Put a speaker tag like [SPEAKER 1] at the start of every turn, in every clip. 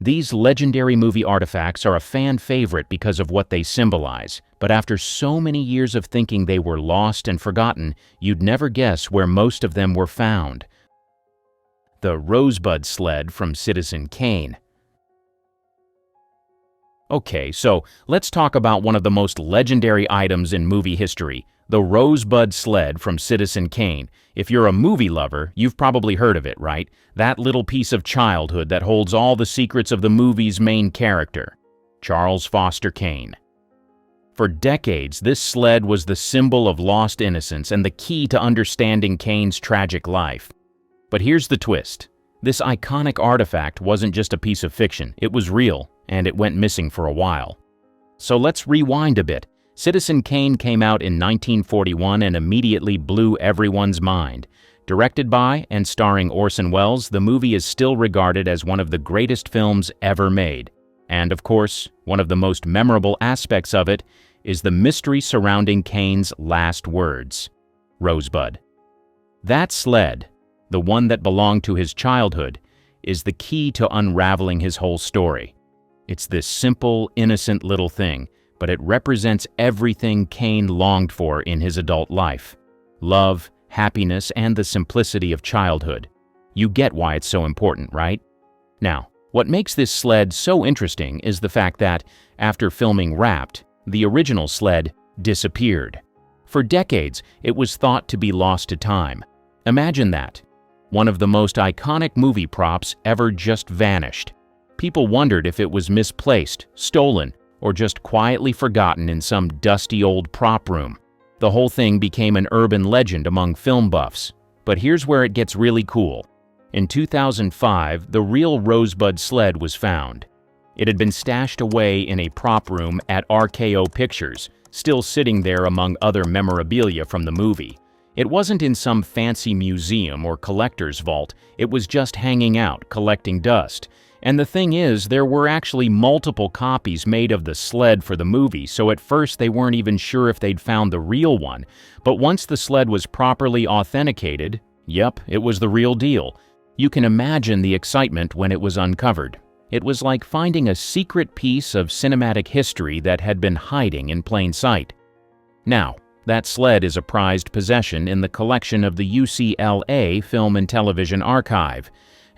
[SPEAKER 1] These legendary movie artifacts are a fan favorite because of what they symbolize, but after so many years of thinking they were lost and forgotten, you'd never guess where most of them were found. The rosebud sled from Citizen Kane. Okay, so let's talk about one of the most legendary items in movie history, the rosebud sled from Citizen Kane. If you're a movie lover, you've probably heard of it, right? That little piece of childhood that holds all the secrets of the movie's main character, Charles Foster Kane. For decades, this sled was the symbol of lost innocence and the key to understanding Kane's tragic life. But here's the twist. This iconic artifact wasn't just a piece of fiction, it was real, and it went missing for a while. So let's rewind a bit. Citizen Kane came out in 1941 and immediately blew everyone's mind. Directed by and starring Orson Welles, the movie is still regarded as one of the greatest films ever made. And of course, one of the most memorable aspects of it is the mystery surrounding Kane's last words, Rosebud. That sled, the one that belonged to his childhood, is the key to unraveling his whole story. It's this simple, innocent little thing, but it represents everything Kane longed for in his adult life: love, happiness, and the simplicity of childhood. You get why it's so important, right? Now, what makes this sled so interesting is the fact that, after filming Wrapped, the original sled disappeared. For decades, it was thought to be lost to time. Imagine that. One of the most iconic movie props ever just vanished. People wondered if it was misplaced, stolen, or just quietly forgotten in some dusty old prop room. The whole thing became an urban legend among film buffs. But here's where it gets really cool. In 2005, the real Rosebud sled was found. It had been stashed away in a prop room at RKO Pictures, still sitting there among other memorabilia from the movie. It wasn't in some fancy museum or collector's vault, it was just hanging out, collecting dust. And the thing is, there were actually multiple copies made of the sled for the movie, so at first they weren't even sure if they'd found the real one. But once the sled was properly authenticated, yep, it was the real deal. You can imagine the excitement when it was uncovered. It was like finding a secret piece of cinematic history that had been hiding in plain sight. Now, that sled is a prized possession in the collection of the UCLA Film and Television Archive.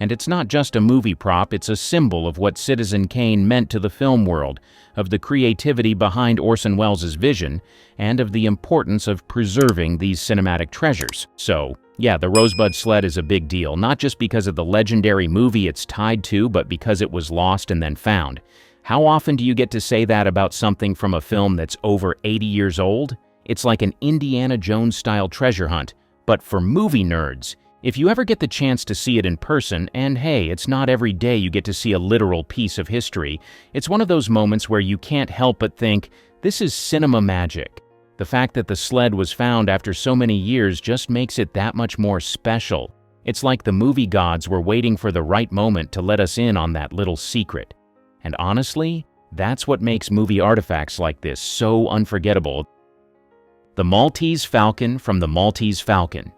[SPEAKER 1] And it's not just a movie prop, it's a symbol of what Citizen Kane meant to the film world, of the creativity behind Orson Welles' vision, and of the importance of preserving these cinematic treasures. So, yeah, the Rosebud sled is a big deal, not just because of the legendary movie it's tied to, but because it was lost and then found. How often do you get to say that about something from a film that's over 80 years old? It's like an Indiana Jones-style treasure hunt, but for movie nerds. If you ever get the chance to see it in person, and hey, it's not every day you get to see a literal piece of history, it's one of those moments where you can't help but think, this is cinema magic. The fact that the sled was found after so many years just makes it that much more special. It's like the movie gods were waiting for the right moment to let us in on that little secret. And honestly, that's what makes movie artifacts like this so unforgettable. The Maltese Falcon from the Maltese Falcon.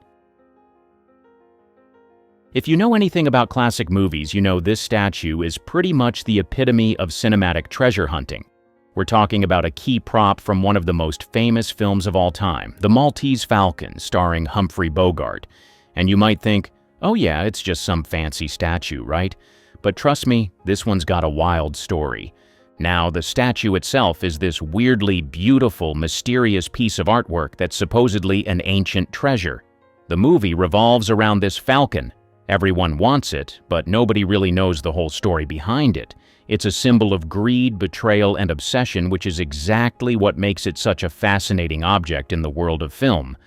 [SPEAKER 1] If you know anything about classic movies, you know this statue is pretty much the epitome of cinematic treasure hunting. We're talking about a key prop from one of the most famous films of all time, The Maltese Falcon, starring Humphrey Bogart. And you might think, oh yeah, it's just some fancy statue, right? But trust me, this one's got a wild story. Now, the statue itself is this weirdly beautiful, mysterious piece of artwork that's supposedly an ancient treasure. The movie revolves around this falcon. Everyone wants it, but nobody really knows the whole story behind it. It's a symbol of greed, betrayal, and obsession, which is exactly what makes it such a fascinating object in the world of film.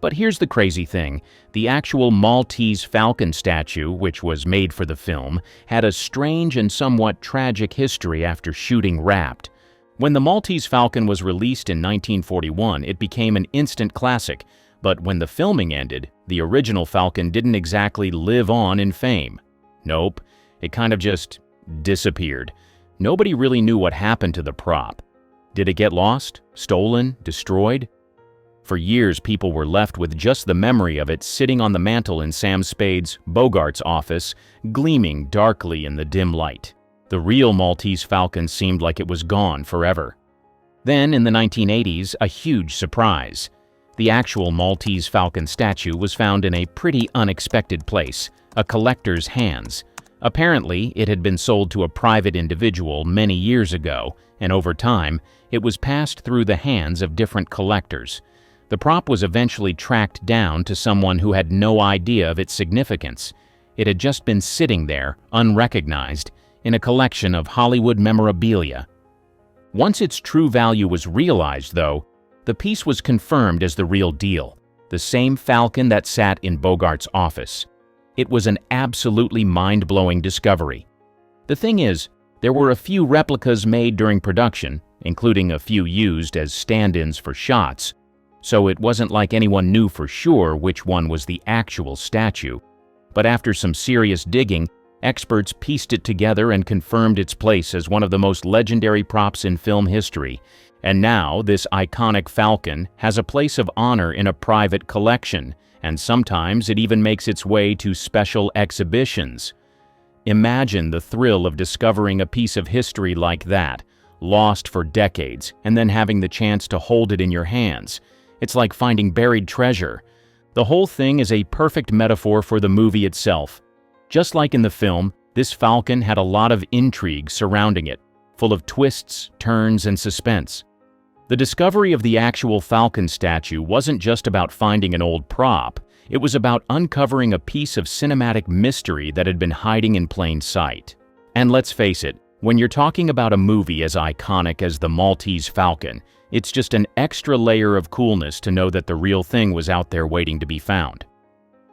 [SPEAKER 1] But here's the crazy thing. The actual Maltese Falcon statue, which was made for the film, had a strange and somewhat tragic history after shooting Wrapped. When the Maltese Falcon was released in 1941, it became an instant classic. But when the filming ended, the original Falcon didn't exactly live on in fame. Nope, it kind of just disappeared. Nobody really knew what happened to the prop. Did it get lost, stolen, destroyed? For years, people were left with just the memory of it sitting on the mantel in Sam Spade's, Bogart's office, gleaming darkly in the dim light. The real Maltese falcon seemed like it was gone forever. Then, in the 1980s, a huge surprise. The actual Maltese falcon statue was found in a pretty unexpected place, a collector's hands. Apparently, it had been sold to a private individual many years ago, and over time, it was passed through the hands of different collectors. The prop was eventually tracked down to someone who had no idea of its significance. It had just been sitting there, unrecognized, in a collection of Hollywood memorabilia. Once its true value was realized, though, the piece was confirmed as the real deal, the same falcon that sat in Bogart's office. It was an absolutely mind-blowing discovery. The thing is, there were a few replicas made during production, including a few used as stand-ins for shots, so it wasn't like anyone knew for sure which one was the actual statue. But after some serious digging, experts pieced it together and confirmed its place as one of the most legendary props in film history. And now, this iconic falcon has a place of honor in a private collection, and sometimes it even makes its way to special exhibitions. Imagine the thrill of discovering a piece of history like that, lost for decades, and then having the chance to hold it in your hands. It's like finding buried treasure. The whole thing is a perfect metaphor for the movie itself. Just like in the film, this falcon had a lot of intrigue surrounding it, full of twists, turns, and suspense. The discovery of the actual falcon statue wasn't just about finding an old prop, it was about uncovering a piece of cinematic mystery that had been hiding in plain sight. And let's face it, when you're talking about a movie as iconic as the Maltese falcon, it's just an extra layer of coolness to know that the real thing was out there waiting to be found.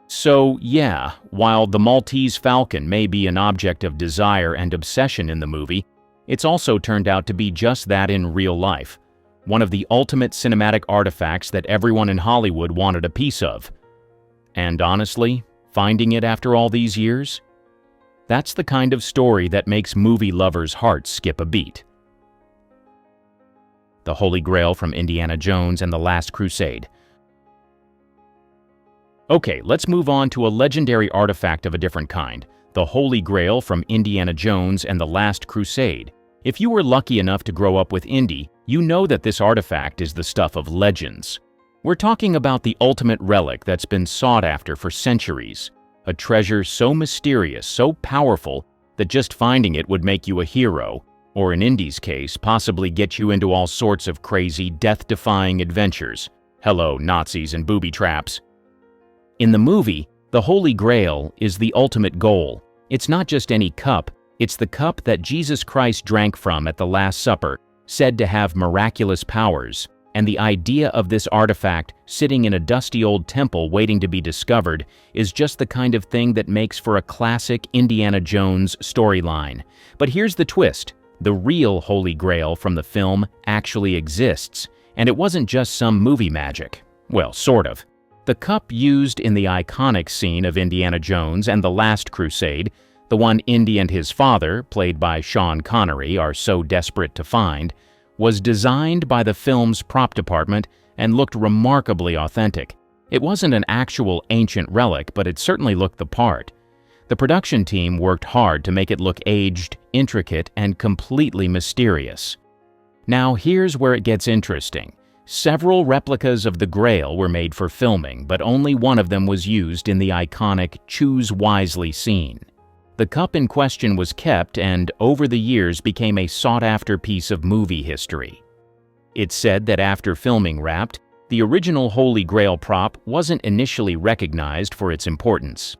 [SPEAKER 1] So yeah, while the Maltese falcon may be an object of desire and obsession in the movie, it's also turned out to be just that in real life. One of the ultimate cinematic artifacts that everyone in Hollywood wanted a piece of. And honestly, finding it after all these years? That's the kind of story that makes movie lovers' hearts skip a beat. The Holy Grail from Indiana Jones and the Last Crusade. Okay, let's move on to a legendary artifact of a different kind, the Holy Grail from Indiana Jones and the Last Crusade. If you were lucky enough to grow up with Indy, you know that this artifact is the stuff of legends. We're talking about the ultimate relic that's been sought after for centuries, a treasure so mysterious, so powerful, that just finding it would make you a hero, or in Indy's case, possibly get you into all sorts of crazy, death-defying adventures. Hello, Nazis and booby traps. In the movie, the Holy Grail is the ultimate goal. It's not just any cup, it's the cup that Jesus Christ drank from at the Last Supper, said to have miraculous powers, and the idea of this artifact sitting in a dusty old temple waiting to be discovered is just the kind of thing that makes for a classic Indiana Jones storyline. But here's the twist. The real Holy Grail from the film actually exists, and it wasn't just some movie magic. Well, sort of. The cup used in the iconic scene of Indiana Jones and the Last Crusade, the one Indy and his father, played by Sean Connery, are so desperate to find, was designed by the film's prop department and looked remarkably authentic. It wasn't an actual ancient relic, but it certainly looked the part. The production team worked hard to make it look aged, intricate, and completely mysterious. Now here's where it gets interesting. Several replicas of the Grail were made for filming, but only one of them was used in the iconic Choose Wisely scene. The cup in question was kept and, over the years, became a sought-after piece of movie history. It's said that after filming wrapped, the original Holy Grail prop wasn't initially recognized for its importance.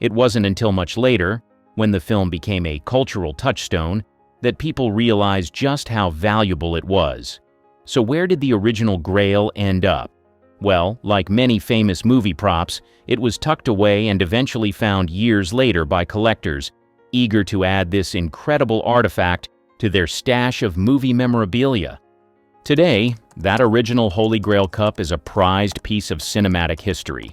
[SPEAKER 1] It wasn't until much later, when the film became a cultural touchstone, that people realized just how valuable it was. So where did the original Grail end up? Well, like many famous movie props, it was tucked away and eventually found years later by collectors, eager to add this incredible artifact to their stash of movie memorabilia. Today, that original Holy Grail cup is a prized piece of cinematic history.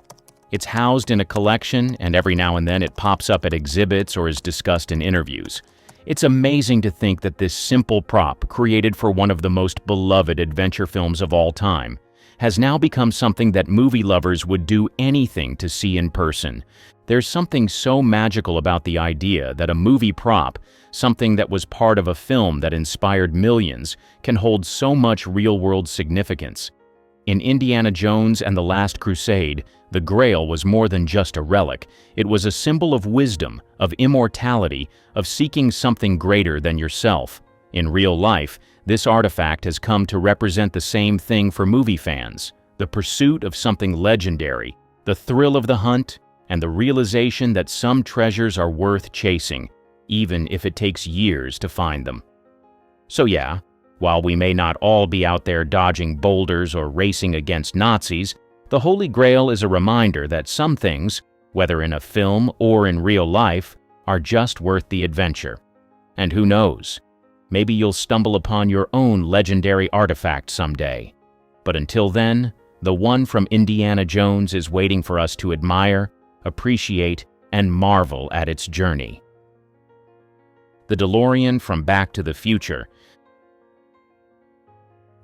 [SPEAKER 1] It's housed in a collection, and every now and then it pops up at exhibits or is discussed in interviews. It's amazing to think that this simple prop, created for one of the most beloved adventure films of all time, has now become something that movie lovers would do anything to see in person. There's something so magical about the idea that a movie prop, something that was part of a film that inspired millions, can hold so much real-world significance. In Indiana Jones and the Last Crusade, the Grail was more than just a relic. It was a symbol of wisdom, of immortality, of seeking something greater than yourself. In real life, this artifact has come to represent the same thing for movie fans: the pursuit of something legendary, the thrill of the hunt, and the realization that some treasures are worth chasing, even if it takes years to find them. So yeah, while we may not all be out there dodging boulders or racing against Nazis, the Holy Grail is a reminder that some things, whether in a film or in real life, are just worth the adventure. And who knows, maybe you'll stumble upon your own legendary artifact someday. But until then, the one from Indiana Jones is waiting for us to admire, appreciate, and marvel at its journey. The DeLorean from Back to the Future.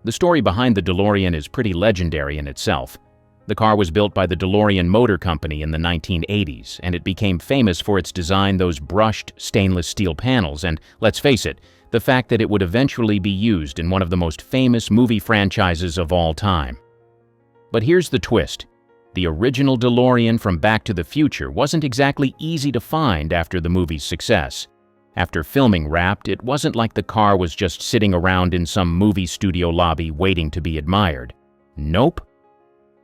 [SPEAKER 1] The story behind the DeLorean is pretty legendary in itself. The car was built by the DeLorean Motor Company in the 1980s, and it became famous for its design, those brushed stainless steel panels, and, let's face it, the fact that it would eventually be used in one of the most famous movie franchises of all time. But here's the twist. The original DeLorean from Back to the Future wasn't exactly easy to find after the movie's success. After filming wrapped, it wasn't like the car was just sitting around in some movie studio lobby waiting to be admired. Nope.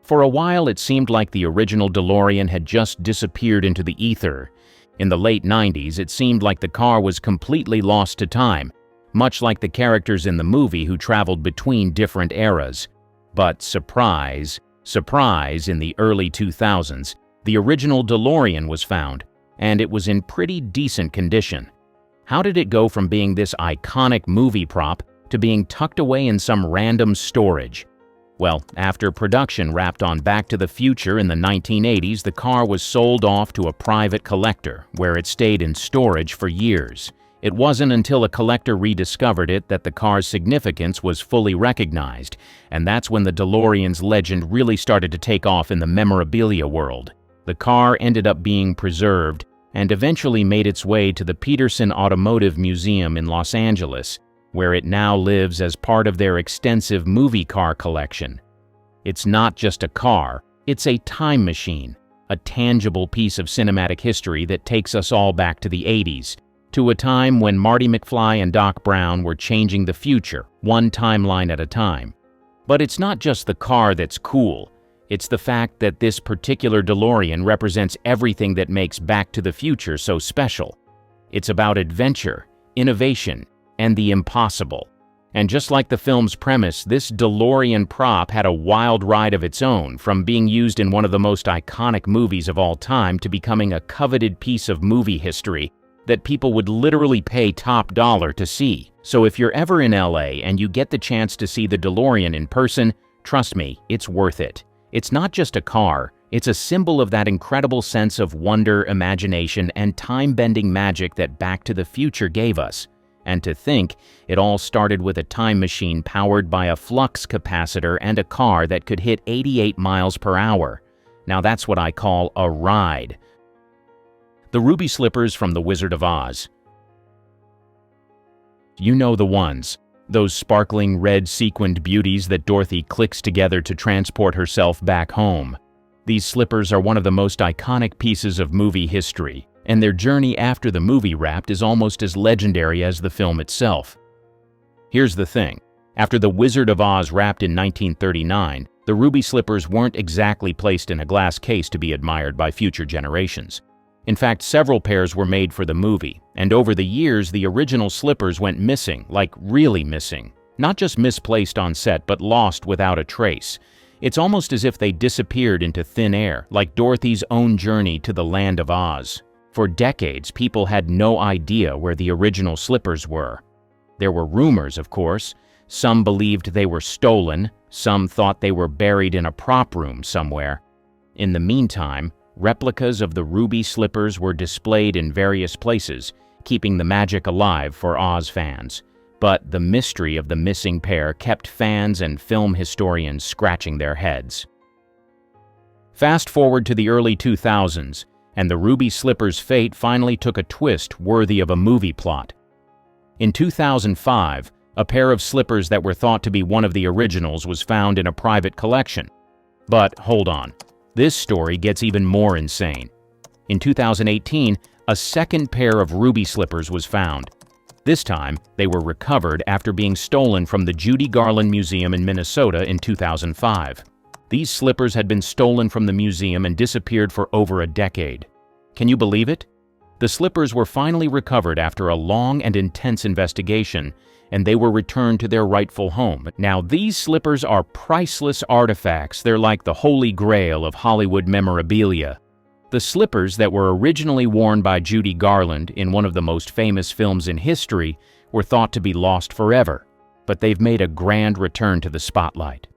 [SPEAKER 1] For a while, it seemed like the original DeLorean had just disappeared into the ether. In the late 90s, it seemed like the car was completely lost to time, much like the characters in the movie who traveled between different eras. But surprise, surprise, in the early 2000s, the original DeLorean was found, and it was in pretty decent condition. How did it go from being this iconic movie prop to being tucked away in some random storage? Well, after production wrapped on Back to the Future in the 1980s, the car was sold off to a private collector, where it stayed in storage for years. It wasn't until a collector rediscovered it that the car's significance was fully recognized, and that's when the DeLorean's legend really started to take off in the memorabilia world. The car ended up being preserved and eventually made its way to the Peterson Automotive Museum in Los Angeles, where it now lives as part of their extensive movie car collection. It's not just a car, it's a time machine, a tangible piece of cinematic history that takes us all back to the 80s, to a time when Marty McFly and Doc Brown were changing the future, one timeline at a time. But it's not just the car that's cool. It's the fact that this particular DeLorean represents everything that makes Back to the Future so special. It's about adventure, innovation, and the impossible. And just like the film's premise, this DeLorean prop had a wild ride of its own, from being used in one of the most iconic movies of all time to becoming a coveted piece of movie history that people would literally pay top dollar to see. So if you're ever in LA and you get the chance to see the DeLorean in person, trust me, it's worth it. It's not just a car, it's a symbol of that incredible sense of wonder, imagination, and time-bending magic that Back to the Future gave us. And to think, it all started with a time machine powered by a flux capacitor and a car that could hit 88 miles per hour. Now that's what I call a ride. The ruby slippers from The Wizard of Oz. You know the ones. Those sparkling red sequined beauties that Dorothy clicks together to transport herself back home. These slippers are one of the most iconic pieces of movie history, and their journey after the movie wrapped is almost as legendary as the film itself. Here's the thing. After The Wizard of Oz wrapped in 1939, the ruby slippers weren't exactly placed in a glass case to be admired by future generations. In fact, several pairs were made for the movie, and over the years the original slippers went missing, like really missing. Not just misplaced on set, but lost without a trace. It's almost as if they disappeared into thin air, like Dorothy's own journey to the land of Oz. For decades, people had no idea where the original slippers were. There were rumors, of course. Some believed they were stolen, some thought they were buried in a prop room somewhere. In the meantime, replicas of the ruby slippers were displayed in various places, keeping the magic alive for Oz fans. But the mystery of the missing pair kept fans and film historians scratching their heads. Fast forward to the early 2000s, and the ruby slipper's fate finally took a twist worthy of a movie plot. In 2005, a pair of slippers that were thought to be one of the originals was found in a private collection. But hold on, this story gets even more insane. In 2018, a second pair of ruby slippers was found. This time, they were recovered after being stolen from the Judy Garland Museum in Minnesota in 2005. These slippers had been stolen from the museum and disappeared for over a decade. Can you believe it? The slippers were finally recovered after a long and intense investigation, and they were returned to their rightful home. Now, these slippers are priceless artifacts. They're like the holy grail of Hollywood memorabilia. The slippers that were originally worn by Judy Garland in one of the most famous films in history were thought to be lost forever, but they've made a grand return to the spotlight.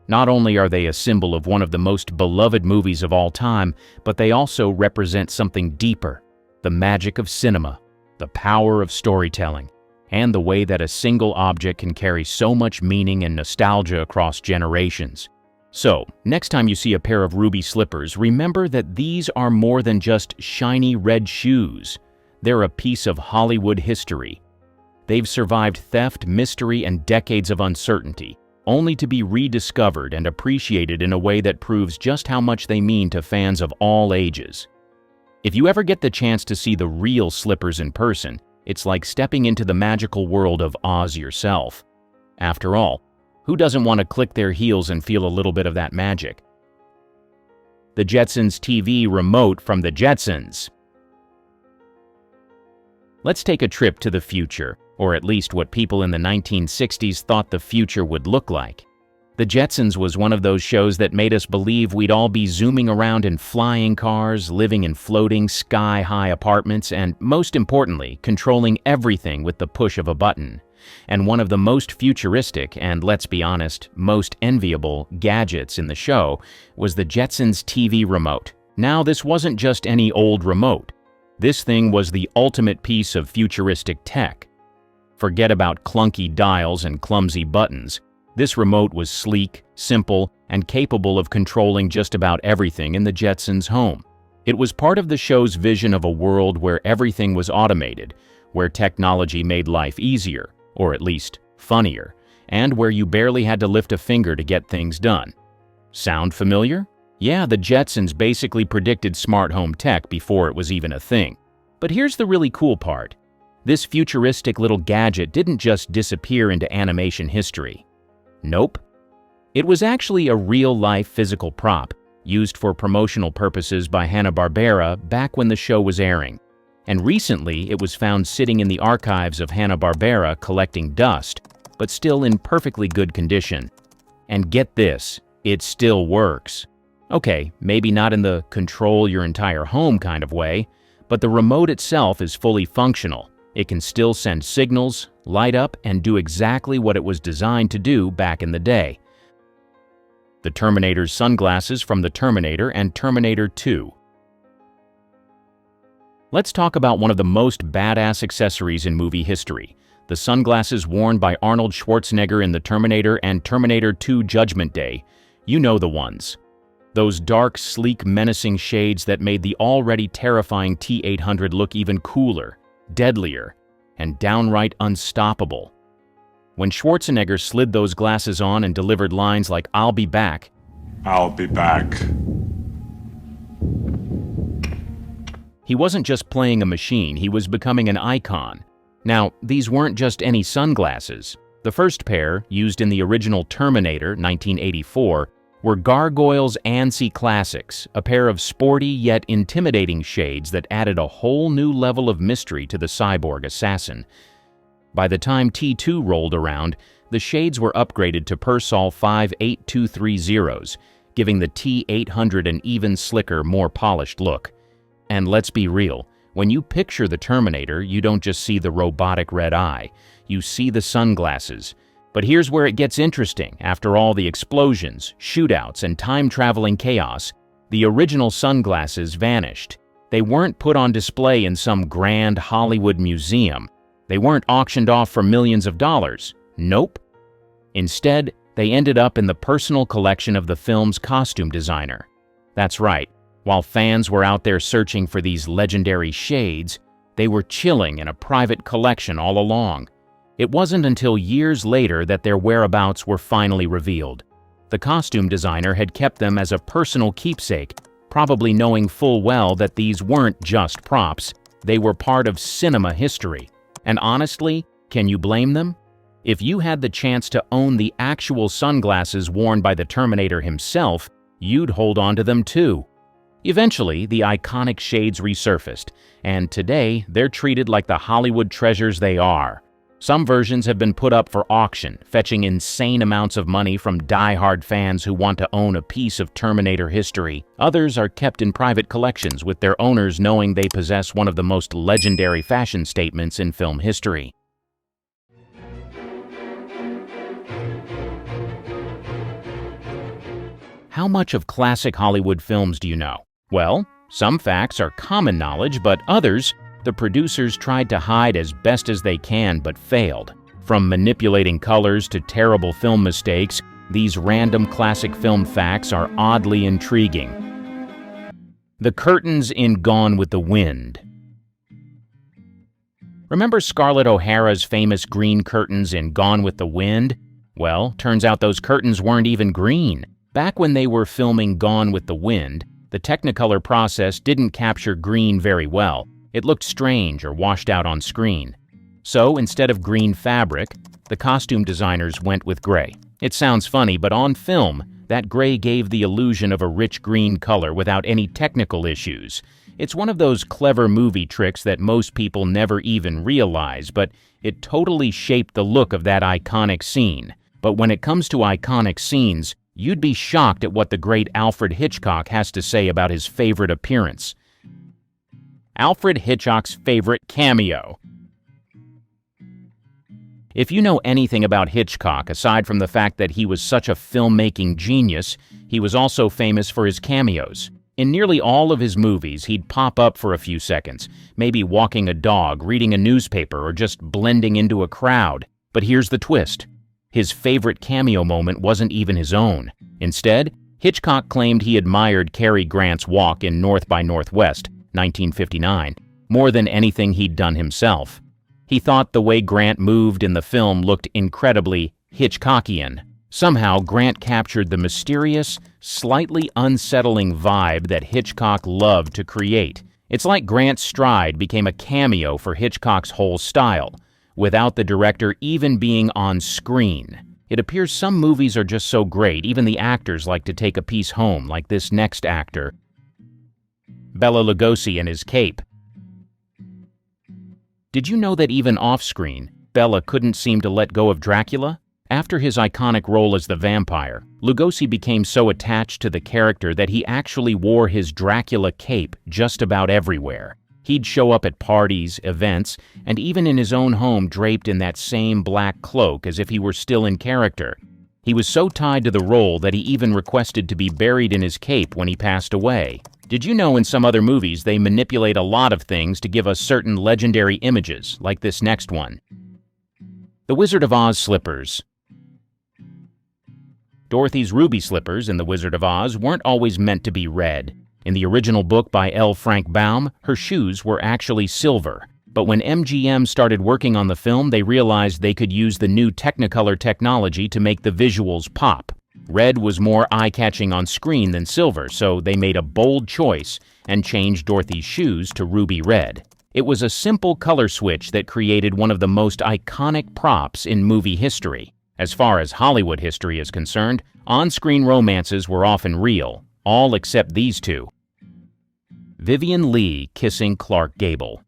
[SPEAKER 1] Not only are they a symbol of one of the most beloved movies of all time, but they also represent something deeper: the magic of cinema, the power of storytelling, and the way that a single object can carry so much meaning and nostalgia across generations. So, next time you see a pair of ruby slippers, remember that these are more than just shiny red shoes. They're a piece of Hollywood history. They've survived theft, mystery, and decades of uncertainty, only to be rediscovered and appreciated in a way that proves just how much they mean to fans of all ages. If you ever get the chance to see the real slippers in person, it's like stepping into the magical world of Oz yourself. After all, who doesn't want to click their heels and feel a little bit of that magic? The Jetsons TV remote from the Jetsons. Let's take a trip to the future, or at least what people in the 1960s thought the future would look like. The Jetsons was one of those shows that made us believe we'd all be zooming around in flying cars, living in floating sky-high apartments, and most importantly, controlling everything with the push of a button. And one of the most futuristic and, let's be honest, most enviable gadgets in the show was the Jetsons TV remote. Now, this wasn't just any old remote. This thing was the ultimate piece of futuristic tech. Forget about clunky dials and clumsy buttons. This remote was sleek, simple, and capable of controlling just about everything in the Jetsons' home. It was part of the show's vision of a world where everything was automated, where technology made life easier, or at least funnier, and where you barely had to lift a finger to get things done. Sound familiar? Yeah, the Jetsons basically predicted smart home tech before it was even a thing. But here's the really cool part. This futuristic little gadget didn't just disappear into animation history. Nope. It was actually a real-life physical prop used for promotional purposes by Hanna-Barbera back when the show was airing. And recently, it was found sitting in the archives of Hanna-Barbera collecting dust, but still in perfectly good condition. And get this, it still works. Okay, maybe not in the control your entire home kind of way, but the remote itself is fully functional. It can still send signals, light up, and do exactly what it was designed to do back in the day. The Terminator's sunglasses from the Terminator and Terminator 2. Let's talk about one of the most badass accessories in movie history, the sunglasses worn by Arnold Schwarzenegger in the Terminator and Terminator 2 Judgment Day. You know the ones. Those dark, sleek, menacing shades that made the already terrifying T-800 look even cooler, deadlier, and downright unstoppable. When Schwarzenegger slid those glasses on and delivered lines like, "I'll be back,"
[SPEAKER 2] I'll be back.
[SPEAKER 1] he wasn't just playing a machine, he was becoming an icon. Now, these weren't just any sunglasses. The first pair, used in the original Terminator, 1984, were Gargoyle's ANSI Classics, a pair of sporty yet intimidating shades that added a whole new level of mystery to the cyborg assassin. By the time T2 rolled around, the shades were upgraded to Persol 58230s, giving the T800 an even slicker, more polished look. And let's be real, when you picture the Terminator, you don't just see the robotic red eye, you see the sunglasses. But here's where it gets interesting. After all the explosions, shootouts, and time-traveling chaos, the original sunglasses vanished. They weren't put on display in some grand Hollywood museum. They weren't auctioned off for millions of dollars. Nope. Instead, they ended up in the personal collection of the film's costume designer. That's right. While fans were out there searching for these legendary shades, they were chilling in a private collection all along. It wasn't until years later that their whereabouts were finally revealed. The costume designer had kept them as a personal keepsake, probably knowing full well that these weren't just props, they were part of cinema history. And honestly, can you blame them? If you had the chance to own the actual sunglasses worn by the Terminator himself, you'd hold on to them too. Eventually, the iconic shades resurfaced, and today they're treated like the Hollywood treasures they are. Some versions have been put up for auction, fetching insane amounts of money from die-hard fans who want to own a piece of Terminator history. Others are kept in private collections, with their owners knowing they possess one of the most legendary fashion statements in film history. How much of classic Hollywood films do you know? Well, some facts are common knowledge, but others, the producers tried to hide as best as they can but failed. From manipulating colors to terrible film mistakes, these random classic film facts are oddly intriguing. The curtains in Gone with the Wind. Remember Scarlett O'Hara's famous green curtains in Gone with the Wind? Well, turns out those curtains weren't even green. Back when they were filming Gone with the Wind, the Technicolor process didn't capture green very well. It looked strange or washed out on screen. So instead of green fabric, the costume designers went with gray. It sounds funny, but on film, that gray gave the illusion of a rich green color without any technical issues. It's one of those clever movie tricks that most people never even realize, but it totally shaped the look of that iconic scene. But when it comes to iconic scenes, you'd be shocked at what the great Alfred Hitchcock has to say about his favorite appearance. Alfred Hitchcock's favorite cameo. If you know anything about Hitchcock, aside from the fact that he was such a filmmaking genius, he was also famous for his cameos. In nearly all of his movies, he'd pop up for a few seconds, maybe walking a dog, reading a newspaper, or just blending into a crowd. But here's the twist. His favorite cameo moment wasn't even his own. Instead, Hitchcock claimed he admired Cary Grant's walk in North by Northwest, 1959, more than anything he'd done himself. He thought the way Grant moved in the film looked incredibly Hitchcockian. Somehow, Grant captured the mysterious, slightly unsettling vibe that Hitchcock loved to create. It's like Grant's stride became a cameo for Hitchcock's whole style, without the director even being on screen. It appears some movies are just so great, even the actors like to take a piece home, like this next actor, Bela Lugosi and his cape. Did you know that even off-screen, Bela couldn't seem to let go of Dracula? After his iconic role as the vampire, Lugosi became so attached to the character that he actually wore his Dracula cape just about everywhere. He'd show up at parties, events, and even in his own home draped in that same black cloak as if he were still in character. He was so tied to the role that he even requested to be buried in his cape when he passed away. Did you know in some other movies they manipulate a lot of things to give us certain legendary images, like this next one? The Wizard of Oz slippers. Dorothy's ruby slippers in The Wizard of Oz weren't always meant to be red. In the original book by L. Frank Baum, her shoes were actually silver. But when MGM started working on the film, they realized they could use the new Technicolor technology to make the visuals pop. Red was more eye-catching on screen than silver, so they made a bold choice and changed Dorothy's shoes to ruby red. It was a simple color switch that created one of the most iconic props in movie history. As far as Hollywood history is concerned, on-screen romances were often real, all except these two. Vivien Leigh kissing Clark Gable.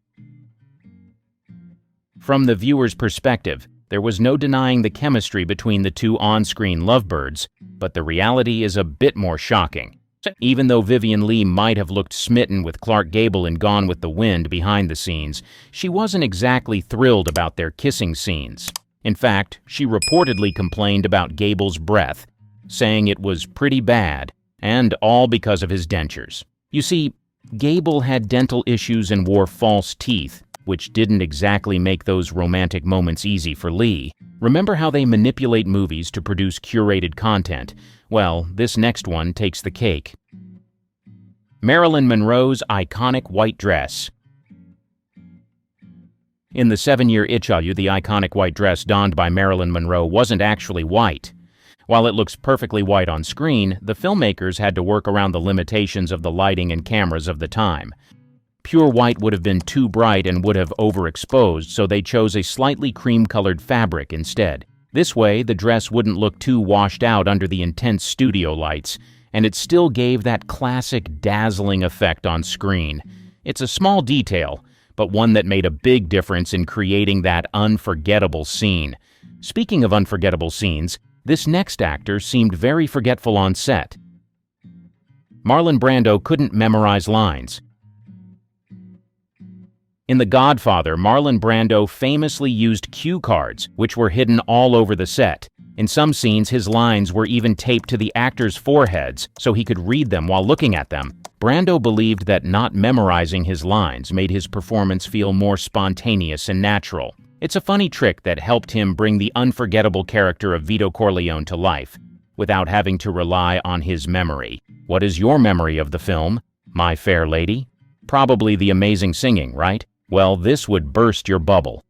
[SPEAKER 1] From the viewer's perspective, there was no denying the chemistry between the two on-screen lovebirds, but the reality is a bit more shocking. Even though Vivien Leigh might have looked smitten with Clark Gable in Gone with the Wind behind the scenes, she wasn't exactly thrilled about their kissing scenes. In fact, she reportedly complained about Gable's breath, saying it was pretty bad, and all because of his dentures. You see, Gable had dental issues and wore false teeth, which didn't exactly make those romantic moments easy for Leigh. Remember how they manipulate movies to produce curated content? Well, this next one takes the cake. Marilyn Monroe's iconic white dress. In the 7-year itch, the iconic white dress donned by Marilyn Monroe wasn't actually white. While it looks perfectly white on screen, the filmmakers had to work around the limitations of the lighting and cameras of the time. Pure white would have been too bright and would have overexposed, so they chose a slightly cream-colored fabric instead. This way, the dress wouldn't look too washed out under the intense studio lights, and it still gave that classic dazzling effect on screen. It's a small detail, but one that made a big difference in creating that unforgettable scene. Speaking of unforgettable scenes, this next actor seemed very forgetful on set. Marlon Brando couldn't memorize lines. In The Godfather, Marlon Brando famously used cue cards, which were hidden all over the set. In some scenes, his lines were even taped to the actors' foreheads so he could read them while looking at them. Brando believed that not memorizing his lines made his performance feel more spontaneous and natural. It's a funny trick that helped him bring the unforgettable character of Vito Corleone to life, without having to rely on his memory. What is your memory of the film, My Fair Lady? Probably the amazing singing, right? Well, this would burst your bubble.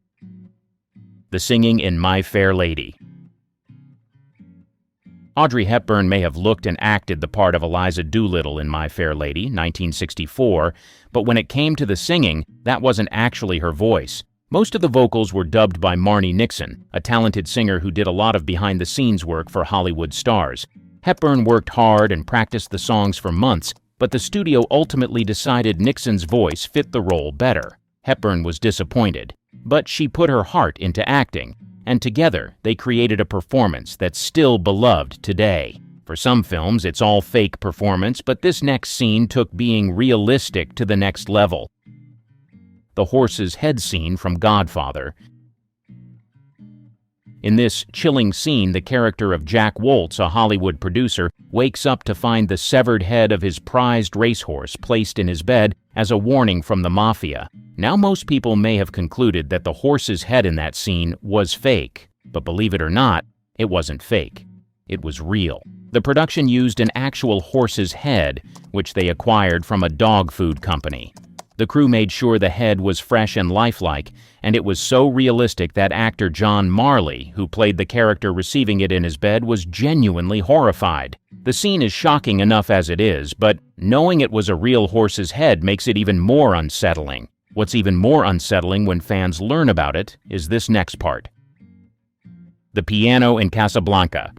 [SPEAKER 1] The singing in My Fair Lady. Audrey Hepburn may have looked and acted the part of Eliza Doolittle in My Fair Lady, 1964, but when it came to the singing, that wasn't actually her voice. Most of the vocals were dubbed by Marni Nixon, a talented singer who did a lot of behind-the-scenes work for Hollywood stars. Hepburn worked hard and practiced the songs for months, but the studio ultimately decided Nixon's voice fit the role better. Hepburn was disappointed, but she put her heart into acting, and together they created a performance that's still beloved today. For some films, it's all fake performance, but this next scene took being realistic to the next level. The horse's head scene from Godfather. In this chilling scene, the character of Jack Woltz, a Hollywood producer, wakes up to find the severed head of his prized racehorse placed in his bed as a warning from the mafia. Now, most people may have concluded that the horse's head in that scene was fake, but believe it or not, it wasn't fake. It was real. The production used an actual horse's head, which they acquired from a dog food company. The crew made sure the head was fresh and lifelike, and it was so realistic that actor John Marley, who played the character receiving it in his bed, was genuinely horrified. The scene is shocking enough as it is, but knowing it was a real horse's head makes it even more unsettling. What's even more unsettling when fans learn about it is this next part. The piano in Casablanca.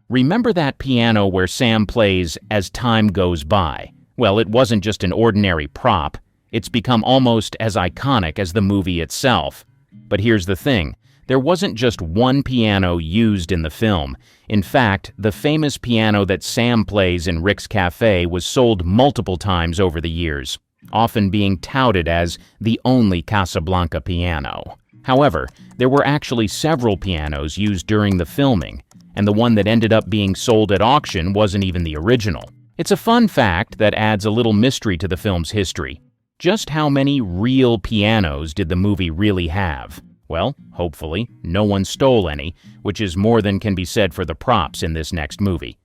[SPEAKER 1] Remember that piano where Sam plays As Time Goes By? Well, it wasn't just an ordinary prop. It's become almost as iconic as the movie itself. But here's the thing. There wasn't just one piano used in the film. In fact, the famous piano that Sam plays in Rick's Cafe was sold multiple times over the years, often being touted as the only Casablanca piano. However, there were actually several pianos used during the filming, and the one that ended up being sold at auction wasn't even the original. It's a fun fact that adds a little mystery to the film's history. Just how many real pianos did the movie really have? Well, hopefully, no one stole any, which is more than can be said for the props in this next movie.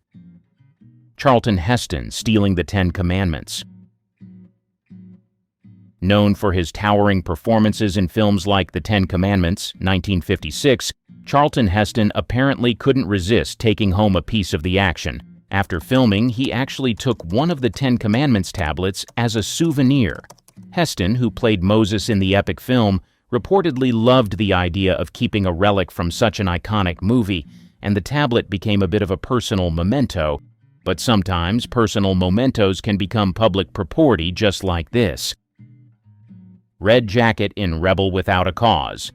[SPEAKER 1] Charlton Heston stealing the Ten Commandments. Known for his towering performances in films like The Ten Commandments, 1956, Charlton Heston apparently couldn't resist taking home a piece of the action. After filming, he actually took one of the Ten Commandments tablets as a souvenir. Heston, who played Moses in the epic film, reportedly loved the idea of keeping a relic from such an iconic movie, and the tablet became a bit of a personal memento. But sometimes personal mementos can become public property just like this. Red jacket in Rebel Without a Cause.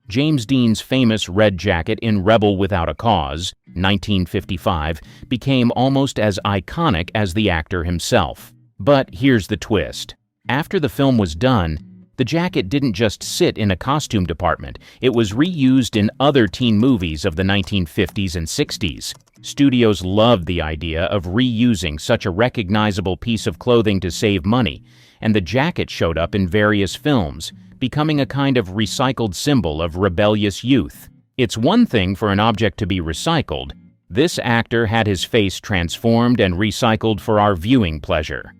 [SPEAKER 1] James Dean's famous red jacket in Rebel Without a Cause, 1955, became almost as iconic as the actor himself. But here's the twist. After the film was done, the jacket didn't just sit in a costume department. It was reused in other teen movies of the 1950s and 60s. Studios loved the idea of reusing such a recognizable piece of clothing to save money, and the jacket showed up in various films, becoming a kind of recycled symbol of rebellious youth. It's one thing for an object to be recycled. This actor had his face transformed and recycled for our viewing pleasure.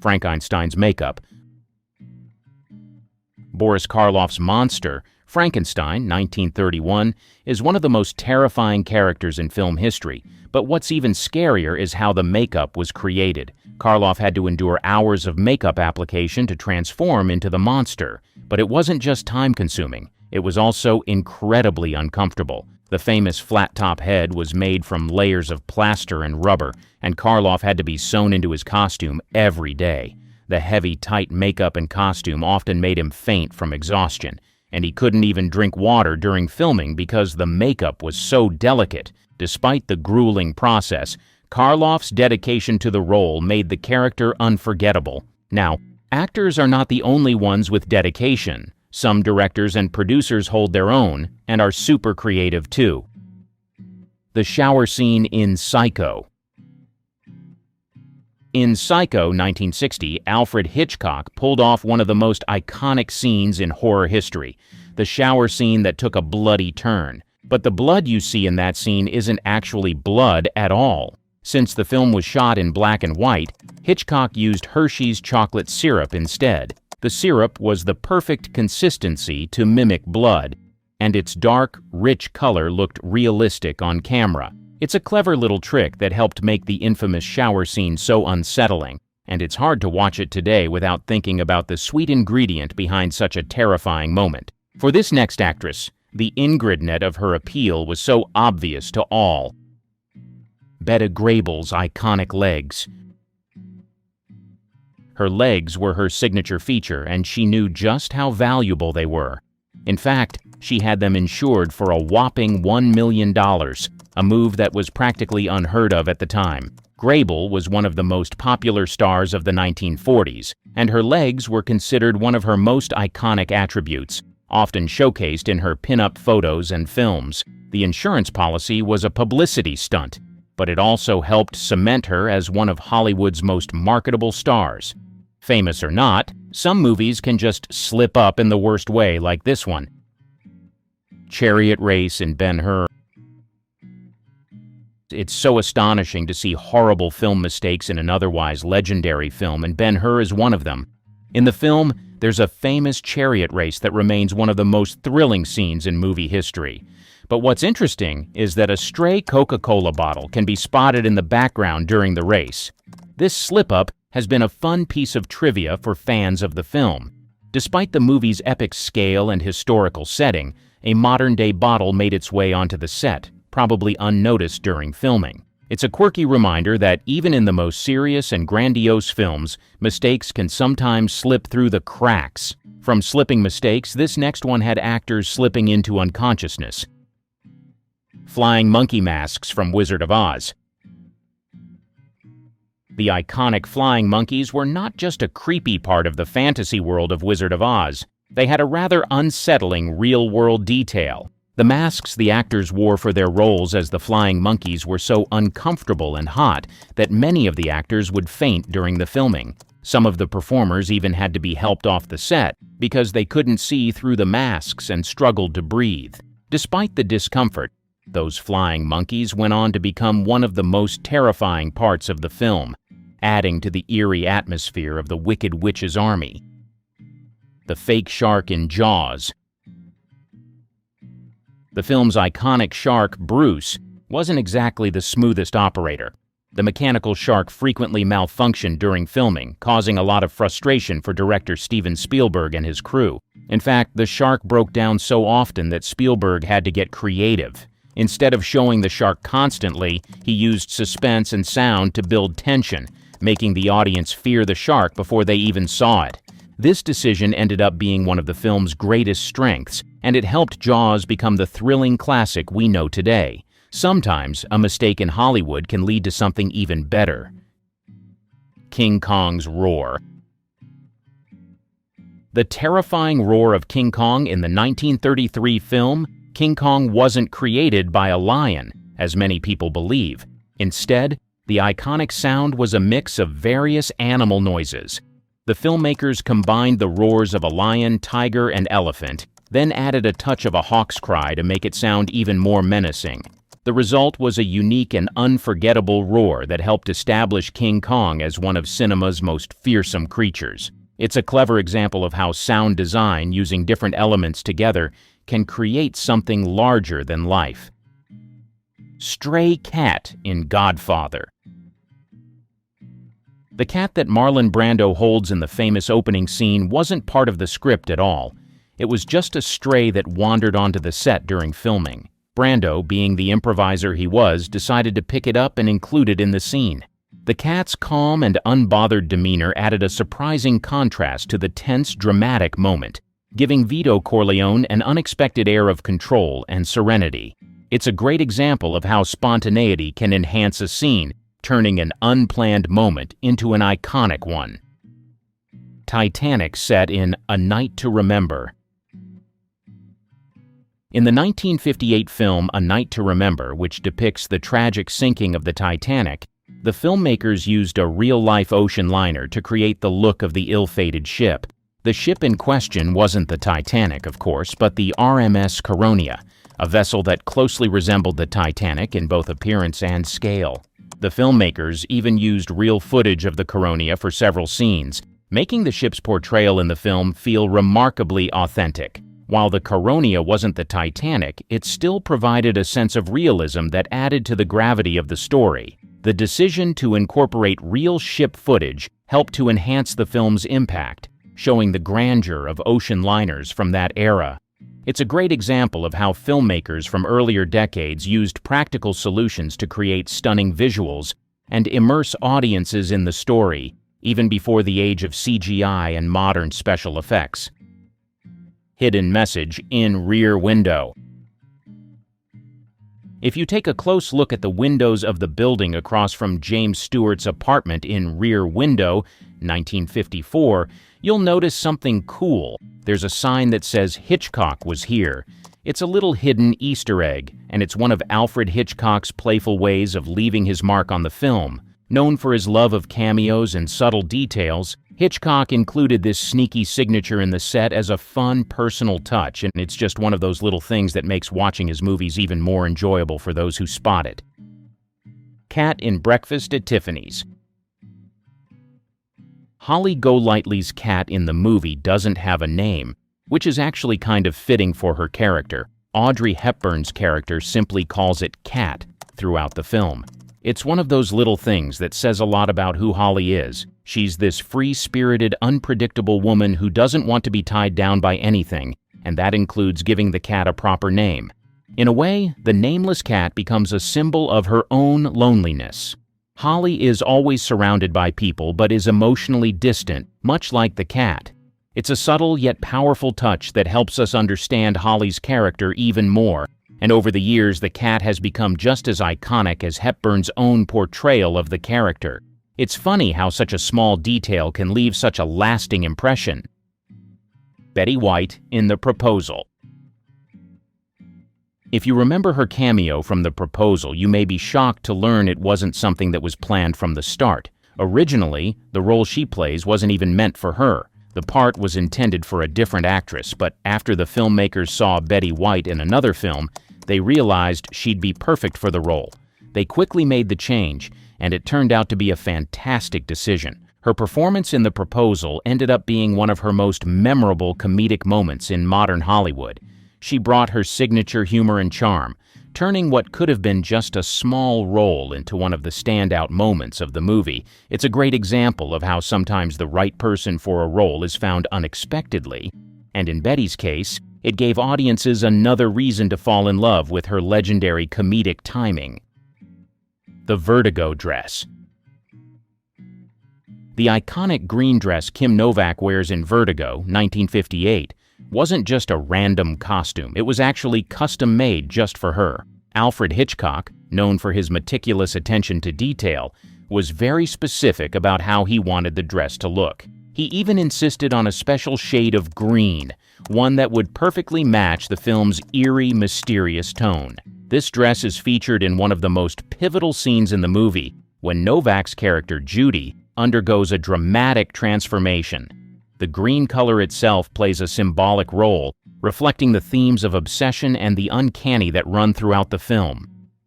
[SPEAKER 1] Frankenstein's makeup. Boris Karloff's monster, Frankenstein, 1931, is one of the most terrifying characters in film history, but what's even scarier is how the makeup was created. Karloff had to endure hours of makeup application to transform into the monster, but it wasn't just time-consuming, it was also incredibly uncomfortable. The famous flat-top head was made from layers of plaster and rubber, and Karloff had to be sewn into his costume every day. The heavy, tight makeup and costume often made him faint from exhaustion, and he couldn't even drink water during filming because the makeup was so delicate. Despite the grueling process, Karloff's dedication to the role made the character unforgettable. Now, actors are not the only ones with dedication. Some directors and producers hold their own and are super creative too. The shower scene in Psycho. In Psycho, 1960, Alfred Hitchcock pulled off one of the most iconic scenes in horror history, the shower scene that took a bloody turn. But the blood you see in that scene isn't actually blood at all. Since the film was shot in black and white, Hitchcock used Hershey's chocolate syrup instead. The syrup was the perfect consistency to mimic blood, and its dark, rich color looked realistic on camera. It's a clever little trick that helped make the infamous shower scene so unsettling, and it's hard to watch it today without thinking about the sweet ingredient behind such a terrifying moment. For this next actress, the ingredient of her appeal was so obvious to all. Betta Grable's iconic legs. Her legs were her signature feature, and she knew just how valuable they were. In fact, she had them insured for a whopping $1 million, a move that was practically unheard of at the time. Grable was one of the most popular stars of the 1940s, and her legs were considered one of her most iconic attributes, often showcased in her pin-up photos and films. The insurance policy was a publicity stunt, but it also helped cement her as one of Hollywood's most marketable stars. Famous or not, some movies can just slip up in the worst way, like this one. Chariot race in Ben-Hur. It's so astonishing to see horrible film mistakes in an otherwise legendary film, and Ben-Hur is one of them. In the film, there's a famous chariot race that remains one of the most thrilling scenes in movie history. But what's interesting is that a stray Coca-Cola bottle can be spotted in the background during the race. This slip-up has been a fun piece of trivia for fans of the film. Despite the movie's epic scale and historical setting, a modern-day bottle made its way onto the set, probably unnoticed during filming. It's a quirky reminder that even in the most serious and grandiose films, mistakes can sometimes slip through the cracks. From slipping mistakes, this next one had actors slipping into unconsciousness. Flying monkey masks from Wizard of Oz. The iconic flying monkeys were not just a creepy part of the fantasy world of Wizard of Oz. They had a rather unsettling real-world detail. The masks the actors wore for their roles as the flying monkeys were so uncomfortable and hot that many of the actors would faint during the filming. Some of the performers even had to be helped off the set because they couldn't see through the masks and struggled to breathe. Despite the discomfort, those flying monkeys went on to become one of the most terrifying parts of the film, adding to the eerie atmosphere of the Wicked Witch's army. The fake shark in Jaws. The film's iconic shark, Bruce, wasn't exactly the smoothest operator. The mechanical shark frequently malfunctioned during filming, causing a lot of frustration for director Steven Spielberg and his crew. In fact, the shark broke down so often that Spielberg had to get creative. Instead of showing the shark constantly, he used suspense and sound to build tension, making the audience fear the shark before they even saw it. This decision ended up being one of the film's greatest strengths, and it helped Jaws become the thrilling classic we know today. Sometimes, a mistake in Hollywood can lead to something even better. King Kong's roar. The terrifying roar of King Kong in the 1933 film, King Kong wasn't created by a lion, as many people believe. Instead, the iconic sound was a mix of various animal noises. The filmmakers combined the roars of a lion, tiger, and elephant, then added a touch of a hawk's cry to make it sound even more menacing. The result was a unique and unforgettable roar that helped establish King Kong as one of cinema's most fearsome creatures. It's a clever example of how sound design, using different elements together, can create something larger than life. Stray cat in Godfather. The cat that Marlon Brando holds in the famous opening scene wasn't part of the script at all. It was just a stray that wandered onto the set during filming. Brando, being the improviser he was, decided to pick it up and include it in the scene. The cat's calm and unbothered demeanor added a surprising contrast to the tense, dramatic moment, giving Vito Corleone an unexpected air of control and serenity. It's a great example of how spontaneity can enhance a scene, turning an unplanned moment into an iconic one. Titanic set in A Night to Remember. In the 1958 film A Night to Remember, which depicts the tragic sinking of the Titanic, the filmmakers used a real-life ocean liner to create the look of the ill-fated ship. The ship in question wasn't the Titanic, of course, but the RMS Caronia, a vessel that closely resembled the Titanic in both appearance and scale. The filmmakers even used real footage of the Caronia for several scenes, making the ship's portrayal in the film feel remarkably authentic. While the Caronia wasn't the Titanic, it still provided a sense of realism that added to the gravity of the story. The decision to incorporate real ship footage helped to enhance the film's impact, showing the grandeur of ocean liners from that era. It's a great example of how filmmakers from earlier decades used practical solutions to create stunning visuals and immerse audiences in the story, even before the age of CGI and modern special effects. Hidden message in Rear Window. If you take a close look at the windows of the building across from James Stewart's apartment in Rear Window, 1954, you'll notice something cool. There's a sign that says Hitchcock was here. It's a little hidden Easter egg, and it's one of Alfred Hitchcock's playful ways of leaving his mark on the film. Known for his love of cameos and subtle details, Hitchcock included this sneaky signature in the set as a fun, personal touch, and it's just one of those little things that makes watching his movies even more enjoyable for those who spot it. Cat in Breakfast at Tiffany's. Holly Golightly's cat in the movie doesn't have a name, which is actually kind of fitting for her character. Audrey Hepburn's character simply calls it Cat throughout the film. It's one of those little things that says a lot about who Holly is. She's this free-spirited, unpredictable woman who doesn't want to be tied down by anything, and that includes giving the cat a proper name. In a way, the nameless cat becomes a symbol of her own loneliness. Holly is always surrounded by people but is emotionally distant, much like the cat. It's a subtle yet powerful touch that helps us understand Holly's character even more, and over the years the cat has become just as iconic as Hepburn's own portrayal of the character. It's funny how such a small detail can leave such a lasting impression. Betty White in The Proposal. If you remember her cameo from The Proposal, you may be shocked to learn it wasn't something that was planned from the start. Originally, the role she plays wasn't even meant for her. The part was intended for a different actress, but after the filmmakers saw Betty White in another film, they realized she'd be perfect for the role. They quickly made the change, and it turned out to be a fantastic decision. Her performance in The Proposal ended up being one of her most memorable comedic moments in modern Hollywood. She brought her signature humor and charm, turning what could have been just a small role into one of the standout moments of the movie. It's a great example of how sometimes the right person for a role is found unexpectedly, and in Betty's case, it gave audiences another reason to fall in love with her legendary comedic timing. The Vertigo Dress. The iconic green dress Kim Novak wears in Vertigo, 1958, wasn't just a random costume. It was actually custom-made just for her. Alfred Hitchcock, known for his meticulous attention to detail, was very specific about how he wanted the dress to look. He even insisted on a special shade of green, one that would perfectly match the film's eerie, mysterious tone. This dress is featured in one of the most pivotal scenes in the movie, when Novak's character, Judy, undergoes a dramatic transformation. The green color itself plays a symbolic role, reflecting the themes of obsession and the uncanny that run throughout the film.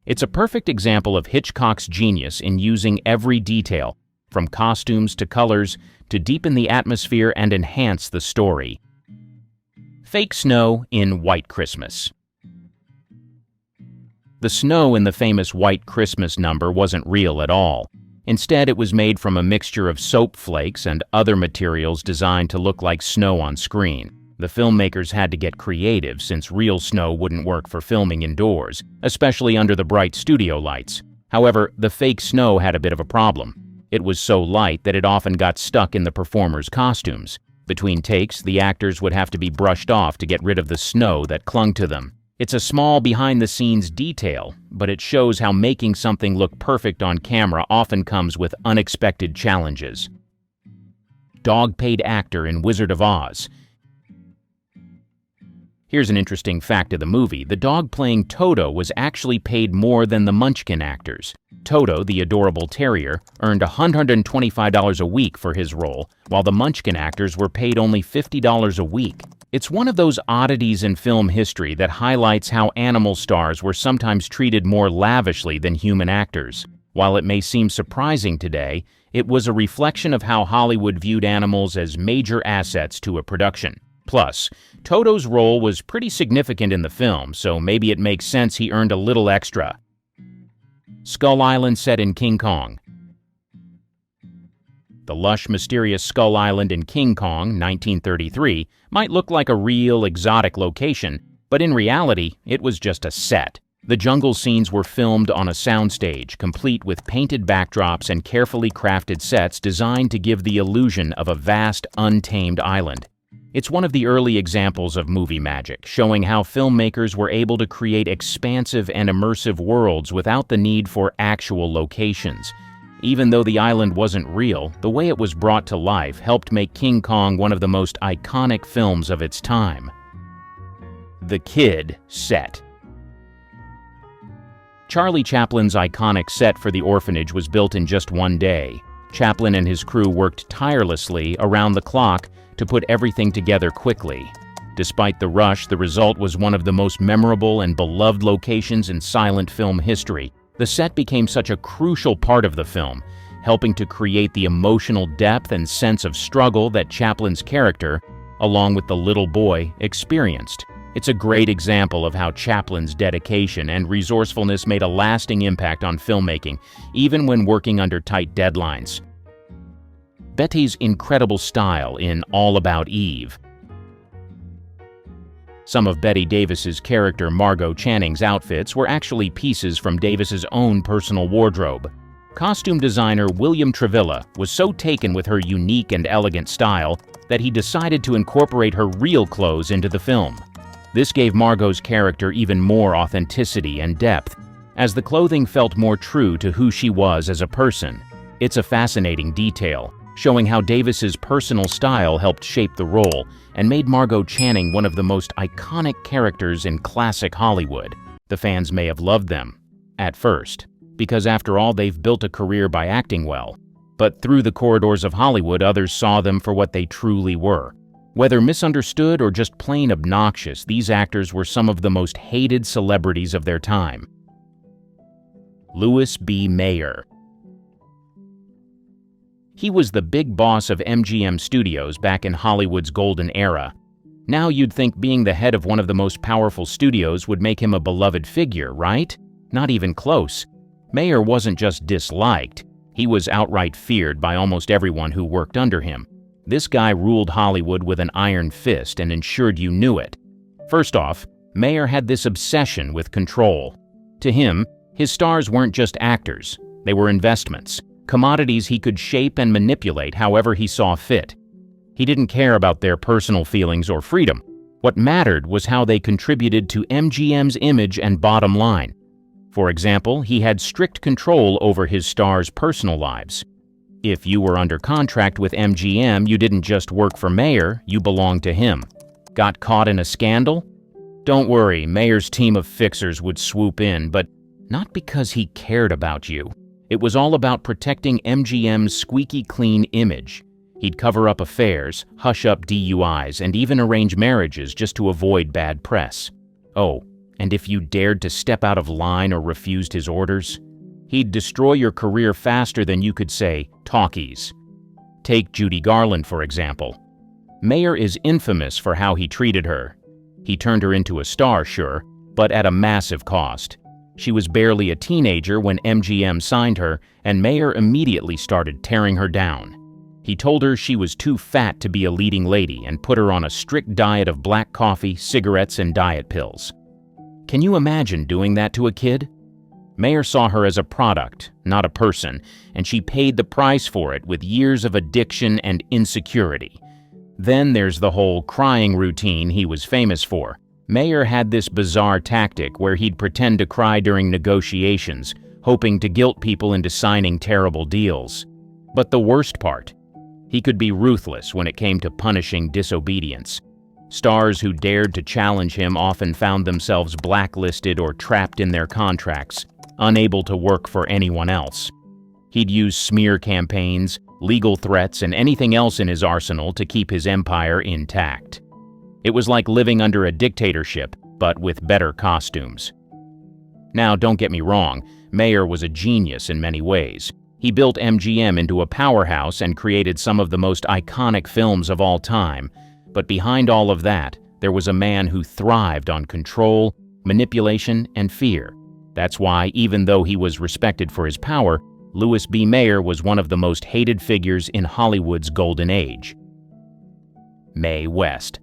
[SPEAKER 1] It's a perfect example of Hitchcock's genius in using every detail, from costumes to colors, to deepen the atmosphere and enhance the story. Fake snow in White Christmas. The snow in the famous White Christmas number wasn't real at all. Instead, it was made from a mixture of soap flakes and other materials designed to look like snow on screen. The filmmakers had to get creative since real snow wouldn't work for filming indoors, especially under the bright studio lights. However, the fake snow had a bit of a problem. It was so light that it often got stuck in the performers' costumes. Between takes, the actors would have to be brushed off to get rid of the snow that clung to them. It's a small behind-the-scenes detail, but it shows how making something look perfect on camera often comes with unexpected challenges. Dog paid actor in Wizard of Oz. Here's an interesting fact of the movie. The dog playing Toto was actually paid more than the Munchkin actors. Toto, the adorable terrier, earned $125 a week for his role, while the Munchkin actors were paid only $50 a week. It's one of those oddities in film history that highlights how animal stars were sometimes treated more lavishly than human actors. While it may seem surprising today, it was a reflection of how Hollywood viewed animals as major assets to a production. Plus, Toto's role was pretty significant in the film, so maybe it makes sense he earned a little extra. Skull Island set in King Kong. The lush, mysterious Skull Island in King Kong, 1933, might look like a real, exotic location, but in reality, it was just a set. The jungle scenes were filmed on a soundstage, complete with painted backdrops and carefully crafted sets designed to give the illusion of a vast, untamed island. It's one of the early examples of movie magic, showing how filmmakers were able to create expansive and immersive worlds without the need for actual locations. Even though the island wasn't real, the way it was brought to life helped make King Kong one of the most iconic films of its time. The Kid set. Charlie Chaplin's iconic set for the orphanage was built in just one day. Chaplin and his crew worked tirelessly around the clock to put everything together quickly. Despite the rush, the result was one of the most memorable and beloved locations in silent film history. The set became such a crucial part of the film, helping to create the emotional depth and sense of struggle that Chaplin's character, along with the little boy, experienced. It's a great example of how Chaplin's dedication and resourcefulness made a lasting impact on filmmaking, even when working under tight deadlines. Betty's incredible style in All About Eve. Some of Bette Davis's character Margot Channing's outfits were actually pieces from Davis's own personal wardrobe. Costume designer William Travilla was so taken with her unique and elegant style that he decided to incorporate her real clothes into the film. This gave Margot's character even more authenticity and depth, as the clothing felt more true to who she was as a person. It's a fascinating detail, showing how Davis's personal style helped shape the role and made Margot Channing one of the most iconic characters in classic Hollywood. The fans may have loved them at first, because after all, they've built a career by acting well. But through the corridors of Hollywood, others saw them for what they truly were. Whether misunderstood or just plain obnoxious, these actors were some of the most hated celebrities of their time. Louis B. Mayer. He was the big boss of MGM Studios back in Hollywood's golden era. Now you'd think being the head of one of the most powerful studios would make him a beloved figure, right? Not even close. Mayer wasn't just disliked, he was outright feared by almost everyone who worked under him. This guy ruled Hollywood with an iron fist and ensured you knew it. First off, Mayer had this obsession with control. To him, his stars weren't just actors, they were investments. Commodities he could shape and manipulate however he saw fit. He didn't care about their personal feelings or freedom. What mattered was how they contributed to MGM's image and bottom line. For example, he had strict control over his stars' personal lives. If you were under contract with MGM, you didn't just work for Mayer, you belonged to him. Got caught in a scandal? Don't worry, Mayer's team of fixers would swoop in, but not because he cared about you. It was all about protecting MGM's squeaky clean image. He'd cover up affairs, hush up DUIs, and even arrange marriages just to avoid bad press. Oh, and if you dared to step out of line or refused his orders, he'd destroy your career faster than you could say talkies. Take Judy Garland, for example. Mayer is infamous for how he treated her. He turned her into a star, sure, but at a massive cost. She was barely a teenager when MGM signed her, and Mayer immediately started tearing her down. He told her she was too fat to be a leading lady and put her on a strict diet of black coffee, cigarettes, and diet pills. Can you imagine doing that to a kid? Mayer saw her as a product, not a person, and she paid the price for it with years of addiction and insecurity. Then there's the whole crying routine he was famous for. Mayer had this bizarre tactic where he'd pretend to cry during negotiations, hoping to guilt people into signing terrible deals. But the worst part, he could be ruthless when it came to punishing disobedience. Stars who dared to challenge him often found themselves blacklisted or trapped in their contracts, unable to work for anyone else. He'd use smear campaigns, legal threats, and anything else in his arsenal to keep his empire intact. It was like living under a dictatorship, but with better costumes. Now, don't get me wrong, Mayer was a genius in many ways. He built MGM into a powerhouse and created some of the most iconic films of all time. But behind all of that, there was a man who thrived on control, manipulation, and fear. That's why, even though he was respected for his power, Louis B. Mayer was one of the most hated figures in Hollywood's golden age. Mae West.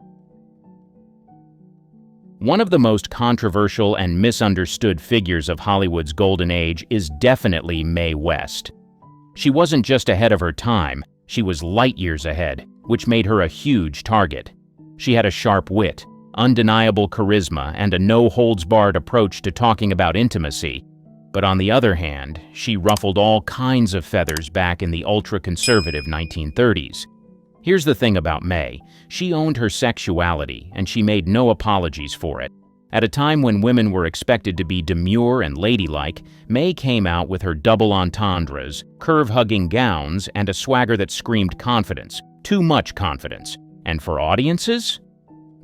[SPEAKER 1] One of the most controversial and misunderstood figures of Hollywood's golden age is definitely Mae West. She wasn't just ahead of her time, she was light years ahead, which made her a huge target. She had a sharp wit, undeniable charisma, and a no-holds-barred approach to talking about intimacy. But on the other hand, she ruffled all kinds of feathers back in the ultra-conservative 1930s. Here's the thing about Mae. She owned her sexuality, and she made no apologies for it. At a time when women were expected to be demure and ladylike, Mae came out with her double entendres, curve-hugging gowns, and a swagger that screamed confidence. Too much confidence. And for audiences?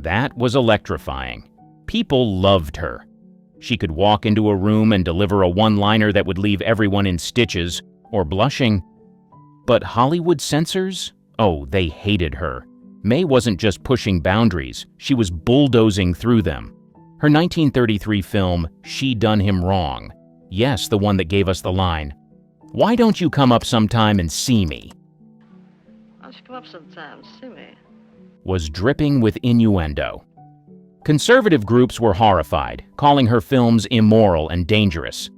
[SPEAKER 1] That was electrifying. People loved her. She could walk into a room and deliver a one-liner that would leave everyone in stitches or blushing. But Hollywood censors? Oh, they hated her. Mae wasn't just pushing boundaries, she was bulldozing through them. Her 1933 film, She Done Him Wrong, yes, the one that gave us the line, "Why don't you come up sometime and see me?"
[SPEAKER 2] Why don't you come up sometime, see me?
[SPEAKER 1] Was dripping with innuendo. Conservative groups were horrified, calling her films immoral and dangerous.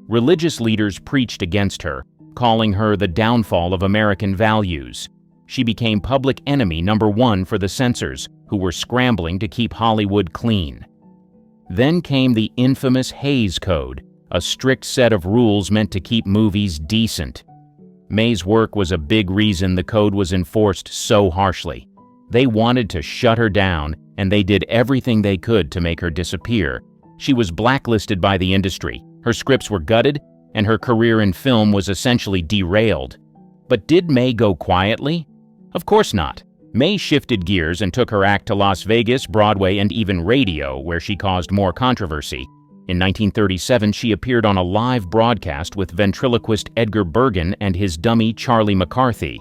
[SPEAKER 1] Religious leaders preached against her, calling her the downfall of American values. She became public enemy number one for the censors, who were scrambling to keep Hollywood clean. Then came the infamous Hays Code, a strict set of rules meant to keep movies decent. Mae's work was a big reason the code was enforced so harshly. They wanted to shut her down, and they did everything they could to make her disappear. She was blacklisted by the industry, her scripts were gutted, and her career in film was essentially derailed. But did Mae go quietly? Of course not. Mae shifted gears and took her act to Las Vegas, Broadway, and even radio, where she caused more controversy. In 1937, she appeared on a live broadcast with ventriloquist Edgar Bergen and his dummy Charlie McCarthy.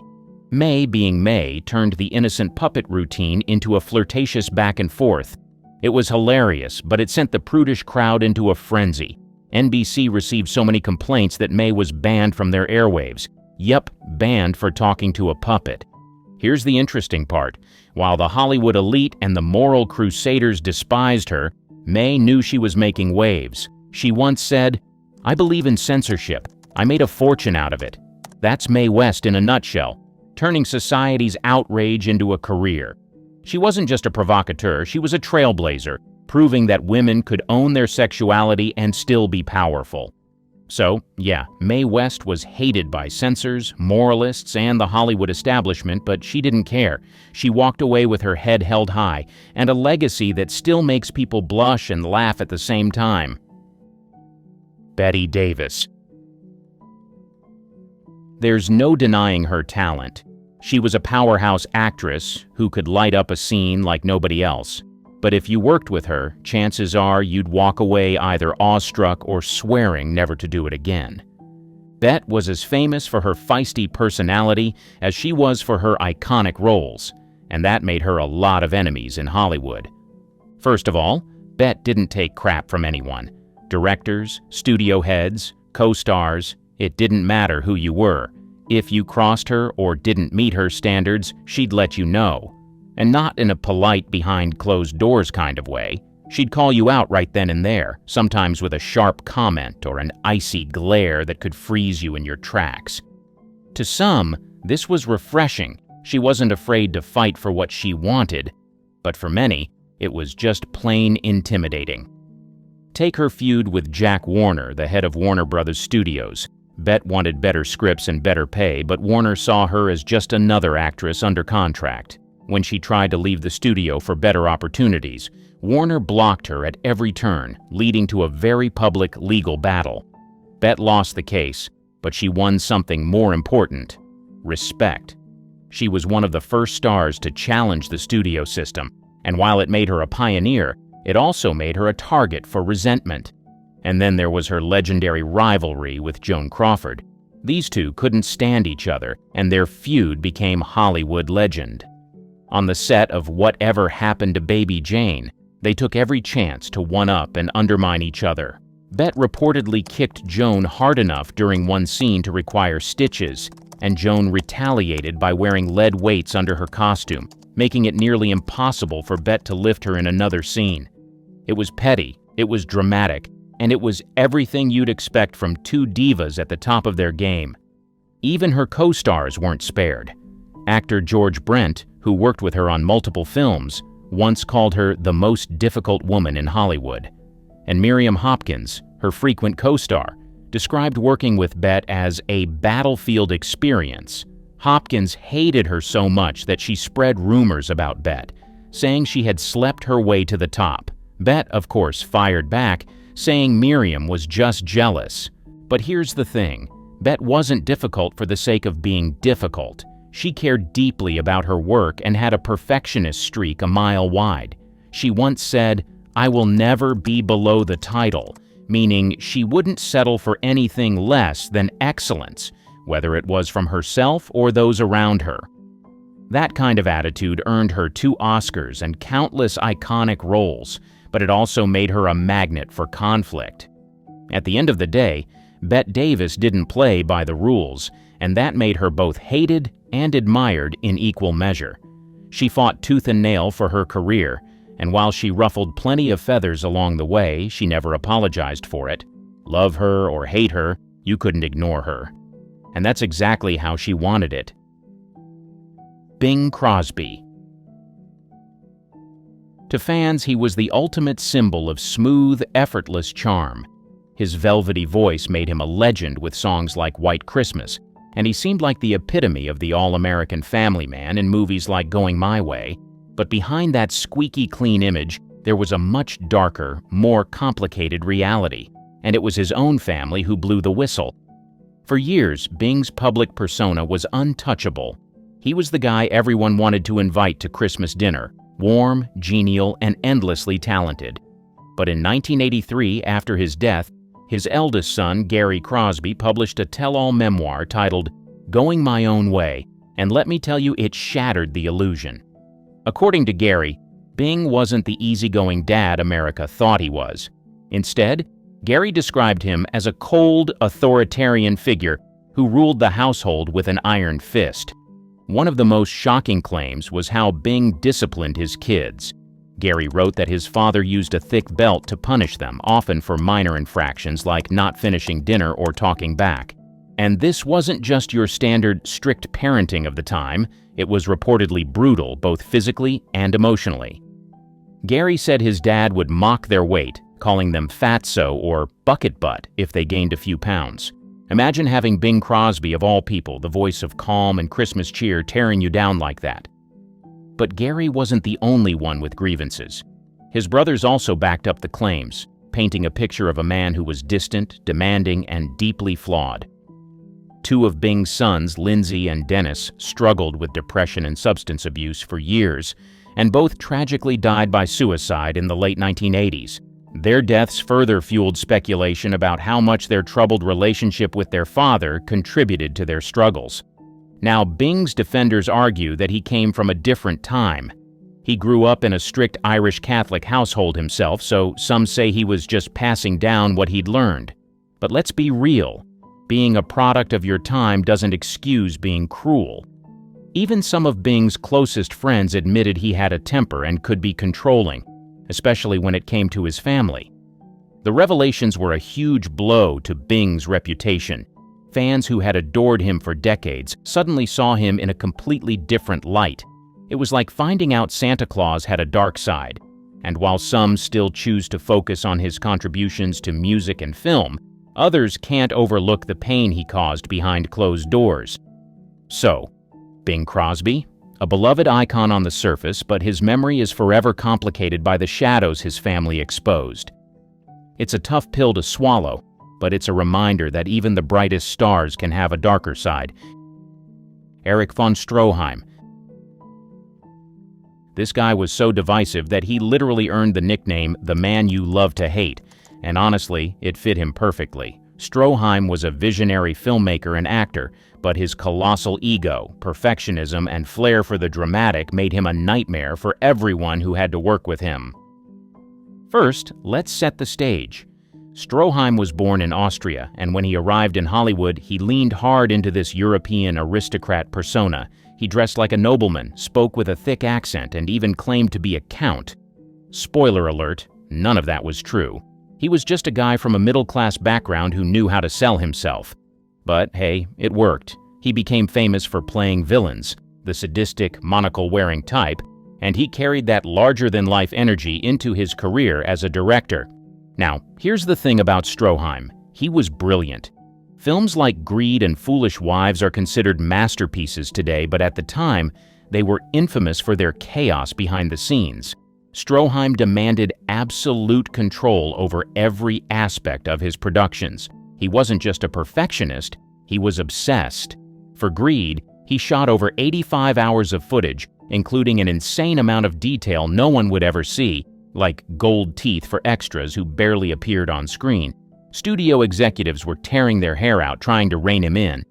[SPEAKER 1] Mae, being Mae, turned the innocent puppet routine into a flirtatious back and forth. It was hilarious, but it sent the prudish crowd into a frenzy. NBC received so many complaints that Mae was banned from their airwaves. Yep, banned for talking to a puppet. Here's the interesting part. While the Hollywood elite and the moral crusaders despised her, Mae knew she was making waves. She once said, "I believe in censorship. I made a fortune out of it." That's Mae West in a nutshell, turning society's outrage into a career. She wasn't just a provocateur, she was a trailblazer, proving that women could own their sexuality and still be powerful. So, yeah, Mae West was hated by censors, moralists, and the Hollywood establishment, but she didn't care. She walked away with her head held high, and a legacy that still makes people blush and laugh at the same time. Bette Davis. There's no denying her talent. She was a powerhouse actress who could light up a scene like nobody else. But if you worked with her, chances are you'd walk away either awestruck or swearing never to do it again. Bette was as famous for her feisty personality as she was for her iconic roles, and that made her a lot of enemies in Hollywood. First of all, Bette didn't take crap from anyone. Directors, studio heads, co-stars, it didn't matter who you were. If you crossed her or didn't meet her standards, she'd let you know. And not in a polite behind-closed-doors kind of way. She'd call you out right then and there, sometimes with a sharp comment or an icy glare that could freeze you in your tracks. To some, this was refreshing. She wasn't afraid to fight for what she wanted, but for many, it was just plain intimidating. Take her feud with Jack Warner, the head of Warner Brothers Studios. Bette wanted better scripts and better pay, but Warner saw her as just another actress under contract. When she tried to leave the studio for better opportunities, Warner blocked her at every turn, leading to a very public legal battle. Bette lost the case, but she won something more important: respect. She was one of the first stars to challenge the studio system, and while it made her a pioneer, it also made her a target for resentment. And then there was her legendary rivalry with Joan Crawford. These two couldn't stand each other, and their feud became Hollywood legend. On the set of Whatever Happened to Baby Jane, they took every chance to one-up and undermine each other. Bette reportedly kicked Joan hard enough during one scene to require stitches, and Joan retaliated by wearing lead weights under her costume, making it nearly impossible for Bette to lift her in another scene. It was petty, it was dramatic, and it was everything you'd expect from two divas at the top of their game. Even her co-stars weren't spared. Actor George Brent, who worked with her on multiple films, once called her the most difficult woman in Hollywood. And Miriam Hopkins, her frequent co-star, described working with Bette as a battlefield experience. Hopkins hated her so much that she spread rumors about Bette, saying she had slept her way to the top. Bette, of course, fired back, saying Miriam was just jealous. But here's the thing: Bette wasn't difficult for the sake of being difficult. She cared deeply about her work and had a perfectionist streak a mile wide. She once said, "I will never be below the title," meaning she wouldn't settle for anything less than excellence, whether it was from herself or those around her. That kind of attitude earned her 2 Oscars and countless iconic roles, but it also made her a magnet for conflict. At the end of the day, Bette Davis didn't play by the rules, and that made her both hated and admired in equal measure. She fought tooth and nail for her career, and while she ruffled plenty of feathers along the way, she never apologized for it. Love her or hate her, you couldn't ignore her. And that's exactly how she wanted it. Bing Crosby. To fans, he was the ultimate symbol of smooth, effortless charm. His velvety voice made him a legend with songs like White Christmas, and he seemed like the epitome of the all-American family man in movies like Going My Way. But behind that squeaky clean image, there was a much darker, more complicated reality, and it was his own family who blew the whistle. For years, Bing's public persona was untouchable. He was the guy everyone wanted to invite to Christmas dinner, warm, genial, and endlessly talented. But in 1983, after his death, his eldest son, Gary Crosby, published a tell-all memoir titled Going My Own Way, and let me tell you, it shattered the illusion. According to Gary, Bing wasn't the easygoing dad America thought he was. Instead, Gary described him as a cold, authoritarian figure who ruled the household with an iron fist. One of the most shocking claims was how Bing disciplined his kids. Gary wrote that his father used a thick belt to punish them, often for minor infractions like not finishing dinner or talking back. And this wasn't just your standard strict parenting of the time, it was reportedly brutal both physically and emotionally. Gary said his dad would mock their weight, calling them fatso or bucket butt if they gained a few pounds. Imagine having Bing Crosby, of all people, the voice of calm and Christmas cheer, tearing you down like that. But Gary wasn't the only one with grievances. His brothers also backed up the claims, painting a picture of a man who was distant, demanding, and deeply flawed. 2 of Bing's sons, Lindsay and Dennis, struggled with depression and substance abuse for years, and both tragically died by suicide in the late 1980s. Their deaths further fueled speculation about how much their troubled relationship with their father contributed to their struggles. Now, Bing's defenders argue that he came from a different time. He grew up in a strict Irish Catholic household himself, so some say he was just passing down what he'd learned. But let's be real. Being a product of your time doesn't excuse being cruel. Even some of Bing's closest friends admitted he had a temper and could be controlling, especially when it came to his family. The revelations were a huge blow to Bing's reputation. Fans who had adored him for decades suddenly saw him in a completely different light. It was like finding out Santa Claus had a dark side. And while some still choose to focus on his contributions to music and film, others can't overlook the pain he caused behind closed doors. So, Bing Crosby? A beloved icon on the surface, but his memory is forever complicated by the shadows his family exposed. It's a tough pill to swallow, but it's a reminder that even the brightest stars can have a darker side. Erich von Stroheim. This guy was so divisive that he literally earned the nickname "the man you love to hate," and honestly, it fit him perfectly. Stroheim was a visionary filmmaker and actor, but his colossal ego, perfectionism, and flair for the dramatic made him a nightmare for everyone who had to work with him. First, let's set the stage. Stroheim was born in Austria, and when he arrived in Hollywood, he leaned hard into this European aristocrat persona. He dressed like a nobleman, spoke with a thick accent, and even claimed to be a count. Spoiler alert, none of that was true. He was just a guy from a middle-class background who knew how to sell himself. But hey, it worked. He became famous for playing villains, the sadistic, monocle-wearing type, and he carried that larger-than-life energy into his career as a director. Now, here's the thing about Stroheim. He was brilliant. Films like Greed and Foolish Wives are considered masterpieces today, but at the time, they were infamous for their chaos behind the scenes. Stroheim demanded absolute control over every aspect of his productions. He wasn't just a perfectionist, he was obsessed. For Greed, he shot over 85 hours of footage, including an insane amount of detail no one would ever see, like gold teeth for extras who barely appeared on screen. Studio executives were tearing their hair out trying to rein him in.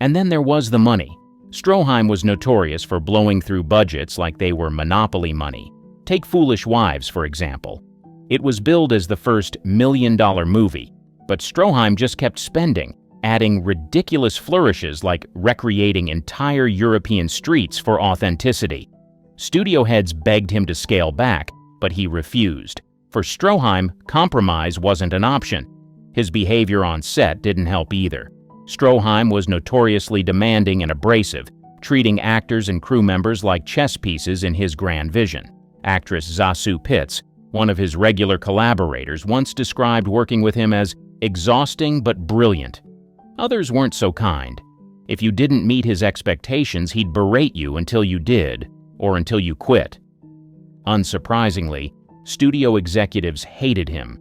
[SPEAKER 1] And then there was the money. Stroheim was notorious for blowing through budgets like they were monopoly money. Take Foolish Wives, for example. It was billed as the first million-dollar movie, but Stroheim just kept spending, adding ridiculous flourishes like recreating entire European streets for authenticity. Studio heads begged him to scale back, but he refused. For Stroheim, compromise wasn't an option. His behavior on set didn't help either. Stroheim was notoriously demanding and abrasive, treating actors and crew members like chess pieces in his grand vision. Actress Zasu Pitts, one of his regular collaborators, once described working with him as exhausting but brilliant. Others weren't so kind. If you didn't meet his expectations, he'd berate you until you did, or until you quit. Unsurprisingly, studio executives hated him.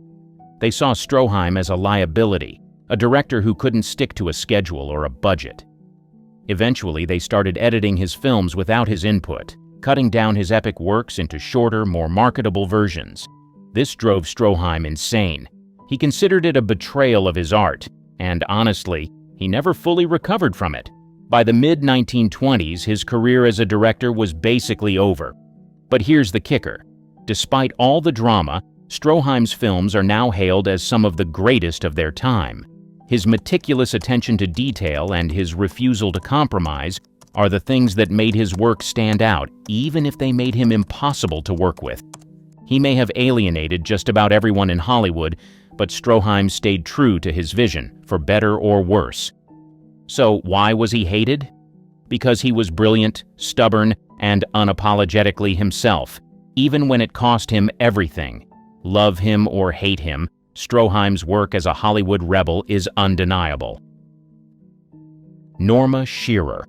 [SPEAKER 1] They saw Stroheim as a liability, a director who couldn't stick to a schedule or a budget. Eventually, they started editing his films without his input, cutting down his epic works into shorter, more marketable versions. This drove Stroheim insane. He considered it a betrayal of his art, and honestly, he never fully recovered from it. By the mid-1920s, his career as a director was basically over. But here's the kicker. Despite all the drama, Stroheim's films are now hailed as some of the greatest of their time. His meticulous attention to detail and his refusal to compromise are the things that made his work stand out, even if they made him impossible to work with. He may have alienated just about everyone in Hollywood, but Stroheim stayed true to his vision, for better or worse. So why was he hated? Because he was brilliant, stubborn, and unapologetically himself, even when it cost him everything. Love him or hate him, Stroheim's work as a Hollywood rebel is undeniable. Norma Shearer.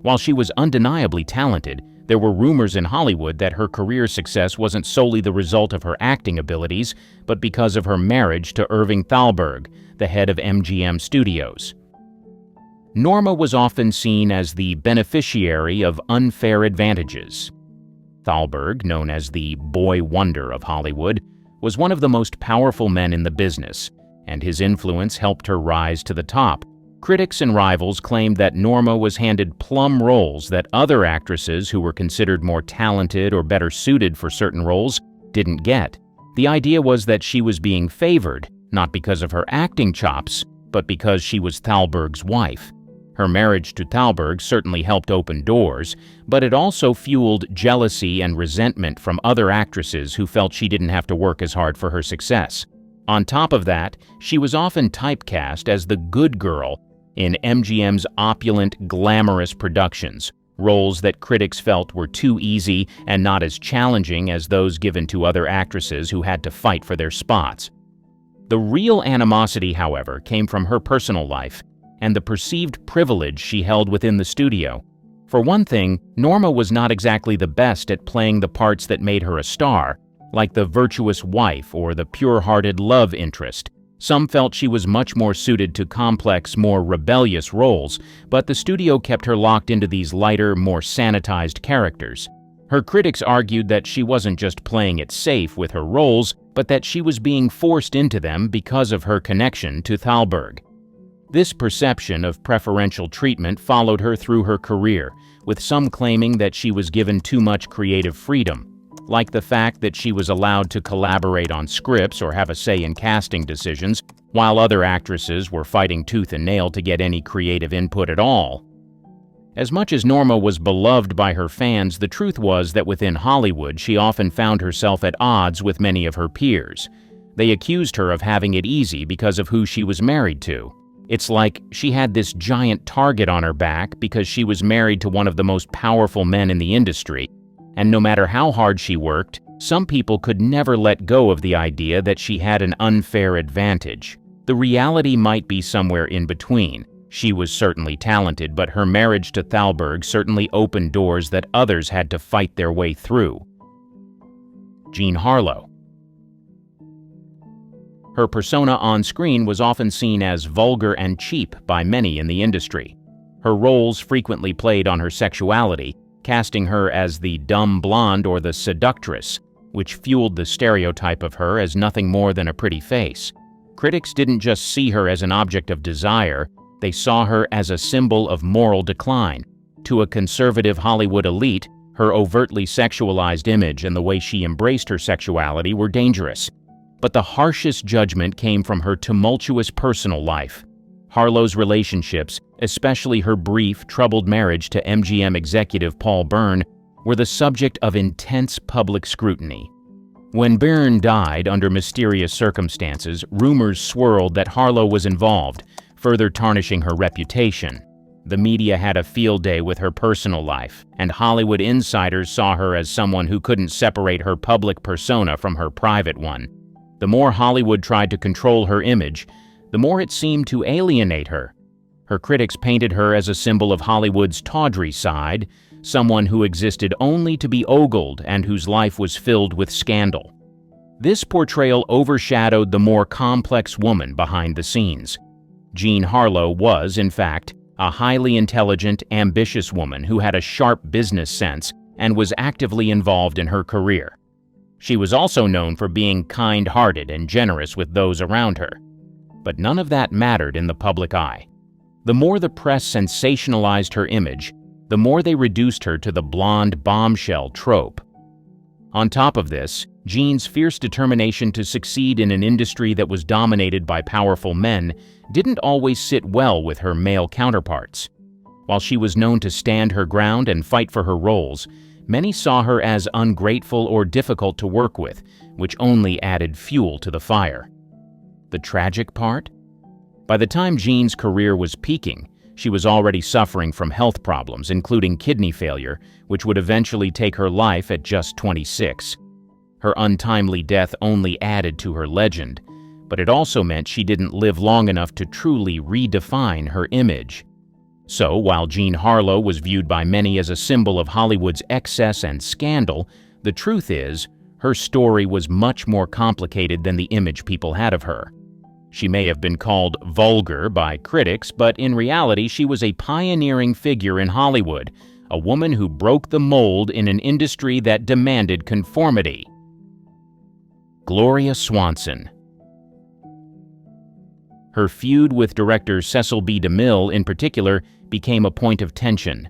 [SPEAKER 1] While she was undeniably talented, there were rumors in Hollywood that her career success wasn't solely the result of her acting abilities, but because of her marriage to Irving Thalberg, the head of MGM Studios. Norma was often seen as the beneficiary of unfair advantages. Thalberg, known as the boy wonder of Hollywood, was one of the most powerful men in the business, and his influence helped her rise to the top. Critics and rivals claimed that Norma was handed plum roles that other actresses who were considered more talented or better suited for certain roles didn't get. The idea was that she was being favored, not because of her acting chops, but because she was Thalberg's wife. Her marriage to Thalberg certainly helped open doors, but it also fueled jealousy and resentment from other actresses who felt she didn't have to work as hard for her success. On top of that, she was often typecast as the good girl in MGM's opulent, glamorous productions, roles that critics felt were too easy and not as challenging as those given to other actresses who had to fight for their spots. The real animosity, however, came from her personal life and the perceived privilege she held within the studio. For one thing, Norma was not exactly the best at playing the parts that made her a star, like the virtuous wife or the pure-hearted love interest. Some felt she was much more suited to complex, more rebellious roles, but the studio kept her locked into these lighter, more sanitized characters. Her critics argued that she wasn't just playing it safe with her roles, but that she was being forced into them because of her connection to Thalberg. This perception of preferential treatment followed her through her career, with some claiming that she was given too much creative freedom, like the fact that she was allowed to collaborate on scripts or have a say in casting decisions, while other actresses were fighting tooth and nail to get any creative input at all. As much as Norma was beloved by her fans, the truth was that within Hollywood she often found herself at odds with many of her peers. They accused her of having it easy because of who she was married to. It's like she had this giant target on her back because she was married to one of the most powerful men in the industry, and no matter how hard she worked, some people could never let go of the idea that she had an unfair advantage. The reality might be somewhere in between. She was certainly talented, but her marriage to Thalberg certainly opened doors that others had to fight their way through. Jean Harlow. Her persona on screen was often seen as vulgar and cheap by many in the industry. Her roles frequently played on her sexuality, casting her as the dumb blonde or the seductress, which fueled the stereotype of her as nothing more than a pretty face. Critics didn't just see her as an object of desire, they saw her as a symbol of moral decline. To a conservative Hollywood elite, her overtly sexualized image and the way she embraced her sexuality were dangerous. But the harshest judgment came from her tumultuous personal life. Harlow's relationships, especially her brief, troubled marriage to MGM executive Paul Byrne, were the subject of intense public scrutiny. When Byrne died under mysterious circumstances, rumors swirled that Harlow was involved, further tarnishing her reputation. The media had a field day with her personal life, and Hollywood insiders saw her as someone who couldn't separate her public persona from her private one. The more Hollywood tried to control her image, the more it seemed to alienate her. Her critics painted her as a symbol of Hollywood's tawdry side, someone who existed only to be ogled and whose life was filled with scandal. This portrayal overshadowed the more complex woman behind the scenes. Jean Harlow was, in fact, a highly intelligent, ambitious woman who had a sharp business sense and was actively involved in her career. She was also known for being kind-hearted and generous with those around her. But none of that mattered in the public eye. The more the press sensationalized her image, the more they reduced her to the blonde bombshell trope. On top of this, Jean's fierce determination to succeed in an industry that was dominated by powerful men didn't always sit well with her male counterparts. While she was known to stand her ground and fight for her roles, many saw her as ungrateful or difficult to work with, which only added fuel to the fire. The tragic part? By the time Jean's career was peaking, she was already suffering from health problems, including kidney failure, which would eventually take her life at just 26. Her untimely death only added to her legend, but it also meant she didn't live long enough to truly redefine her image. So, while Jean Harlow was viewed by many as a symbol of Hollywood's excess and scandal, the truth is, her story was much more complicated than the image people had of her. She may have been called vulgar by critics, but in reality she was a pioneering figure in Hollywood, a woman who broke the mold in an industry that demanded conformity. Gloria Swanson. Her feud with director Cecil B. DeMille in particular became a point of tension.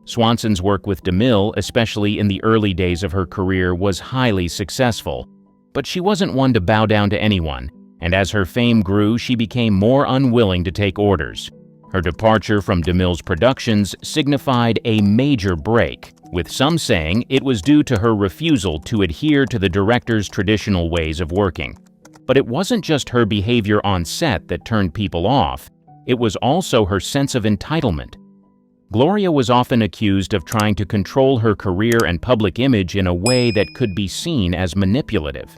[SPEAKER 1] Swanson's work with DeMille, especially in the early days of her career, was highly successful. But she wasn't one to bow down to anyone, and as her fame grew, she became more unwilling to take orders. Her departure from DeMille's productions signified a major break, with some saying it was due to her refusal to adhere to the director's traditional ways of working. But it wasn't just her behavior on set that turned people off, it was also her sense of entitlement. Gloria was often accused of trying to control her career and public image in a way that could be seen as manipulative.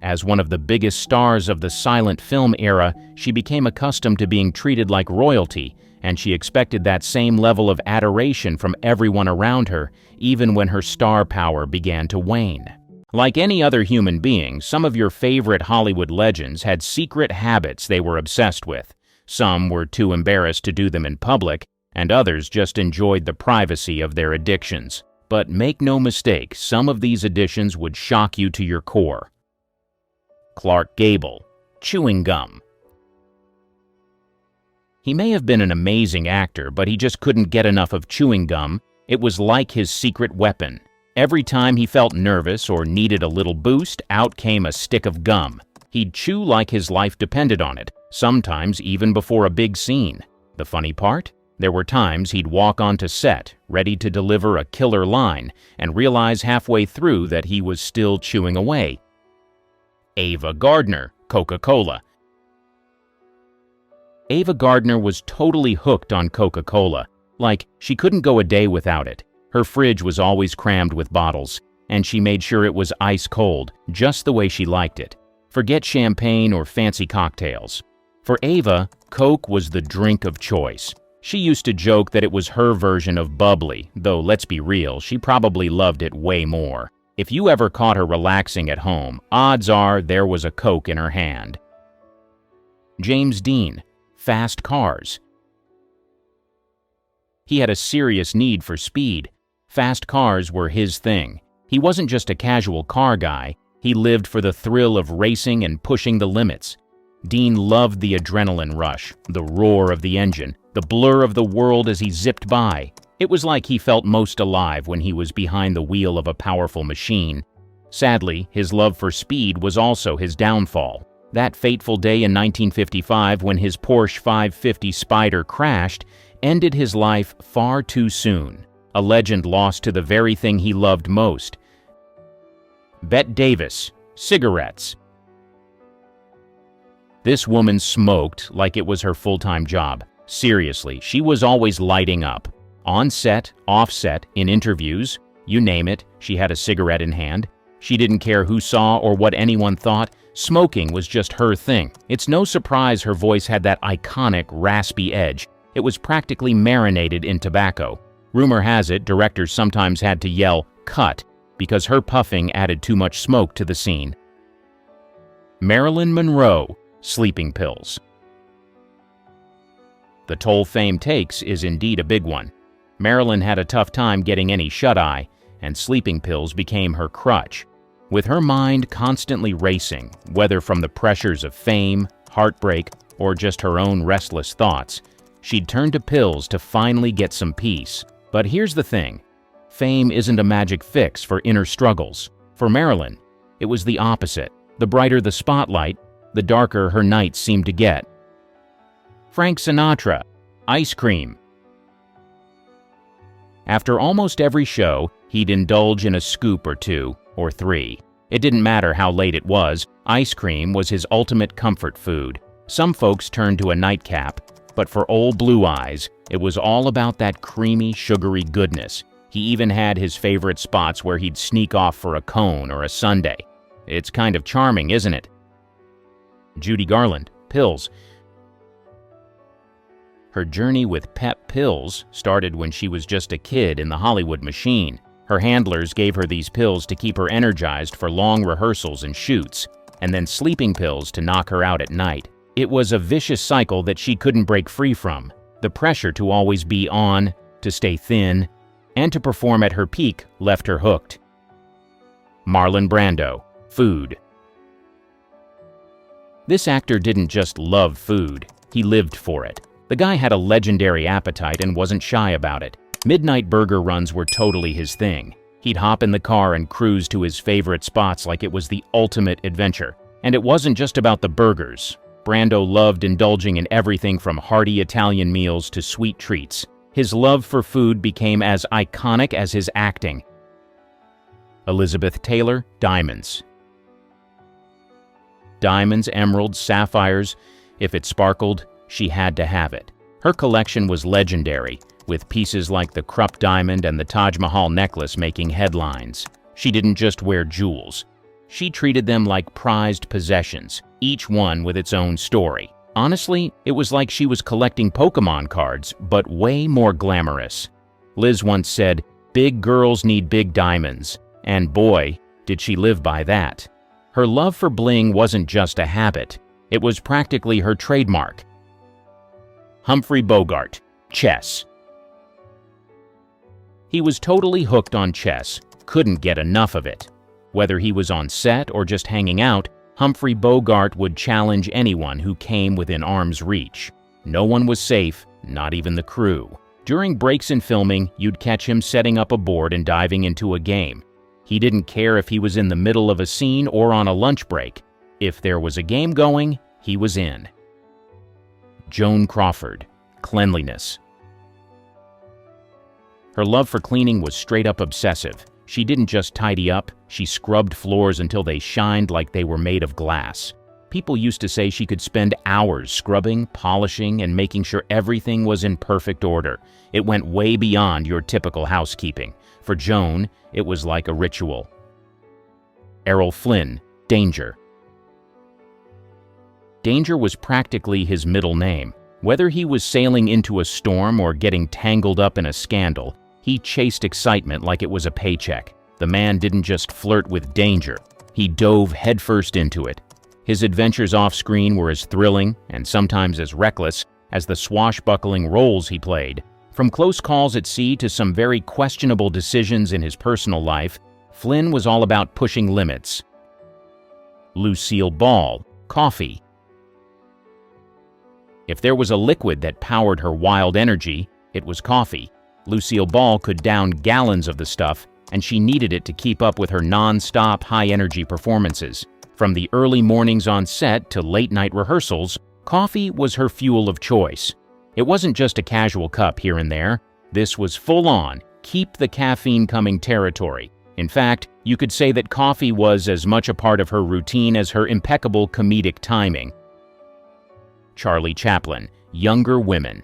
[SPEAKER 1] As one of the biggest stars of the silent film era, she became accustomed to being treated like royalty, and she expected that same level of adoration from everyone around her, even when her star power began to wane. Like any other human being, some of your favorite Hollywood legends had secret habits they were obsessed with. Some were too embarrassed to do them in public, and others just enjoyed the privacy of their addictions. But make no mistake, some of these addictions would shock you to your core. Clark Gable, chewing gum. He may have been an amazing actor, but he just couldn't get enough of chewing gum. It was like his secret weapon. Every time he felt nervous or needed a little boost, out came a stick of gum. He'd chew like his life depended on it, sometimes even before a big scene. The funny part? There were times he'd walk onto set, ready to deliver a killer line, and realize halfway through that he was still chewing away. Ava Gardner, Coca-Cola. Ava Gardner was totally hooked on Coca-Cola. Like, she couldn't go a day without it. Her fridge was always crammed with bottles, and she made sure it was ice cold, just the way she liked it. Forget champagne or fancy cocktails. For Ava, Coke was the drink of choice. She used to joke that it was her version of bubbly, though let's be real, she probably loved it way more. If you ever caught her relaxing at home, odds are there was a Coke in her hand. James Dean, fast cars. He had a serious need for speed. Fast cars were his thing. He wasn't just a casual car guy, he lived for the thrill of racing and pushing the limits. Dean loved the adrenaline rush, the roar of the engine, the blur of the world as he zipped by. It was like he felt most alive when he was behind the wheel of a powerful machine. Sadly, his love for speed was also his downfall. That fateful day in 1955 when his Porsche 550 Spyder crashed ended his life far too soon. A legend lost to the very thing he loved most. Bette Davis, cigarettes. This woman smoked like it was her full-time job. Seriously, she was always lighting up. On set, off set, in interviews, you name it, she had a cigarette in hand. She didn't care who saw or what anyone thought. Smoking was just her thing. It's no surprise her voice had that iconic, raspy edge. It was practically marinated in tobacco. Rumor has it directors sometimes had to yell, "Cut," because her puffing added too much smoke to the scene. Marilyn Monroe, sleeping pills. The toll fame takes is indeed a big one. Marilyn had a tough time getting any shut-eye, and sleeping pills became her crutch. With her mind constantly racing, whether from the pressures of fame, heartbreak, or just her own restless thoughts, she'd turn to pills to finally get some peace. But here's the thing. Fame isn't a magic fix for inner struggles. For Marilyn, it was the opposite. The brighter the spotlight, the darker her nights seemed to get. Frank Sinatra, ice cream. After almost every show, he'd indulge in a scoop or two, or three. It didn't matter how late it was, ice cream was his ultimate comfort food. Some folks turned to a nightcap, but for old Blue Eyes, it was all about that creamy, sugary goodness. He even had his favorite spots where he'd sneak off for a cone or a sundae. It's kind of charming, isn't it? Judy Garland, pills. Her journey with pep pills started when she was just a kid in the Hollywood machine. Her handlers gave her these pills to keep her energized for long rehearsals and shoots, and then sleeping pills to knock her out at night. It was a vicious cycle that she couldn't break free from. The pressure to always be on, to stay thin, and to perform at her peak left her hooked. Marlon Brando, food. This actor didn't just love food, he lived for it. The guy had a legendary appetite and wasn't shy about it. Midnight burger runs were totally his thing. He'd hop in the car and cruise to his favorite spots like it was the ultimate adventure. And it wasn't just about the burgers. Brando loved indulging in everything from hearty Italian meals to sweet treats. His love for food became as iconic as his acting. Elizabeth Taylor, diamonds. Diamonds, emeralds, sapphires. If it sparkled, she had to have it. Her collection was legendary, with pieces like the Krupp diamond and the Taj Mahal necklace making headlines. She didn't just wear jewels. She treated them like prized possessions, each one with its own story. Honestly, it was like she was collecting Pokemon cards, but way more glamorous. Liz once said, "Big girls need big diamonds," and boy, did she live by that. Her love for bling wasn't just a habit, it was practically her trademark. Humphrey Bogart, chess. He was totally hooked on chess, couldn't get enough of it. Whether he was on set or just hanging out, Humphrey Bogart would challenge anyone who came within arm's reach. No one was safe, not even the crew. During breaks in filming, you'd catch him setting up a board and diving into a game. He didn't care if he was in the middle of a scene or on a lunch break. If there was a game going, he was in. Joan Crawford, cleanliness. Her love for cleaning was straight up obsessive. She didn't just tidy up, she scrubbed floors until they shined like they were made of glass. People used to say she could spend hours scrubbing, polishing, and making sure everything was in perfect order. It went way beyond your typical housekeeping. For Joan, it was like a ritual. Errol Flynn, danger. Danger was practically his middle name. Whether he was sailing into a storm or getting tangled up in a scandal, he chased excitement like it was a paycheck. The man didn't just flirt with danger, he dove headfirst into it. His adventures off-screen were as thrilling, and sometimes as reckless, as the swashbuckling roles he played. From close calls at sea to some very questionable decisions in his personal life, Flynn was all about pushing limits. Lucille Ball, coffee. If there was a liquid that powered her wild energy, it was coffee. Lucille Ball could down gallons of the stuff, and she needed it to keep up with her non-stop high-energy performances. From the early mornings on set to late-night rehearsals, coffee was her fuel of choice. It wasn't just a casual cup here and there. This was full-on, keep the caffeine coming territory. In fact, you could say that coffee was as much a part of her routine as her impeccable comedic timing. Charlie Chaplin, younger women.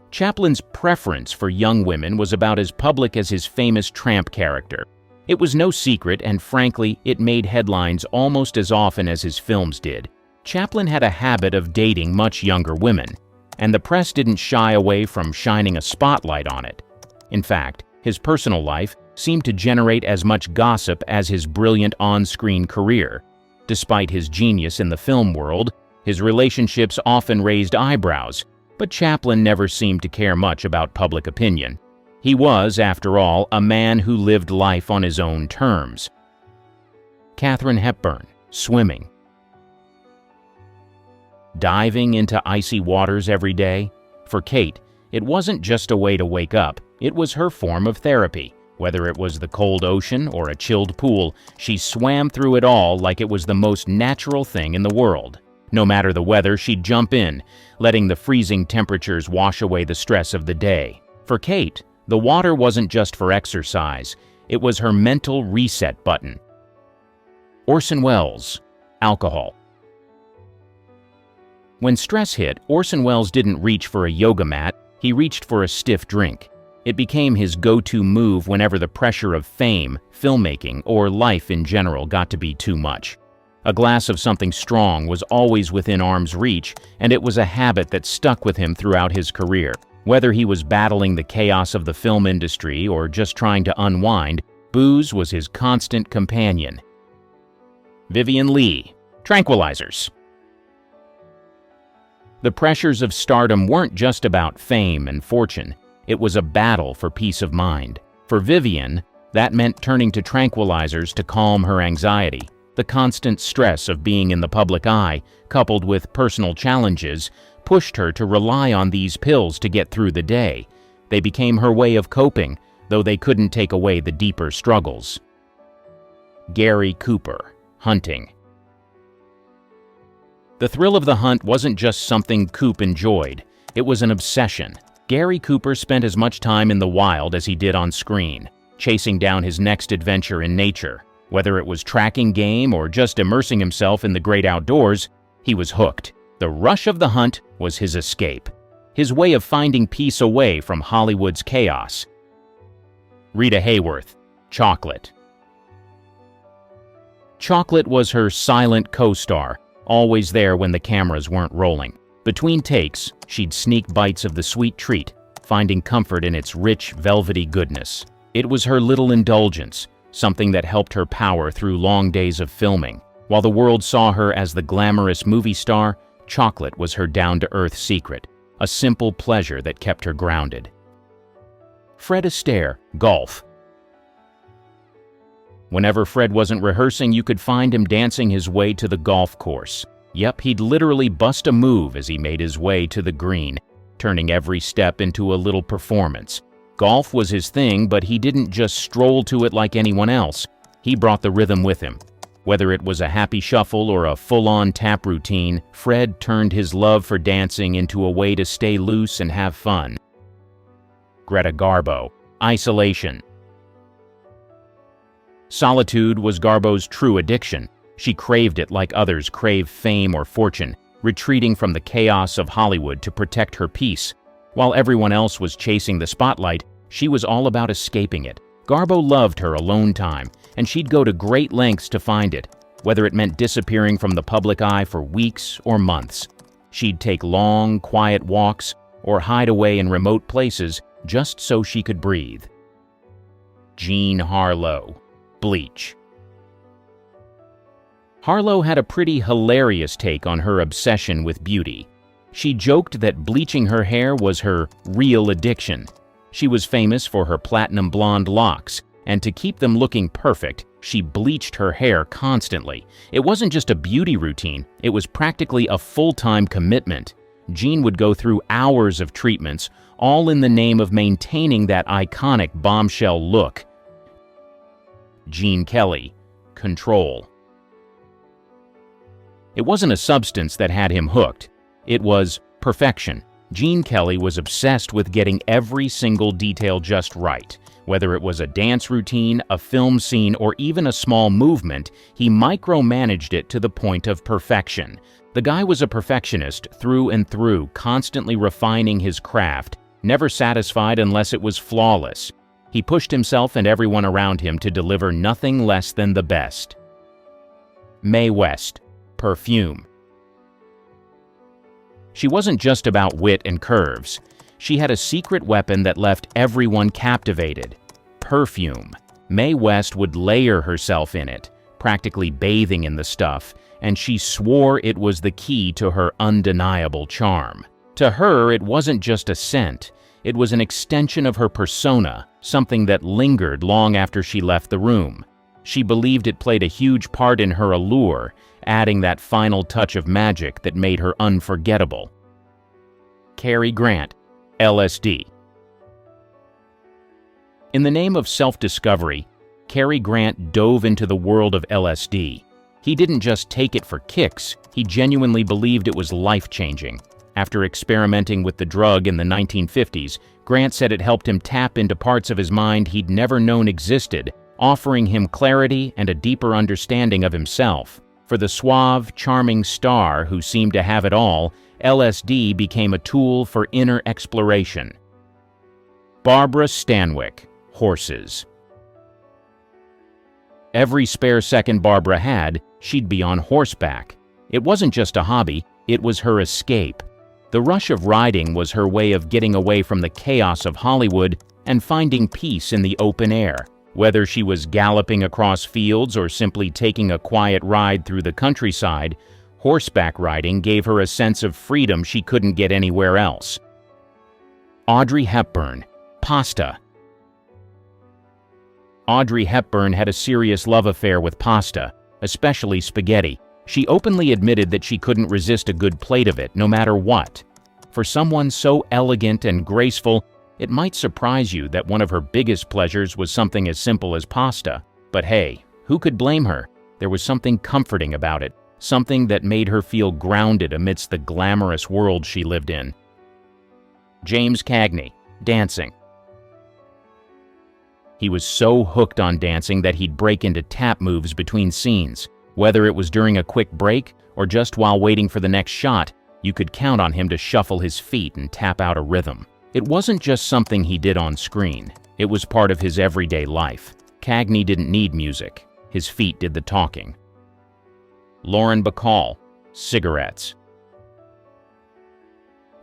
[SPEAKER 1] Chaplin's preference for young women was about as public as his famous tramp character. It was no secret, and frankly, it made headlines almost as often as his films did. Chaplin had a habit of dating much younger women, and the press didn't shy away from shining a spotlight on it. In fact, his personal life seemed to generate as much gossip as his brilliant on-screen career. Despite his genius in the film world, his relationships often raised eyebrows, but Chaplin never seemed to care much about public opinion. He was, after all, a man who lived life on his own terms. Katharine Hepburn, swimming. Diving into icy waters every day? For Kate, it wasn't just a way to wake up, it was her form of therapy. Whether it was the cold ocean or a chilled pool, she swam through it all like it was the most natural thing in the world. No matter the weather, she'd jump in, letting the freezing temperatures wash away the stress of the day. For Kate, the water wasn't just for exercise, it was her mental reset button. Orson Welles, alcohol. When stress hit, Orson Welles didn't reach for a yoga mat, he reached for a stiff drink. It became his go-to move whenever the pressure of fame, filmmaking, or life in general got to be too much. A glass of something strong was always within arm's reach, and it was a habit that stuck with him throughout his career. Whether he was battling the chaos of the film industry or just trying to unwind, booze was his constant companion. Vivien Leigh, tranquilizers. The pressures of stardom weren't just about fame and fortune. It was a battle for peace of mind. For Vivian, that meant turning to tranquilizers to calm her anxiety. The constant stress of being in the public eye, coupled with personal challenges, pushed her to rely on these pills to get through the day. They became her way of coping, though they couldn't take away the deeper struggles. Gary Cooper, hunting. The thrill of the hunt wasn't just something Coop enjoyed. It was an obsession. Gary Cooper spent as much time in the wild as he did on screen, chasing down his next adventure in nature. Whether it was tracking game or just immersing himself in the great outdoors, he was hooked. The rush of the hunt was his escape, his way of finding peace away from Hollywood's chaos. Rita Hayworth, Chocolate. Chocolate was her silent co-star, always there when the cameras weren't rolling. Between takes, she'd sneak bites of the sweet treat, finding comfort in its rich, velvety goodness. It was her little indulgence, something that helped her power through long days of filming. While the world saw her as the glamorous movie star, chocolate was her down-to-earth secret, a simple pleasure that kept her grounded. Fred Astaire, Golf. Whenever Fred wasn't rehearsing, you could find him dancing his way to the golf course. Yep, he'd literally bust a move as he made his way to the green, turning every step into a little performance. Golf was his thing, but he didn't just stroll to it like anyone else. He brought the rhythm with him. Whether it was a happy shuffle or a full-on tap routine, Fred turned his love for dancing into a way to stay loose and have fun. Greta Garbo, Isolation. Solitude was Garbo's true addiction. She craved it like others crave fame or fortune, retreating from the chaos of Hollywood to protect her peace. While everyone else was chasing the spotlight, she was all about escaping it. Garbo loved her alone time, and she'd go to great lengths to find it, whether it meant disappearing from the public eye for weeks or months. She'd take long, quiet walks or hide away in remote places just so she could breathe. Jean Harlow, Bleach. Harlow had a pretty hilarious take on her obsession with beauty. She joked that bleaching her hair was her real addiction. She was famous for her platinum blonde locks, and to keep them looking perfect, she bleached her hair constantly. It wasn't just a beauty routine, it was practically a full-time commitment. Jean would go through hours of treatments, all in the name of maintaining that iconic bombshell look. Gene Kelly, Control. It wasn't a substance that had him hooked. It was perfection. Gene Kelly was obsessed with getting every single detail just right. Whether it was a dance routine, a film scene, or even a small movement, he micromanaged it to the point of perfection. The guy was a perfectionist through and through, constantly refining his craft, never satisfied unless it was flawless. He pushed himself and everyone around him to deliver nothing less than the best. Mae West, Perfume. She wasn't just about wit and curves. She had a secret weapon that left everyone captivated. Perfume. Mae West would layer herself in it, practically bathing in the stuff, and she swore it was the key to her undeniable charm. To her, it wasn't just a scent. It was an extension of her persona, something that lingered long after she left the room. She believed it played a huge part in her allure, adding that final touch of magic that made her unforgettable. Cary Grant, LSD. In the name of self-discovery, Cary Grant dove into the world of LSD. He didn't just take it for kicks, he genuinely believed it was life-changing. After experimenting with the drug in the 1950s, Grant said it helped him tap into parts of his mind he'd never known existed, offering him clarity and a deeper understanding of himself. For the suave, charming star who seemed to have it all, LSD became a tool for inner exploration. Barbara Stanwyck, Horses. Every spare second Barbara had, she'd be on horseback. It wasn't just a hobby, it was her escape. The rush of riding was her way of getting away from the chaos of Hollywood and finding peace in the open air. Whether she was galloping across fields or simply taking a quiet ride through the countryside, Horseback riding gave her a sense of freedom she couldn't get anywhere else. Audrey Hepburn, pasta. Audrey Hepburn had a serious love affair with pasta, especially spaghetti. She openly admitted that she couldn't resist a good plate of it, no matter what. For someone so elegant and graceful, it might surprise you that one of her biggest pleasures was something as simple as pasta. But hey, who could blame her? There was something comforting about it, something that made her feel grounded amidst the glamorous world she lived in. James Cagney, dancing. He was so hooked on dancing that he'd break into tap moves between scenes. Whether it was during a quick break or just while waiting for the next shot, you could count on him to shuffle his feet and tap out a rhythm. It wasn't just something he did on screen. It was part of his everyday life. Cagney didn't need music. His feet did the talking. Lauren Bacall, cigarettes.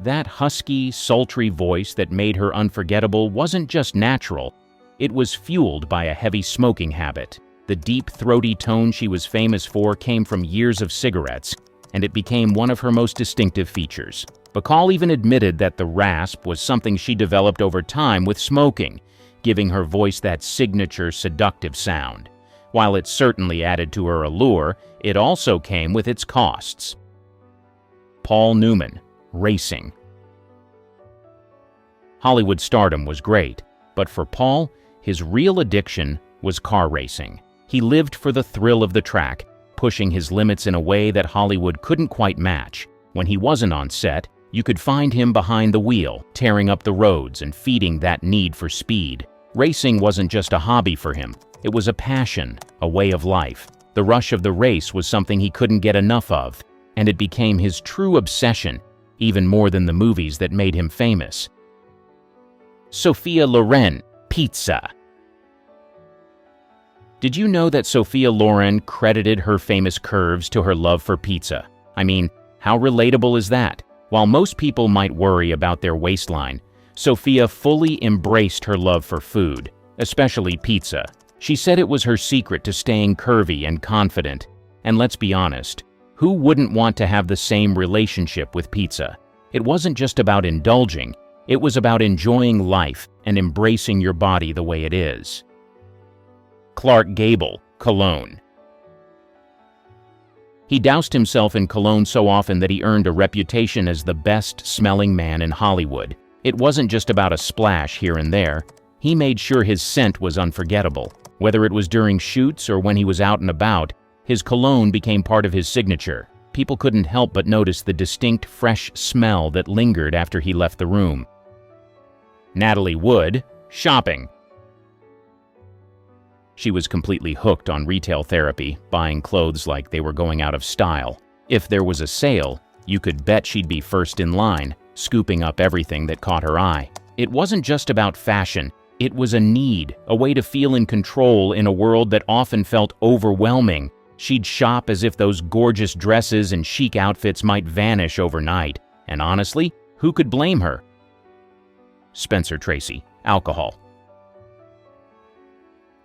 [SPEAKER 1] That husky, sultry voice that made her unforgettable wasn't just natural. It was fueled by a heavy smoking habit. The deep, throaty tone she was famous for came from years of cigarettes, and it became one of her most distinctive features. Bacall even admitted that the rasp was something she developed over time with smoking, giving her voice that signature seductive sound. While it certainly added to her allure, it also came with its costs. Paul Newman, racing. Hollywood stardom was great, but for Paul, his real addiction was car racing. He lived for the thrill of the track, pushing his limits in a way that Hollywood couldn't quite match. When he wasn't on set, you could find him behind the wheel, tearing up the roads and feeding that need for speed. Racing wasn't just a hobby for him. It was a passion, a way of life. The rush of the race was something he couldn't get enough of, and it became his true obsession, even more than the movies that made him famous. Sophia Loren, pizza. Did you know that Sophia Loren credited her famous curves to her love for pizza? I mean, how relatable is that? While most people might worry about their waistline, Sophia fully embraced her love for food, especially pizza. She said it was her secret to staying curvy and confident. And let's be honest, who wouldn't want to have the same relationship with pizza? It wasn't just about indulging, it was about enjoying life and embracing your body the way it is. Clark Gable, cologne. He doused himself in cologne so often that he earned a reputation as the best-smelling man in Hollywood. It wasn't just about a splash here and there. He made sure his scent was unforgettable. Whether it was during shoots or when he was out and about, his cologne became part of his signature. People couldn't help but notice the distinct, fresh smell that lingered after he left the room. Natalie Wood, shopping. She was completely hooked on retail therapy, buying clothes like they were going out of style. If there was a sale, you could bet she'd be first in line, scooping up everything that caught her eye. It wasn't just about fashion. It was a need, a way to feel in control in a world that often felt overwhelming. She'd shop as if those gorgeous dresses and chic outfits might vanish overnight. And honestly, who could blame her? Spencer Tracy, alcohol.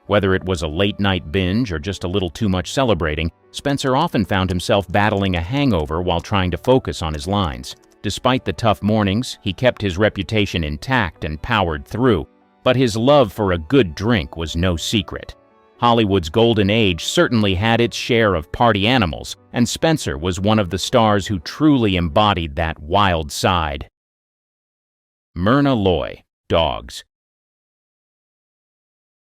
[SPEAKER 1] Whether it was a late-night binge or just a little too much celebrating, Spencer often found himself battling a hangover while trying to focus on his lines. Despite the tough mornings, he kept his reputation intact and powered through. But his love for a good drink was no secret. Hollywood's golden age certainly had its share of party animals, and Spencer was one of the stars who truly embodied that wild side. Myrna Loy, dogs.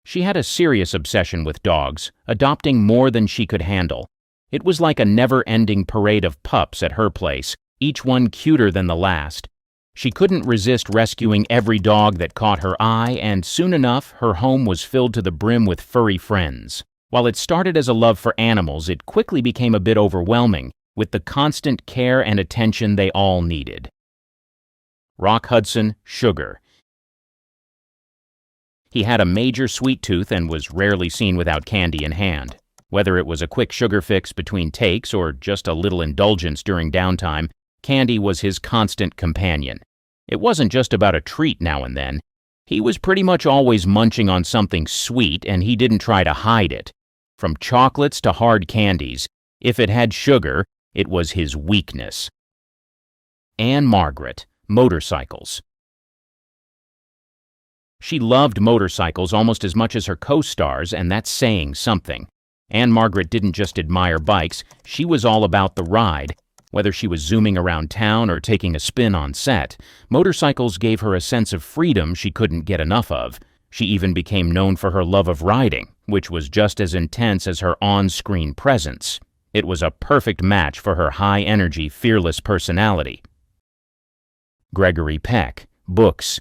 [SPEAKER 1] She had a serious obsession with dogs, adopting more than she could handle. It was like a never-ending parade of pups at her place, each one cuter than the last. She couldn't resist rescuing every dog that caught her eye, and soon enough, her home was filled to the brim with furry friends. While it started as a love for animals, it quickly became a bit overwhelming, with the constant care and attention they all needed. Rock Hudson, Sugar. He had a major sweet tooth and was rarely seen without candy in hand. Whether it was a quick sugar fix between takes or just a little indulgence during downtime, candy was his constant companion. It wasn't just about a treat now and then. He was pretty much always munching on something sweet, and he didn't try to hide it. From chocolates to hard candies, if it had sugar, It was his weakness. Anne Margaret, motorcycles. She loved motorcycles almost as much as her co-stars, and that's saying something. Anne Margaret didn't just admire bikes, she was all about the ride. Whether she was zooming around town or taking a spin on set, motorcycles gave her a sense of freedom she couldn't get enough of. She even became known for her love of riding, which was just as intense as her on-screen presence. It was a perfect match for her high-energy, fearless personality. Gregory Peck, books.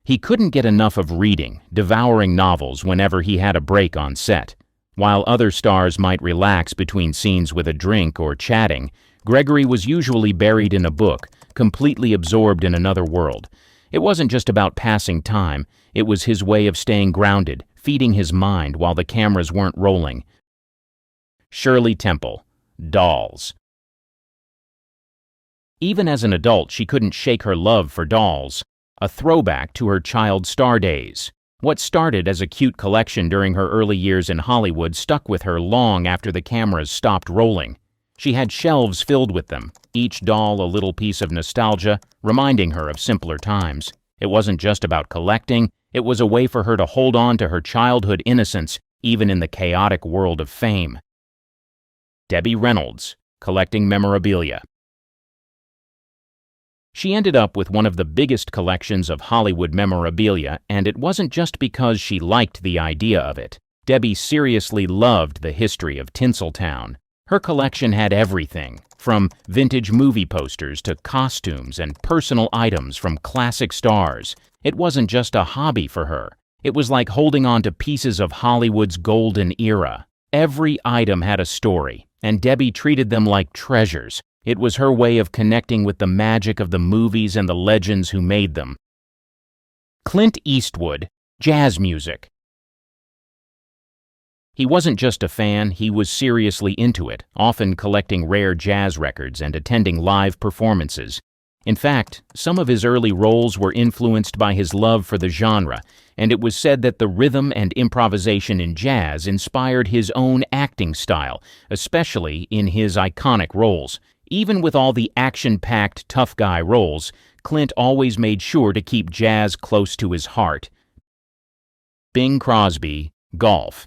[SPEAKER 1] He couldn't get enough of reading, devouring novels whenever he had a break on set. While other stars might relax between scenes with a drink or chatting, Gregory was usually buried in a book, completely absorbed in another world. It wasn't just about passing time, it was his way of staying grounded, feeding his mind while the cameras weren't rolling. Shirley Temple, dolls. Even as an adult, she couldn't shake her love for dolls, a throwback to her child star days. What started as a cute collection during her early years in Hollywood stuck with her long after the cameras stopped rolling. She had shelves filled with them, each doll a little piece of nostalgia, reminding her of simpler times. It wasn't just about collecting, it was a way for her to hold on to her childhood innocence, even in the chaotic world of fame. Debbie Reynolds, collecting memorabilia. She ended up with one of the biggest collections of Hollywood memorabilia, and it wasn't just because she liked the idea of it. Debbie seriously loved the history of Tinseltown. Her collection had everything, from vintage movie posters to costumes and personal items from classic stars. It wasn't just a hobby for her. It was like holding on to pieces of Hollywood's golden era. Every item had a story, and Debbie treated them like treasures. It was her way of connecting with the magic of the movies and the legends who made them. Clint Eastwood, jazz music. He wasn't just a fan, he was seriously into it, often collecting rare jazz records and attending live performances. In fact, some of his early roles were influenced by his love for the genre, and it was said that the rhythm and improvisation in jazz inspired his own acting style, especially in his iconic roles. Even with all the action-packed tough guy roles, Clint always made sure to keep jazz close to his heart. Bing Crosby, golf.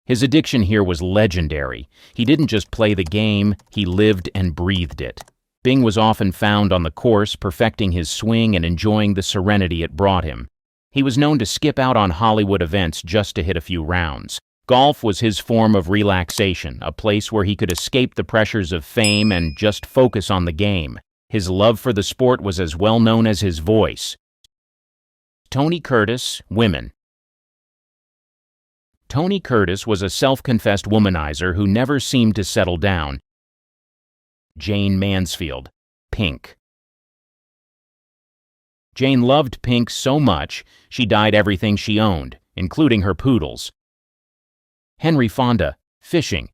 [SPEAKER 1] His addiction here was legendary. He didn't just play the game, he lived and breathed it. Bing was often found on the course, perfecting his swing and enjoying the serenity it brought him. He was known to skip out on Hollywood events just to hit a few rounds. Golf was his form of relaxation, a place where he could escape the pressures of fame and just focus on the game. His love for the sport was as well known as his voice. Tony Curtis, women. Tony Curtis was a self-confessed womanizer who never seemed to settle down. Jane Mansfield, Pink. Jane loved Pink so much, she dyed everything she owned, including her poodles. Henry Fonda, fishing.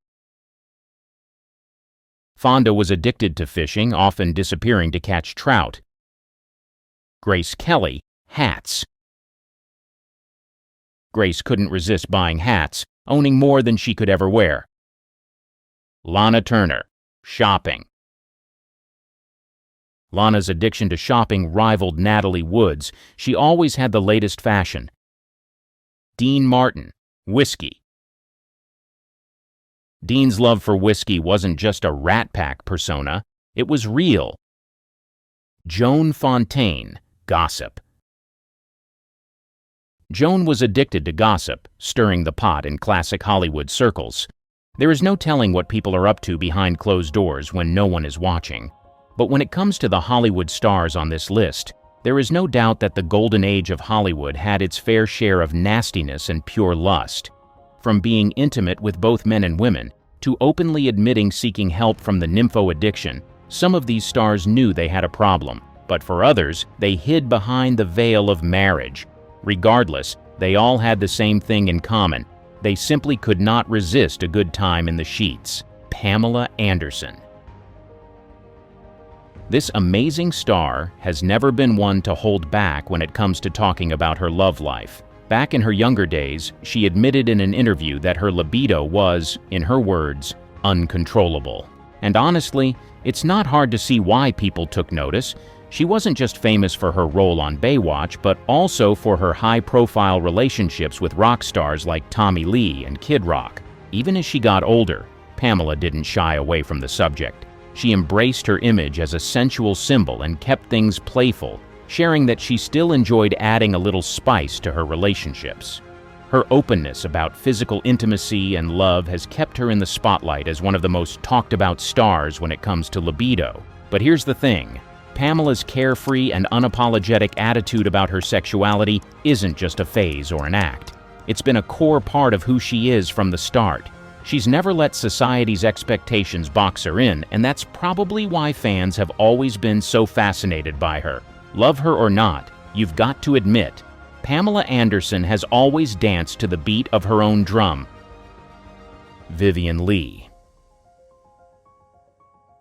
[SPEAKER 1] Fonda was addicted to fishing, often disappearing to catch trout. Grace Kelly, hats. Grace couldn't resist buying hats, owning more than she could ever wear. Lana Turner, shopping. Lana's addiction to shopping rivaled Natalie Wood's. She always had the latest fashion. Dean Martin, whiskey. Dean's love for whiskey wasn't just a Rat Pack persona, it was real. Joan Fontaine, gossip. Joan was addicted to gossip, stirring the pot in classic Hollywood circles. There is no telling what people are up to behind closed doors when no one is watching. But when it comes to the Hollywood stars on this list, there is no doubt that the golden age of Hollywood had its fair share of nastiness and pure lust. From being intimate with both men and women, to openly admitting seeking help from the nympho addiction, some of these stars knew they had a problem, but for others, they hid behind the veil of marriage. Regardless, they all had the same thing in common. They simply could not resist a good time in the sheets. Pamela Anderson. This amazing star has never been one to hold back when it comes to talking about her love life. Back in her younger days, she admitted in an interview that her libido was, in her words, uncontrollable. And honestly, it's not hard to see why people took notice. She wasn't just famous for her role on Baywatch, but also for her high-profile relationships with rock stars like Tommy Lee and Kid Rock. Even as she got older, Pamela didn't shy away from the subject. She embraced her image as a sensual symbol and kept things playful, sharing that she still enjoyed adding a little spice to her relationships. Her openness about physical intimacy and love has kept her in the spotlight as one of the most talked-about stars when it comes to libido. But here's the thing. Pamela's carefree and unapologetic attitude about her sexuality isn't just a phase or an act. It's been a core part of who she is from the start. She's never let society's expectations box her in, and that's probably why fans have always been so fascinated by her. Love her or not, you've got to admit, Pamela Anderson has always danced to the beat of her own drum. Vivien Leigh.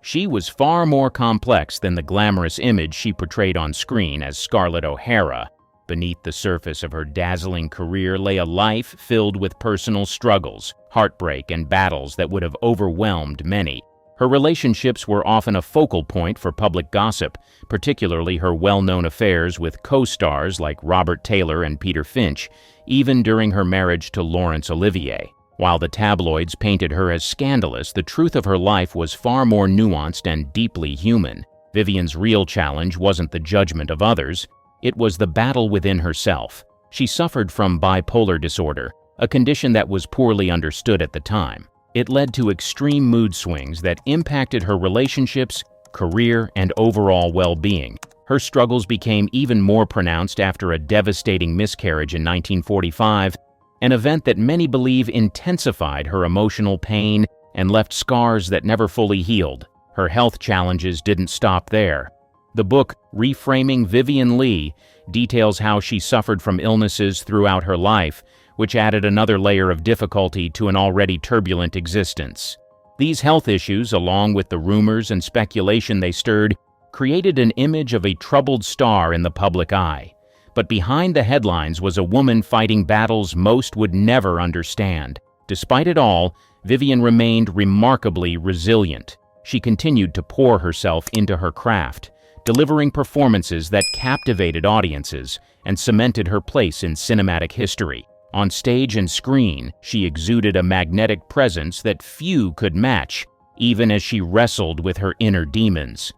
[SPEAKER 1] She was far more complex than the glamorous image she portrayed on screen as Scarlett O'Hara. Beneath the surface of her dazzling career lay a life filled with personal struggles, heartbreak, and battles that would have overwhelmed many. Her relationships were often a focal point for public gossip, particularly her well-known affairs with co-stars like Robert Taylor and Peter Finch, even during her marriage to Laurence Olivier. While the tabloids painted her as scandalous, the truth of her life was far more nuanced and deeply human. Vivien's real challenge wasn't the judgment of others, it was the battle within herself. She suffered from bipolar disorder, a condition that was poorly understood at the time. It led to extreme mood swings that impacted her relationships, career, and overall well-being. Her struggles became even more pronounced after a devastating miscarriage in 1945, an event that many believe intensified her emotional pain and left scars that never fully healed. Her health challenges didn't stop there. The book, Reframing Vivien Leigh, details how she suffered from illnesses throughout her life, which added another layer of difficulty to an already turbulent existence. These health issues, along with the rumors and speculation they stirred, created an image of a troubled star in the public eye. But behind the headlines was a woman fighting battles most would never understand. Despite it all, Vivien remained remarkably resilient. She continued to pour herself into her craft, delivering performances that captivated audiences and cemented her place in cinematic history. On stage and screen, she exuded a magnetic presence that few could match, even as she wrestled with her inner demons.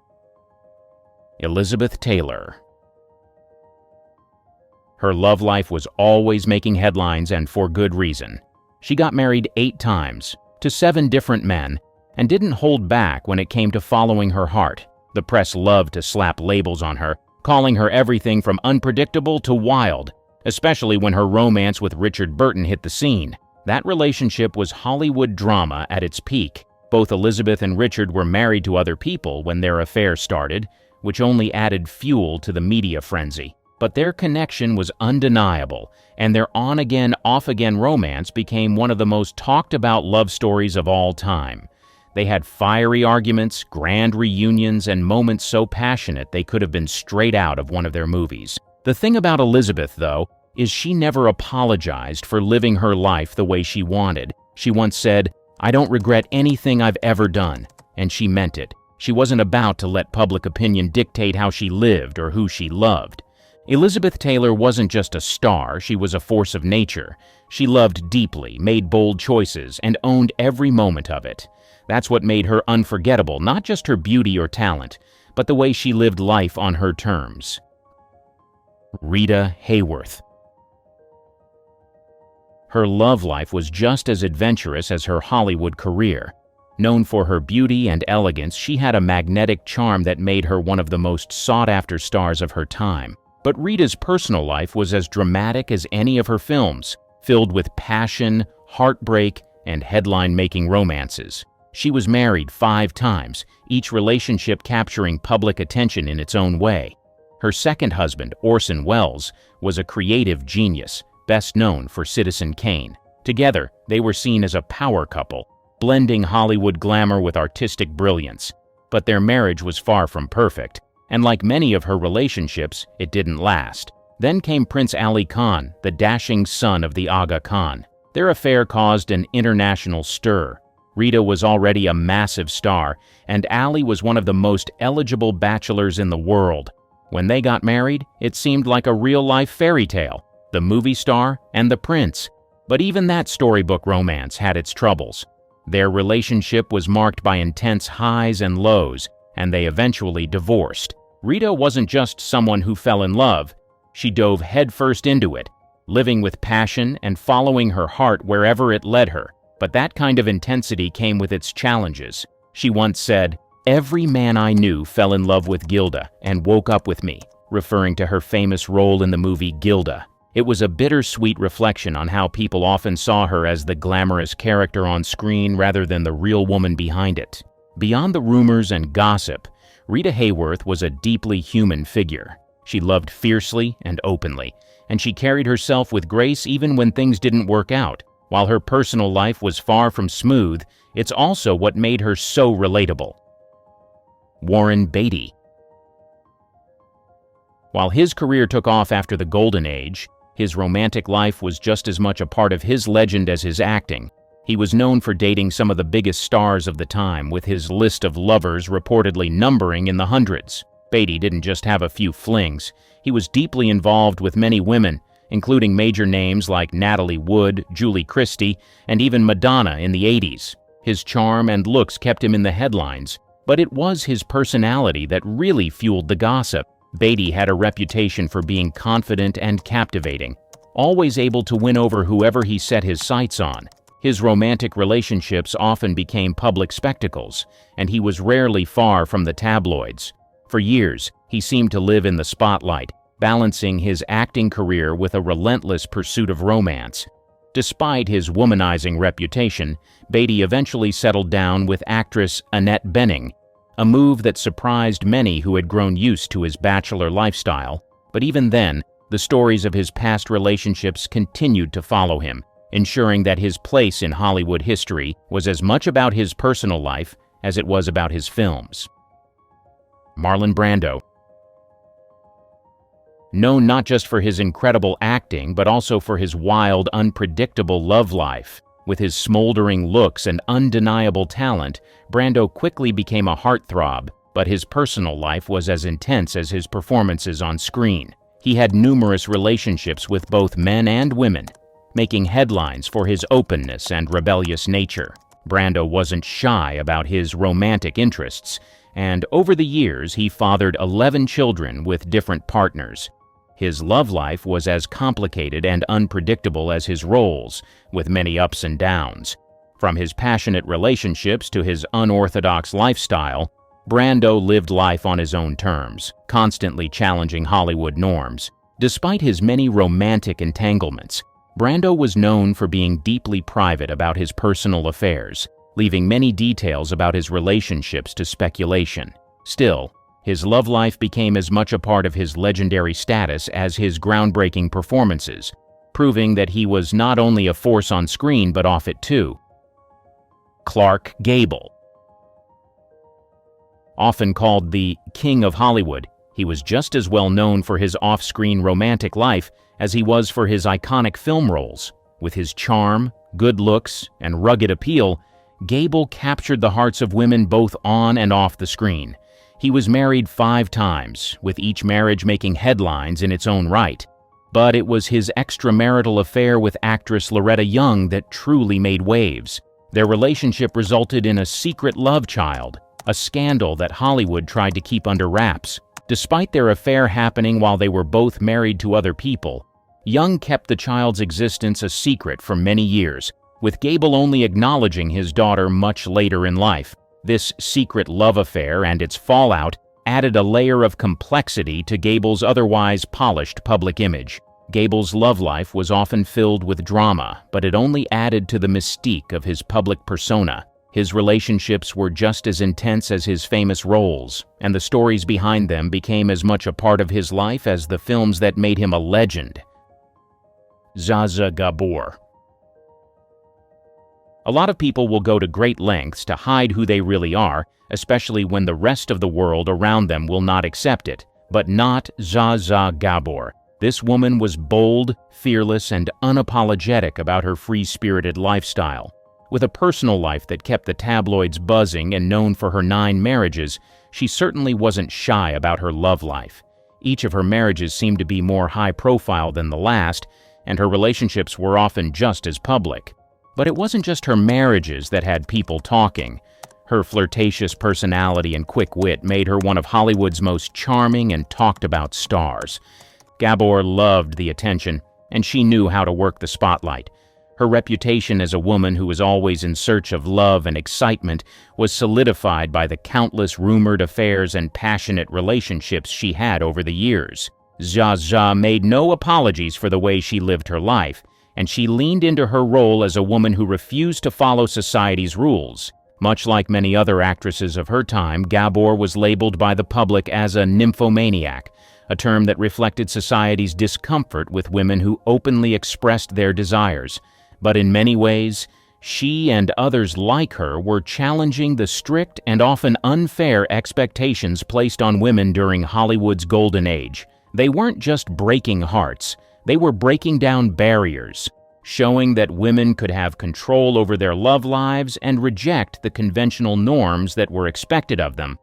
[SPEAKER 1] Elizabeth Taylor. Her love life was always making headlines, and for good reason. She got married 8 times, to 7 different men, and didn't hold back when it came to following her heart. The press loved to slap labels on her, calling her everything from unpredictable to wild, especially when her romance with Richard Burton hit the scene. That relationship was Hollywood drama at its peak. Both Elizabeth and Richard were married to other people when their affair started, which only added fuel to the media frenzy. But their connection was undeniable, and their on-again, off-again romance became one of the most talked-about love stories of all time. They had fiery arguments, grand reunions, and moments so passionate they could have been straight out of one of their movies. The thing about Elizabeth, though, is she never apologized for living her life the way she wanted. She once said, "I don't regret anything I've ever done," and she meant it. She wasn't about to let public opinion dictate how she lived or who she loved. Elizabeth Taylor wasn't just a star, she was a force of nature. She loved deeply, made bold choices, and owned every moment of it. That's what made her unforgettable, not just her beauty or talent, but the way she lived life on her terms. Rita Hayworth. Her love life was just as adventurous as her Hollywood career. Known for her beauty and elegance, she had a magnetic charm that made her one of the most sought-after stars of her time. But Rita's personal life was as dramatic as any of her films, filled with passion, heartbreak, and headline-making romances. She was married 5 times, each relationship capturing public attention in its own way. Her second husband, Orson Welles, was a creative genius, best known for Citizen Kane. Together, they were seen as a power couple, blending Hollywood glamour with artistic brilliance. But their marriage was far from perfect, and like many of her relationships, it didn't last. Then came Prince Ali Khan, the dashing son of the Aga Khan. Their affair caused an international stir. Rita was already a massive star, and Ali was one of the most eligible bachelors in the world. When they got married, it seemed like a real-life fairy tale, the movie star and the prince. But even that storybook romance had its troubles. Their relationship was marked by intense highs and lows, and they eventually divorced. Rita wasn't just someone who fell in love. She dove headfirst into it, living with passion and following her heart wherever it led her. But that kind of intensity came with its challenges. She once said, "Every man I knew fell in love with Gilda and woke up with me," referring to her famous role in the movie Gilda. It was a bittersweet reflection on how people often saw her as the glamorous character on screen rather than the real woman behind it. Beyond the rumors and gossip, Rita Hayworth was a deeply human figure. She loved fiercely and openly, and she carried herself with grace even when things didn't work out. While her personal life was far from smooth, it's also what made her so relatable. Warren Beatty. While his career took off after the Golden Age, his romantic life was just as much a part of his legend as his acting. He was known for dating some of the biggest stars of the time, with his list of lovers reportedly numbering in the hundreds. Beatty didn't just have a few flings. He was deeply involved with many women, including major names like Natalie Wood, Julie Christie, and even Madonna in the 80s. His charm and looks kept him in the headlines, but it was his personality that really fueled the gossip. Beatty had a reputation for being confident and captivating, always able to win over whoever he set his sights on. His romantic relationships often became public spectacles, and he was rarely far from the tabloids. For years, he seemed to live in the spotlight, balancing his acting career with a relentless pursuit of romance. Despite his womanizing reputation, Beatty eventually settled down with actress Annette Bening, a move that surprised many who had grown used to his bachelor lifestyle. But even then, the stories of his past relationships continued to follow him, ensuring that his place in Hollywood history was as much about his personal life as it was about his films. Marlon Brando. Known not just for his incredible acting, but also for his wild, unpredictable love life. With his smoldering looks and undeniable talent, Brando quickly became a heartthrob, but his personal life was as intense as his performances on screen. He had numerous relationships with both men and women, making headlines for his openness and rebellious nature. Brando wasn't shy about his romantic interests, and over the years he fathered 11 children with different partners. His love life was as complicated and unpredictable as his roles, with many ups and downs. From his passionate relationships to his unorthodox lifestyle, Brando lived life on his own terms, constantly challenging Hollywood norms. Despite his many romantic entanglements, Brando was known for being deeply private about his personal affairs, leaving many details about his relationships to speculation. Still, his love life became as much a part of his legendary status as his groundbreaking performances, proving that he was not only a force on screen but off it too. Clark Gable. Often called the King of Hollywood, he was just as well known for his off-screen romantic life as he was for his iconic film roles. With his charm, good looks, and rugged appeal, Gable captured the hearts of women both on and off the screen. He was married 5 times, with each marriage making headlines in its own right. But it was his extramarital affair with actress Loretta Young that truly made waves. Their relationship resulted in a secret love child, a scandal that Hollywood tried to keep under wraps. Despite their affair happening while they were both married to other people, Young kept the child's existence a secret for many years, with Gable only acknowledging his daughter much later in life. This secret love affair and its fallout added a layer of complexity to Gable's otherwise polished public image. Gable's love life was often filled with drama, but it only added to the mystique of his public persona. His relationships were just as intense as his famous roles, and the stories behind them became as much a part of his life as the films that made him a legend. Zsa Zsa Gabor. A lot of people will go to great lengths to hide who they really are, especially when the rest of the world around them will not accept it, but not Zsa Zsa Gabor. This woman was bold, fearless, and unapologetic about her free-spirited lifestyle. With a personal life that kept the tabloids buzzing and known for her 9 marriages, she certainly wasn't shy about her love life. Each of her marriages seemed to be more high-profile than the last, and her relationships were often just as public. But it wasn't just her marriages that had people talking. Her flirtatious personality and quick wit made her one of Hollywood's most charming and talked-about stars. Gabor loved the attention, and she knew how to work the spotlight. Her reputation as a woman who was always in search of love and excitement was solidified by the countless rumored affairs and passionate relationships she had over the years. Zsa Zsa made no apologies for the way she lived her life, and she leaned into her role as a woman who refused to follow society's rules. Much like many other actresses of her time, Gabor was labeled by the public as a nymphomaniac, a term that reflected society's discomfort with women who openly expressed their desires. But in many ways, she and others like her were challenging the strict and often unfair expectations placed on women during Hollywood's golden age. They weren't just breaking hearts, they were breaking down barriers, showing that women could have control over their love lives and reject the conventional norms that were expected of them.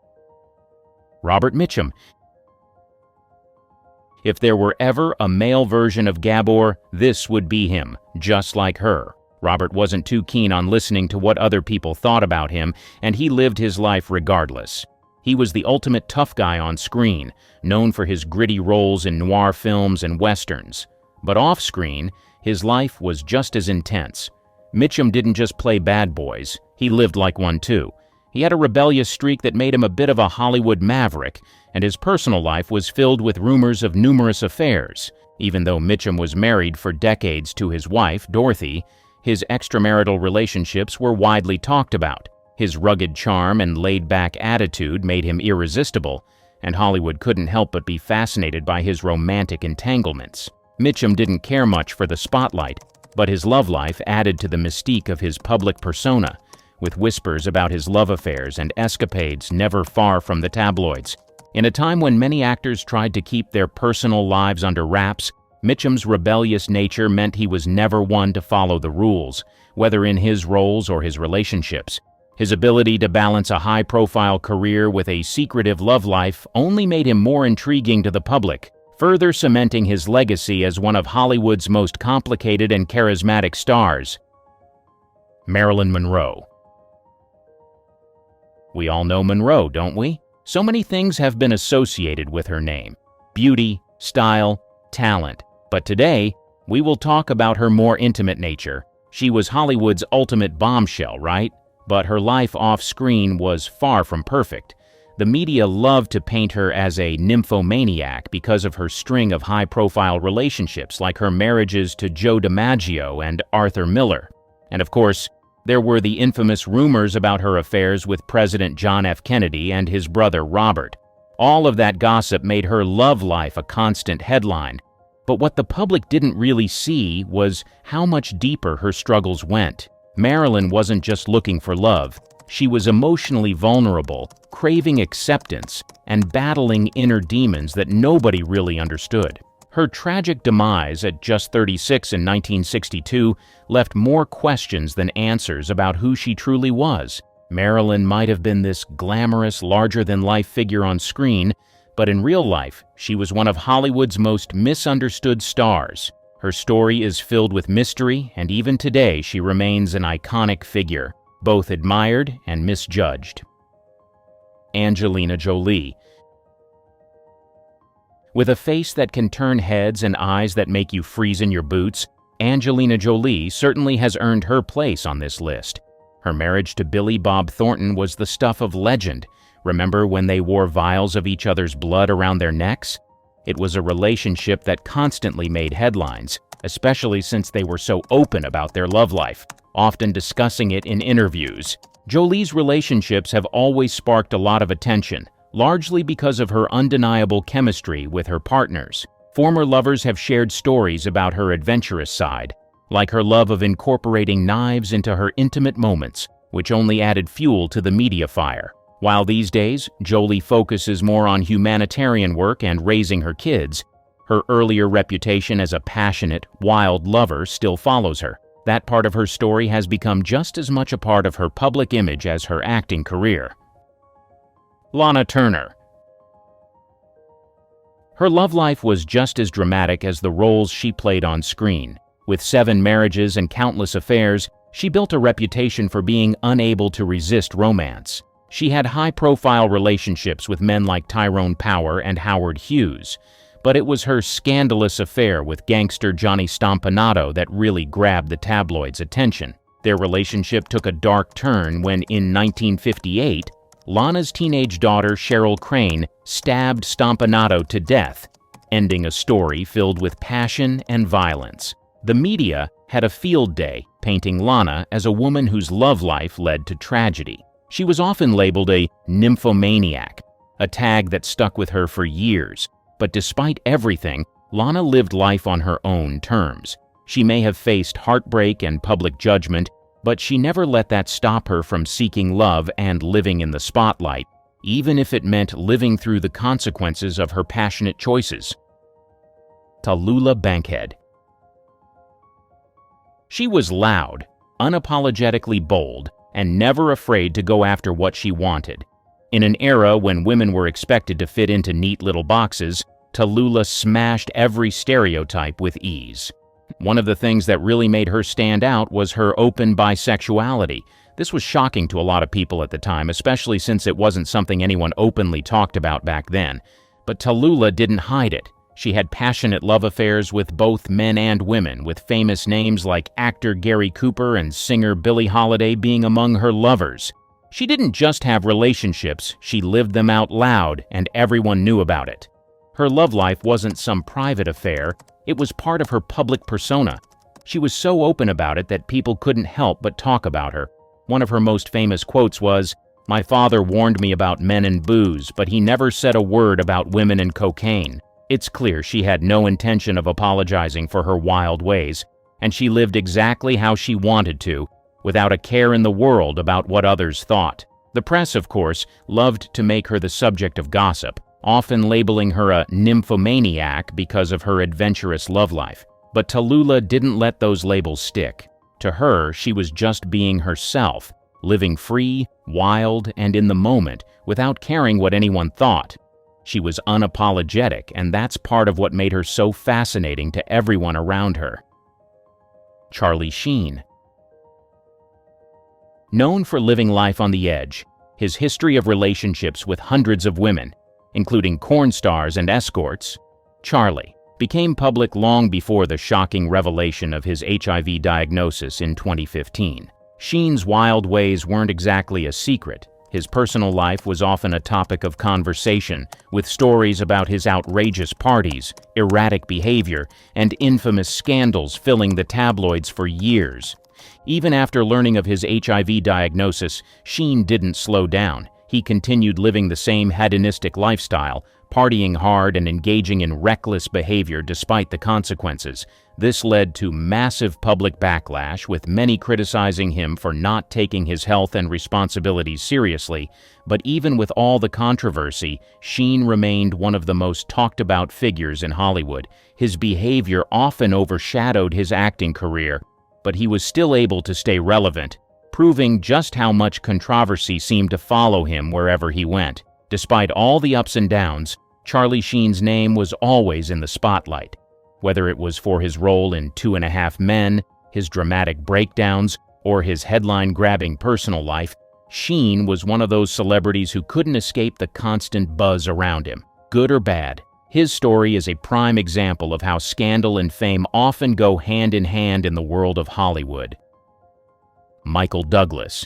[SPEAKER 1] Robert Mitchum. If there were ever a male version of Gabor, this would be him, just like her. Robert wasn't too keen on listening to what other people thought about him, and he lived his life regardless. He was the ultimate tough guy on screen, known for his gritty roles in noir films and westerns. But off-screen, his life was just as intense. Mitchum didn't just play bad boys, he lived like one too. He had a rebellious streak that made him a bit of a Hollywood maverick, and his personal life was filled with rumors of numerous affairs. Even though Mitchum was married for decades to his wife, Dorothy, his extramarital relationships were widely talked about. His rugged charm and laid-back attitude made him irresistible, and Hollywood couldn't help but be fascinated by his romantic entanglements. Mitchum didn't care much for the spotlight, but his love life added to the mystique of his public persona, with whispers about his love affairs and escapades never far from the tabloids. In a time when many actors tried to keep their personal lives under wraps, Mitchum's rebellious nature meant he was never one to follow the rules, whether in his roles or his relationships. His ability to balance a high-profile career with a secretive love life only made him more intriguing to the public, further cementing his legacy as one of Hollywood's most complicated and charismatic stars. Marilyn Monroe. We all know Monroe, don't we? So many things have been associated with her name: beauty, style, talent. But today, we will talk about her more intimate nature. She was Hollywood's ultimate bombshell, right? But her life off-screen was far from perfect. The media loved to paint her as a nymphomaniac because of her string of high-profile relationships, like her marriages to Joe DiMaggio and Arthur Miller. And of course, there were the infamous rumors about her affairs with President John F. Kennedy and his brother Robert. All of that gossip made her love life a constant headline. But what the public didn't really see was how much deeper her struggles went. Marilyn wasn't just looking for love. She was emotionally vulnerable, craving acceptance, and battling inner demons that nobody really understood. Her tragic demise at just 36 in 1962 left more questions than answers about who she truly was. Marilyn might have been this glamorous, larger-than-life figure on screen, but in real life, she was one of Hollywood's most misunderstood stars. Her story is filled with mystery, and even today she remains an iconic figure, both admired and misjudged. Angelina Jolie. With a face that can turn heads and eyes that make you freeze in your boots, Angelina Jolie certainly has earned her place on this list. Her marriage to Billy Bob Thornton was the stuff of legend. Remember when they wore vials of each other's blood around their necks? It was a relationship that constantly made headlines, especially since they were so open about their love life, often discussing it in interviews. Jolie's relationships have always sparked a lot of attention, largely because of her undeniable chemistry with her partners. Former lovers have shared stories about her adventurous side, like her love of incorporating knives into her intimate moments, which only added fuel to the media fire. While these days, Jolie focuses more on humanitarian work and raising her kids, Her earlier reputation as a passionate, wild lover still follows her. That part of her story has become just as much a part of her public image as her acting career. Lana Turner. Her love life was just as dramatic as the roles she played on screen. With 7 marriages and countless affairs, she built a reputation for being unable to resist romance. She had high-profile relationships with men like Tyrone Power and Howard Hughes, but it was her scandalous affair with gangster Johnny Stompanato that really grabbed the tabloids' attention. Their relationship took a dark turn when, in 1958, Lana's teenage daughter Cheryl Crane stabbed Stompanato to death, ending a story filled with passion and violence. The media had a field day painting Lana as a woman whose love life led to tragedy. She was often labeled a nymphomaniac, a tag that stuck with her for years. But despite everything, Lana lived life on her own terms. She may have faced heartbreak and public judgment, but she never let that stop her from seeking love and living in the spotlight, even if it meant living through the consequences of her passionate choices. Tallulah Bankhead. She was loud, unapologetically bold, and never afraid to go after what she wanted. In an era when women were expected to fit into neat little boxes, Tallulah smashed every stereotype with ease. One of the things that really made her stand out was her open bisexuality. This was shocking to a lot of people at the time, especially since it wasn't something anyone openly talked about back then. But Tallulah didn't hide it. She had passionate love affairs with both men and women, with famous names like actor Gary Cooper and singer Billie Holiday being among her lovers. She didn't just have relationships, she lived them out loud, and everyone knew about it. Her love life wasn't some private affair, it was part of her public persona. She was so open about it that people couldn't help but talk about her. One of her most famous quotes was, "My father warned me about men and booze, but he never said a word about women and cocaine." It's clear she had no intention of apologizing for her wild ways, and she lived exactly how she wanted to, without a care in the world about what others thought. The press, of course, loved to make her the subject of gossip, often labeling her a nymphomaniac because of her adventurous love life. But Tallulah didn't let those labels stick. To her, she was just being herself, living free, wild, and in the moment, without caring what anyone thought. She was unapologetic, and that's part of what made her so fascinating to everyone around her. Charlie Sheen. Known for living life on the edge, his history of relationships with hundreds of women, including porn stars and escorts, Charlie became public long before the shocking revelation of his HIV diagnosis in 2015. Sheen's wild ways weren't exactly a secret. His personal life was often a topic of conversation, with stories about his outrageous parties, erratic behavior, and infamous scandals filling the tabloids for years. Even after learning of his HIV diagnosis, Sheen didn't slow down. He continued living the same hedonistic lifestyle, partying hard and engaging in reckless behavior despite the consequences. This led to massive public backlash, with many criticizing him for not taking his health and responsibilities seriously. But even with all the controversy, Sheen remained one of the most talked about figures in Hollywood. His behavior often overshadowed his acting career, but he was still able to stay relevant, proving just how much controversy seemed to follow him wherever he went. Despite all the ups and downs, Charlie Sheen's name was always in the spotlight. Whether it was for his role in 2.5 Men, his dramatic breakdowns, or his headline-grabbing personal life, Sheen was one of those celebrities who couldn't escape the constant buzz around him, good or bad. His story is a prime example of how scandal and fame often go hand in hand in the world of Hollywood. Michael Douglas.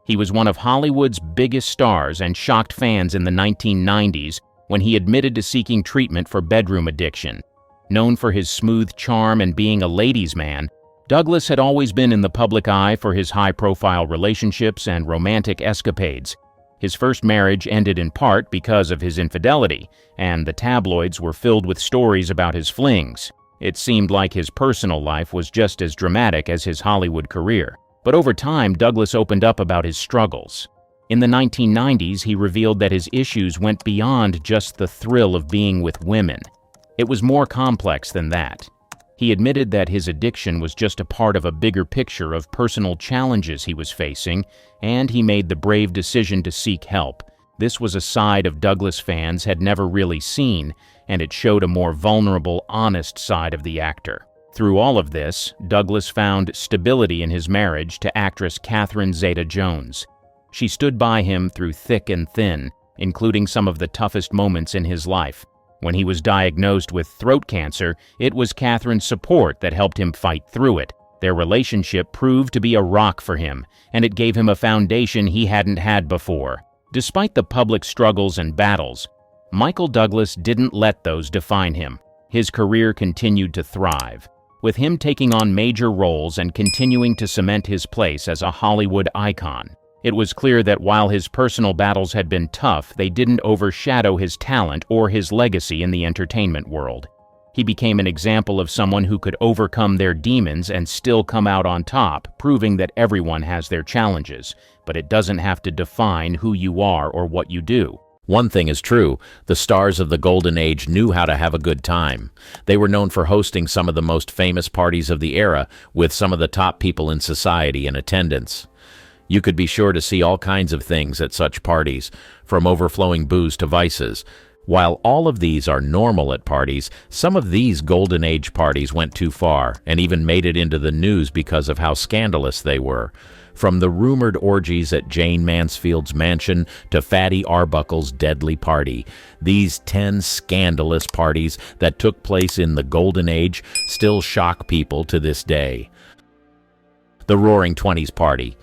[SPEAKER 1] He was one of Hollywood's biggest stars and shocked fans in the 1990s when he admitted to seeking treatment for bedroom addiction. Known for his smooth charm and being a ladies' man, Douglas had always been in the public eye for his high-profile relationships and romantic escapades. His first marriage ended in part because of his infidelity, and the tabloids were filled with stories about his flings. It seemed like his personal life was just as dramatic as his Hollywood career. But over time, Douglas opened up about his struggles. In the 1990s, he revealed that his issues went beyond just the thrill of being with women. It was more complex than that. He admitted that his addiction was just a part of a bigger picture of personal challenges he was facing, and he made the brave decision to seek help. This was a side of Douglas fans had never really seen, and it showed a more vulnerable, honest side of the actor. Through all of this, Douglas found stability in his marriage to actress Catherine Zeta-Jones. She stood by him through thick and thin, including some of the toughest moments in his life. When he was diagnosed with throat cancer, it was Catherine's support that helped him fight through it. Their relationship proved to be a rock for him, and it gave him a foundation he hadn't had before. Despite the public struggles and battles, Michael Douglas didn't let those define him. His career continued to thrive, with him taking on major roles and continuing to cement his place as a Hollywood icon. It was clear that while his personal battles had been tough, they didn't overshadow his talent or his legacy in the entertainment world. He became an example of someone who could overcome their demons and still come out on top, proving that everyone has their challenges, but it doesn't have to define who you are or what you do.
[SPEAKER 3] One thing is true, the stars of the Golden Age knew how to have a good time. They were known for hosting some of the most famous parties of the era, with some of the top people in society in attendance. You could be sure to see all kinds of things at such parties, from overflowing booze to vices. While all of these are normal at parties, some of these Golden Age parties went too far and even made it into the news because of how scandalous they were. From the rumored orgies at Jane Mansfield's mansion to Fatty Arbuckle's deadly party, these 10 scandalous parties that took place in the Golden Age still shock people to this day. The Roaring Twenties Party.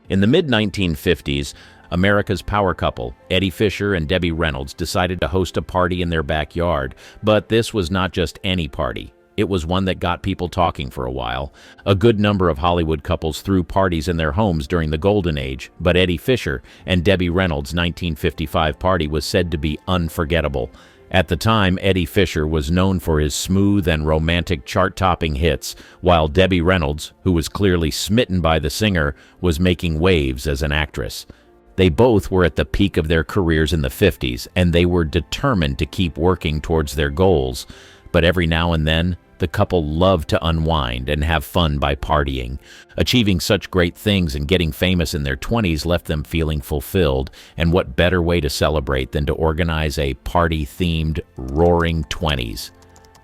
[SPEAKER 3] In the mid-1950s, America's power couple, Eddie Fisher and Debbie Reynolds, decided to host a party in their backyard, but this was not just any party. It was one that got people talking for a while. A good number of Hollywood couples threw parties in their homes during the Golden Age, but Eddie Fisher and Debbie Reynolds' 1955 party was said to be unforgettable. At the time, Eddie Fisher was known for his smooth and romantic chart-topping hits, while Debbie Reynolds, who was clearly smitten by the singer, was making waves as an actress. They both were at the peak of their careers in the 50s, and they were determined to keep working towards their goals. But every now and then, the couple loved to unwind and have fun by partying. Achieving such great things and getting famous in their 20s left them feeling fulfilled, and what better way to celebrate than to organize a party-themed Roaring Twenties.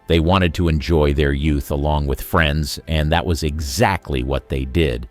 [SPEAKER 3] They wanted to enjoy their youth along with friends, and that was exactly what they did.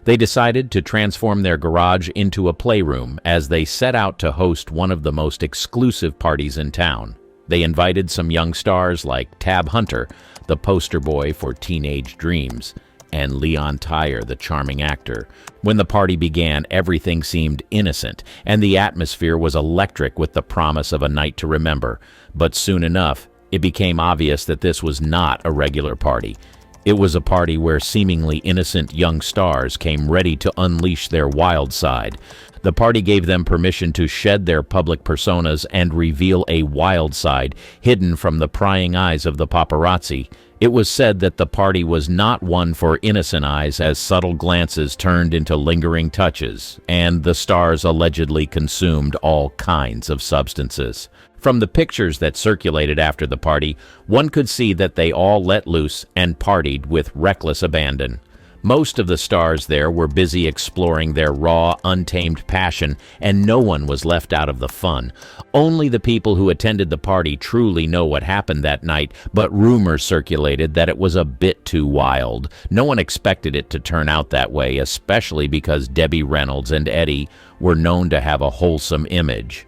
[SPEAKER 3] They decided to transform their garage into a playroom as they set out to host one of the most exclusive parties in town. They invited some young stars like Tab Hunter, the poster boy for Teenage Dreams, and Leon Tyre, the charming actor. When the party began, everything seemed innocent, and the atmosphere was electric with the promise of a night to remember. But soon enough, it became obvious that this was not a regular party. It was a party where seemingly innocent young stars came ready to unleash their wild side. The party gave them permission to shed their public personas and reveal a wild side hidden from the prying eyes of the paparazzi. It was said that the party was not one for innocent eyes, as subtle glances turned into lingering touches, and the stars allegedly consumed all kinds of substances. From the pictures that circulated after the party, one could see that they all let loose and partied with reckless abandon. Most of the stars there were busy exploring their raw, untamed passion, and no one was left out of the fun. Only the people who attended the party truly know what happened that night, but rumors circulated that it was a bit too wild. No one expected it to turn out that way, especially because Debbie Reynolds and Eddie were known to have a wholesome image.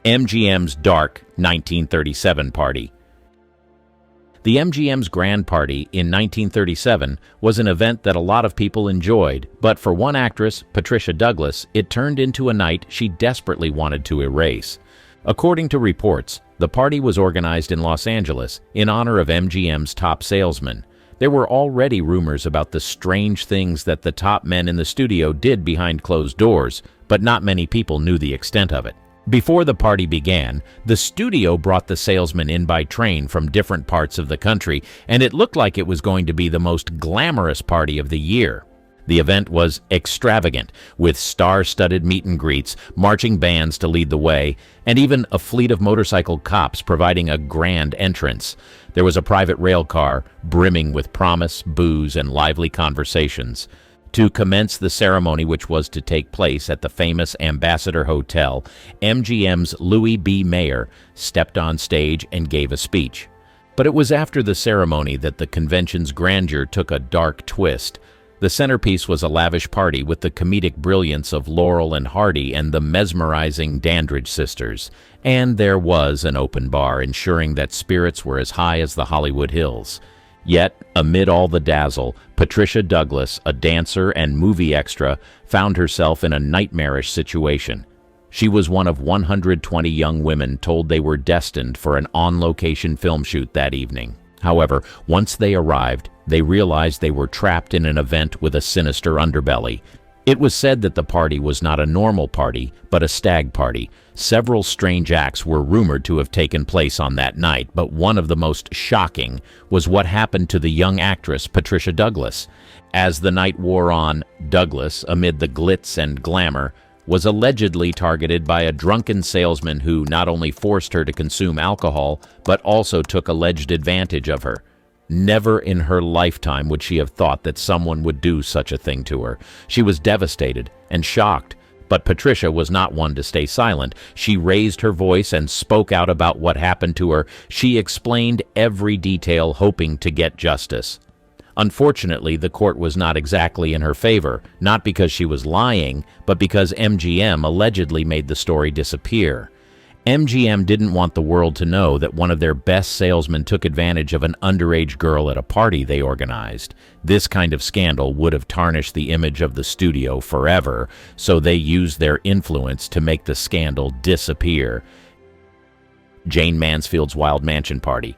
[SPEAKER 3] MGM's Dark 1937 Party. The MGM's Grand Party in 1937 was an event that a lot of people enjoyed, but for one actress, Patricia Douglas, it turned into a night she desperately wanted to erase. According to reports, the party was organized in Los Angeles in honor of MGM's top salesman. There were already rumors about the strange things that the top men in the studio did behind closed doors, but not many people knew the extent of it. Before the party began, the studio brought the salesman in by train from different parts of the country, and it looked like it was going to be the most glamorous party of the year. The event was extravagant, with star-studded meet and greets, marching bands to lead the way, and even a fleet of motorcycle cops providing a grand entrance. There was a private rail car, brimming with promise, booze, and lively conversations. To commence the ceremony, which was to take place at the famous Ambassador Hotel, MGM's Louis B. Mayer stepped on stage and gave a speech. But it was after the ceremony that the convention's grandeur took a dark twist. The centerpiece was a lavish party with the comedic brilliance of Laurel and Hardy and the mesmerizing Dandridge sisters. And there was an open bar, ensuring that spirits were as high as the Hollywood Hills. Yet, amid all the dazzle, Patricia Douglas, a dancer and movie extra, found herself in a nightmarish situation. She was one of 120 young women told they were destined for an on-location film shoot that evening. However, once they arrived, they realized they were trapped in an event with a sinister underbelly. It was said that the party was not a normal party, but a stag party. Several strange acts were rumored to have taken place on that night, but one of the most shocking was what happened to the young actress Patricia Douglas. As the night wore on, Douglas, amid the glitz and glamour, was allegedly targeted by a drunken salesman who not only forced her to consume alcohol, but also took alleged advantage of her. Never in her lifetime would she have thought that someone would do such a thing to her. She was devastated and shocked, but Patricia was not one to stay silent. She raised her voice and spoke out about what happened to her. She explained every detail, hoping to get justice. Unfortunately, the court was not exactly in her favor, not because she was lying, but because MGM allegedly made the story disappear. MGM didn't want the world to know that one of their best salesmen took advantage of an underage girl at a party they organized. This kind of scandal would have tarnished the image of the studio forever, so they used their influence to make the scandal disappear. Jayne Mansfield's Wild Mansion Party.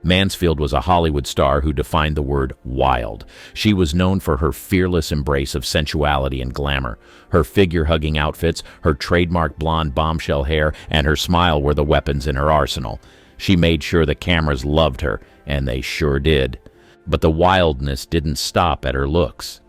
[SPEAKER 3] Mansfield was a Hollywood star who defined the word wild. She was known for her fearless embrace of sensuality and glamour. Her figure-hugging outfits, her trademark blonde bombshell hair, and her smile were the weapons in her arsenal. She made sure the cameras loved her, and they sure did. But the wildness didn't stop at her looks.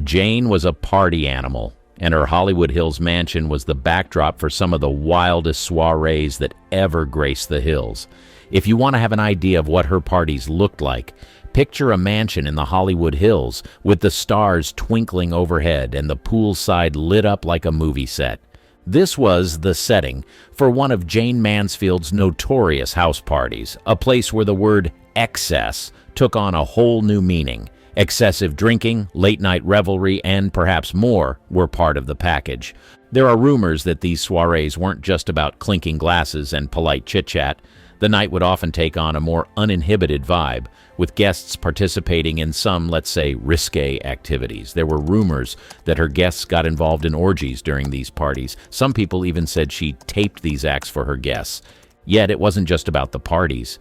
[SPEAKER 3] Jayne was a party animal, and her Hollywood Hills mansion was the backdrop for some of the wildest soirees that ever graced the hills. If you want to have an idea of what her parties looked like, picture a mansion in the Hollywood Hills with the stars twinkling overhead and the poolside lit up like a movie set. This was the setting for one of Jayne Mansfield's notorious house parties, a place where the word excess took on a whole new meaning. Excessive drinking, late-night revelry, and perhaps more were part of the package. There are rumors that these soirees weren't just about clinking glasses and polite chit-chat. The night would often take on a more uninhibited vibe, with guests participating in some, let's say, risque activities. There were rumors that her guests got involved in orgies during these parties. Some people even said she taped these acts for her guests. Yet it wasn't just about the parties.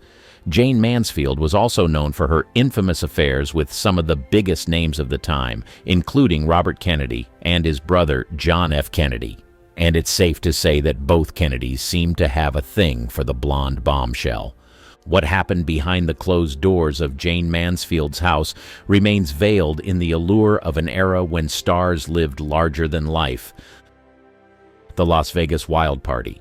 [SPEAKER 3] Jayne Mansfield was also known for her infamous affairs with some of the biggest names of the time, including Robert Kennedy and his brother John F. Kennedy. And it's safe to say that both Kennedys seemed to have a thing for the blonde bombshell. What happened behind the closed doors of Jayne Mansfield's house remains veiled in the allure of an era when stars lived larger than life. The Las Vegas Wild Party.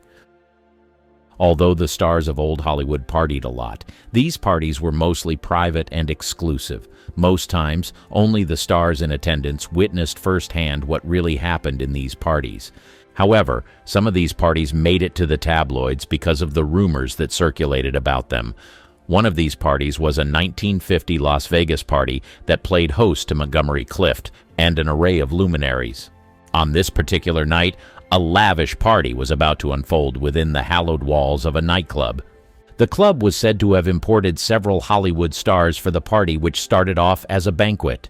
[SPEAKER 3] Although the stars of old Hollywood partied a lot, these parties were mostly private and exclusive. Most times, only the stars in attendance witnessed firsthand what really happened in these parties. However, some of these parties made it to the tabloids because of the rumors that circulated about them. One of these parties was a 1950 Las Vegas party that played host to Montgomery Clift and an array of luminaries. On this particular night, a lavish party was about to unfold within the hallowed walls of a nightclub. The club was said to have imported several Hollywood stars for the party, which started off as a banquet.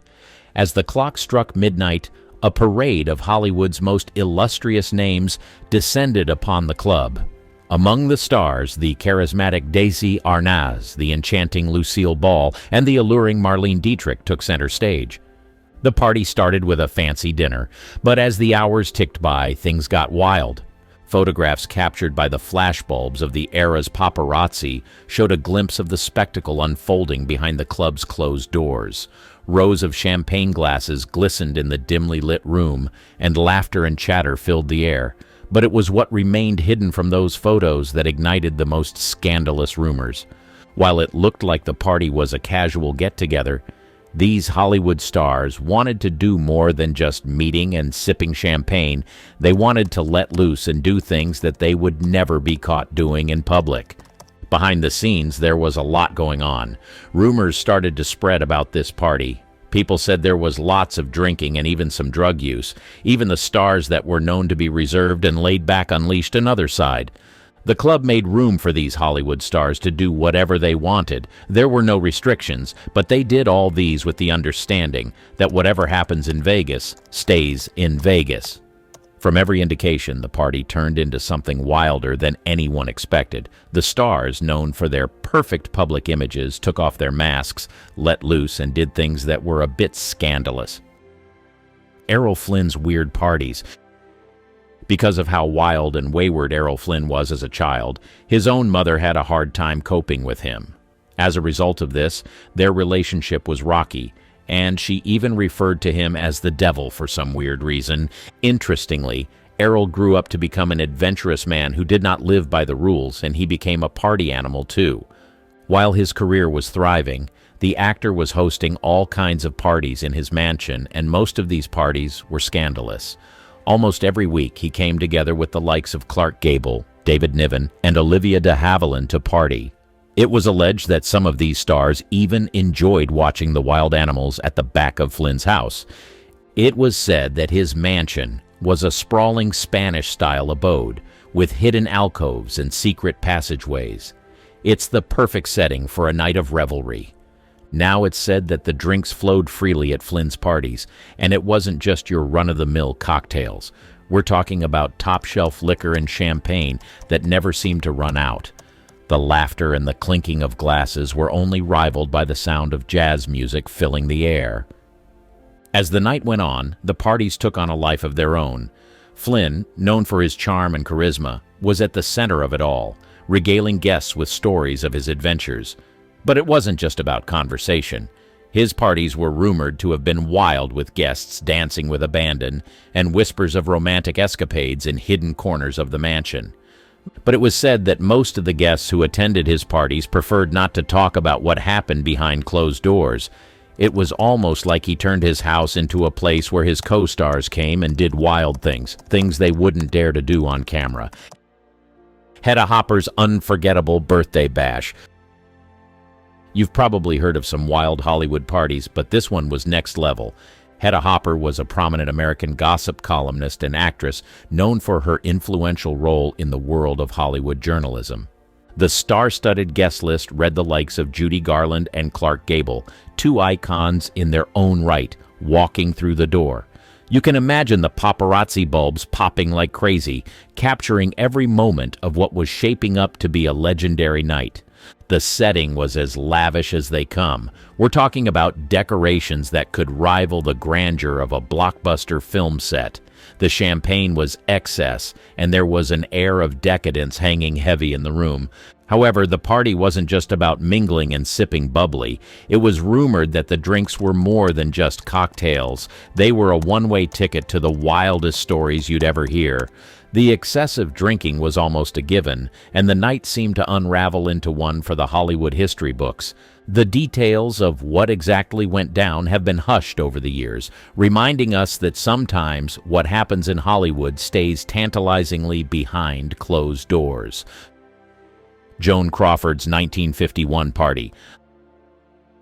[SPEAKER 3] As the clock struck midnight, a parade of Hollywood's most illustrious names descended upon the club. Among the stars, the charismatic Desi Arnaz, the enchanting Lucille Ball, and the alluring Marlene Dietrich took center stage. The party started with a fancy dinner, but as the hours ticked by, things got wild. Photographs captured by the flashbulbs of the era's paparazzi showed a glimpse of the spectacle unfolding behind the club's closed doors. Rows of champagne glasses glistened in the dimly lit room, and laughter and chatter filled the air. But it was what remained hidden from those photos that ignited the most scandalous rumors. While it looked like the party was a casual get-together, these Hollywood stars wanted to do more than just meeting and sipping champagne. They wanted to let loose and do things that they would never be caught doing in public. Behind the scenes, there was a lot going on. Rumors started to spread about this party. People said there was lots of drinking and even some drug use. Even the stars that were known to be reserved and laid back unleashed another side. The club made room for these Hollywood stars to do whatever they wanted. There were no restrictions, but they did all these with the understanding that whatever happens in Vegas stays in Vegas. From every indication, the party turned into something wilder than anyone expected. The stars, known for their perfect public images, took off their masks, let loose, and did things that were a bit scandalous. Errol Flynn's weird parties. Because of how wild and wayward Errol Flynn was as a child, his own mother had a hard time coping with him. As a result of this, their relationship was rocky, and she even referred to him as the devil for some weird reason. Interestingly, Errol grew up to become an adventurous man who did not live by the rules, and he became a party animal too. While his career was thriving, the actor was hosting all kinds of parties in his mansion, and most of these parties were scandalous. Almost every week, he came together with the likes of Clark Gable, David Niven, and Olivia de Havilland to party. It was alleged that some of these stars even enjoyed watching the wild animals at the back of Flynn's house. It was said that his mansion was a sprawling Spanish-style abode with hidden alcoves and secret passageways. It's the perfect setting for a night of revelry. Now it's said that the drinks flowed freely at Flynn's parties, and it wasn't just your run-of-the-mill cocktails. We're talking about top-shelf liquor and champagne that never seemed to run out. The laughter and the clinking of glasses were only rivaled by the sound of jazz music filling the air. As the night went on, the parties took on a life of their own. Flynn, known for his charm and charisma, was at the center of it all, regaling guests with stories of his adventures. But it wasn't just about conversation. His parties were rumored to have been wild, with guests dancing with abandon and whispers of romantic escapades in hidden corners of the mansion. But it was said that most of the guests who attended his parties preferred not to talk about what happened behind closed doors. It was almost like he turned his house into a place where his co-stars came and did wild things they wouldn't dare to do on camera. Hedda Hopper's unforgettable birthday bash. You've probably heard of some wild Hollywood parties, but this one was next level. Hedda Hopper was a prominent American gossip columnist and actress known for her influential role in the world of Hollywood journalism. The star-studded guest list read the likes of Judy Garland and Clark Gable, two icons in their own right, walking through the door. You can imagine the paparazzi bulbs popping like crazy, capturing every moment of what was shaping up to be a legendary night. The setting was as lavish as they come. We're talking about decorations that could rival the grandeur of a blockbuster film set. The champagne was excess, and there was an air of decadence hanging heavy in the room. However, the party wasn't just about mingling and sipping bubbly. It was rumored that the drinks were more than just cocktails. They were a one-way ticket to the wildest stories you'd ever hear. The excessive drinking was almost a given, and the night seemed to unravel into one for the Hollywood history books. The details of what exactly went down have been hushed over the years, reminding us that sometimes what happens in Hollywood stays tantalizingly behind closed doors. Joan Crawford's 1951 party.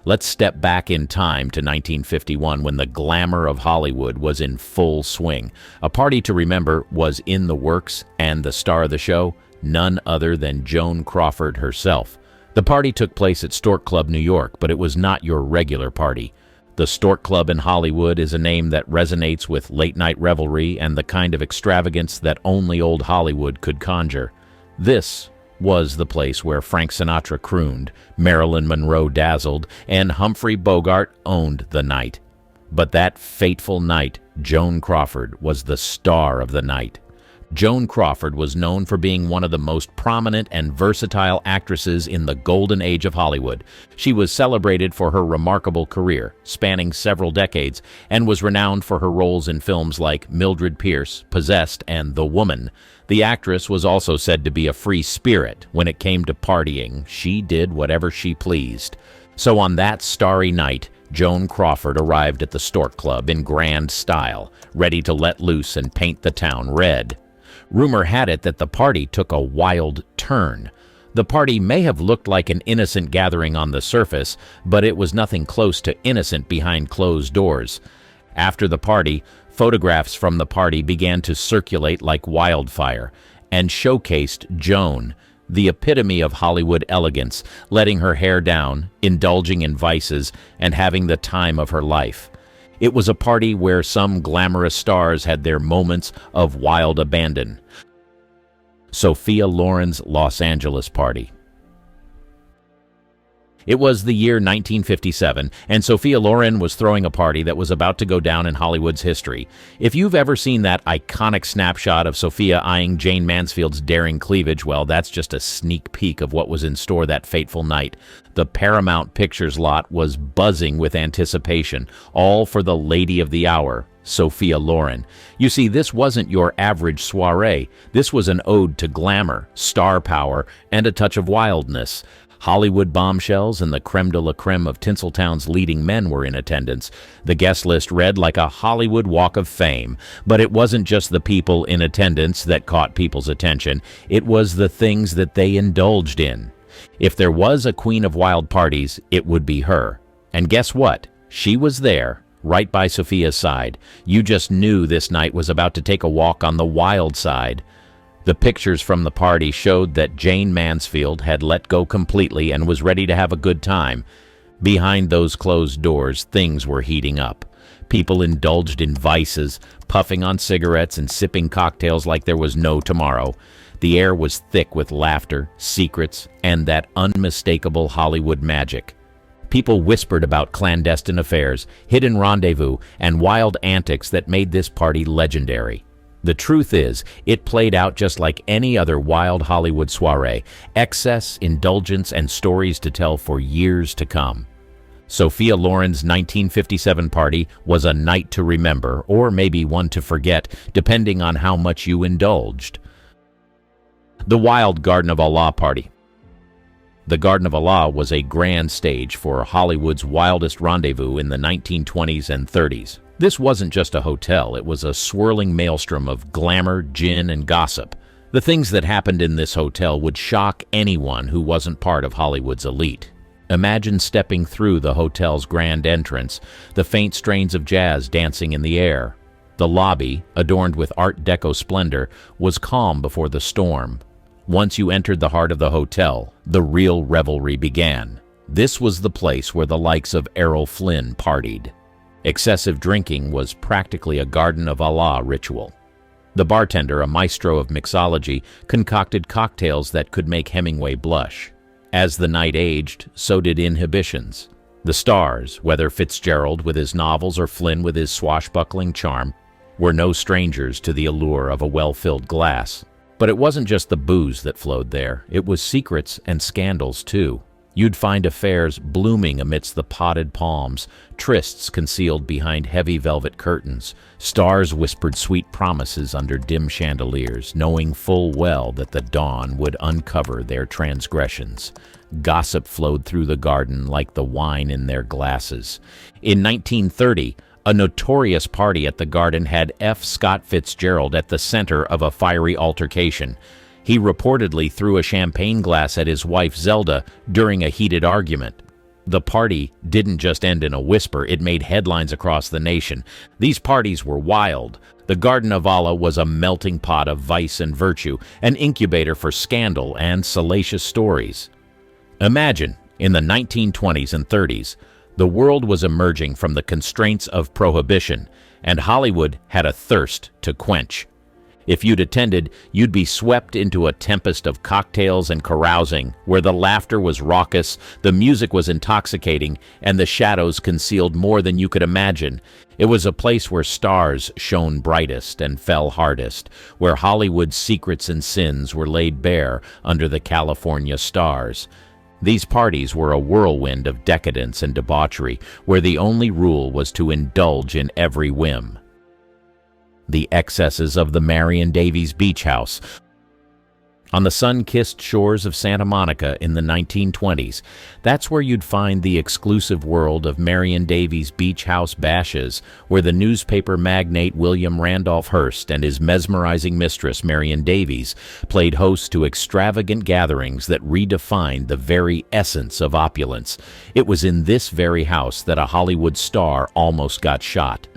[SPEAKER 3] Let's step back in time to 1951 when the glamour of Hollywood was in full swing. A party to remember was in the works, and the star of the show, none other than Joan Crawford herself. The party took place at Stork Club, New York, but it was not your regular party. The Stork Club in Hollywood is a name that resonates with late-night revelry and the kind of extravagance that only old Hollywood could conjure. This was the place where Frank Sinatra crooned, Marilyn Monroe dazzled, and Humphrey Bogart owned the night. But that fateful night, Joan Crawford was the star of the night. Joan Crawford was known for being one of the most prominent and versatile actresses in the golden age of Hollywood. She was celebrated for her remarkable career, spanning several decades, and was renowned for her roles in films like Mildred Pierce, Possessed, and The Woman. The actress was also said to be a free spirit. When it came to partying, she did whatever she pleased. So on that starry night, Joan Crawford arrived at the Stork Club in grand style, ready to let loose and paint the town red. Rumor had it that the party took a wild turn. The party may have looked like an innocent gathering on the surface, but it was nothing close to innocent behind closed doors. After the party, photographs from the party began to circulate like wildfire and showcased Joan, the epitome of Hollywood elegance, letting her hair down, indulging in vices, and having the time of her life. It was a party where some glamorous stars had their moments of wild abandon. Sophia Loren's Los Angeles party. It was the year 1957, and Sophia Loren was throwing a party that was about to go down in Hollywood's history. If you've ever seen that iconic snapshot of Sophia eyeing Jane Mansfield's daring cleavage, well, that's just a sneak peek of what was in store that fateful night. The Paramount Pictures lot was buzzing with anticipation, all for the lady of the hour, Sophia Loren. You see, this wasn't your average soiree. This was an ode to glamour, star power, and a touch of wildness. Hollywood bombshells and the creme de la creme of Tinseltown's leading men were in attendance. The guest list read like a Hollywood Walk of Fame. But it wasn't just the people in attendance that caught people's attention. It was the things that they indulged in. If there was a queen of wild parties, it would be her. And guess what? She was there, right by Sophia's side. You just knew this night was about to take a walk on the wild side. The pictures from the party showed that Jane Mansfield had let go completely and was ready to have a good time. Behind those closed doors, things were heating up. People indulged in vices, puffing on cigarettes and sipping cocktails like there was no tomorrow. The air was thick with laughter, secrets, and that unmistakable Hollywood magic. People whispered about clandestine affairs, hidden rendezvous, and wild antics that made this party legendary. The truth is, it played out just like any other wild Hollywood soiree. Excess, indulgence, and stories to tell for years to come. Sophia Loren's 1957 party was a night to remember, or maybe one to forget, depending on how much you indulged. The Wild Garden of Allah party. The Garden of Allah was a grand stage for Hollywood's wildest rendezvous in the 1920s and 30s. This wasn't just a hotel, it was a swirling maelstrom of glamour, gin, and gossip. The things that happened in this hotel would shock anyone who wasn't part of Hollywood's elite. Imagine stepping through the hotel's grand entrance, the faint strains of jazz dancing in the air. The lobby, adorned with Art Deco splendor, was calm before the storm. Once you entered the heart of the hotel, the real revelry began. This was the place where the likes of Errol Flynn partied. Excessive drinking was practically a Garden of Allah ritual. The bartender, a maestro of mixology, concocted cocktails that could make Hemingway blush. As the night aged, so did inhibitions. The stars, whether Fitzgerald with his novels or Flynn with his swashbuckling charm, were no strangers to the allure of a well-filled glass. But it wasn't just the booze that flowed there. It was secrets and scandals, too. You'd find affairs blooming amidst the potted palms, trysts concealed behind heavy velvet curtains. Stars whispered sweet promises under dim chandeliers, knowing full well that the dawn would uncover their transgressions. Gossip flowed through the garden like the wine in their glasses. In 1930, a notorious party at the Garden had F. Scott Fitzgerald at the center of a fiery altercation. He reportedly threw a champagne glass at his wife Zelda during a heated argument. The party didn't just end in a whisper, it made headlines across the nation. These parties were wild. The Garden of Allah was a melting pot of vice and virtue, an incubator for scandal and salacious stories. Imagine, in the 1920s and 30s, the world was emerging from the constraints of prohibition, and Hollywood had a thirst to quench. If you'd attended, you'd be swept into a tempest of cocktails and carousing, where the laughter was raucous, the music was intoxicating, and the shadows concealed more than you could imagine. It was a place where stars shone brightest and fell hardest, where Hollywood's secrets and sins were laid bare under the California stars. These parties were a whirlwind of decadence and debauchery, where the only rule was to indulge in every whim. The excesses of the Marion Davies Beach House. On the sun-kissed shores of Santa Monica in the 1920s, that's where you'd find the exclusive world of Marion Davies Beach House bashes, where the newspaper magnate William Randolph Hearst and his mesmerizing mistress Marion Davies played host to extravagant gatherings that redefined the very essence of opulence. It was in this very house that a Hollywood star almost got shot.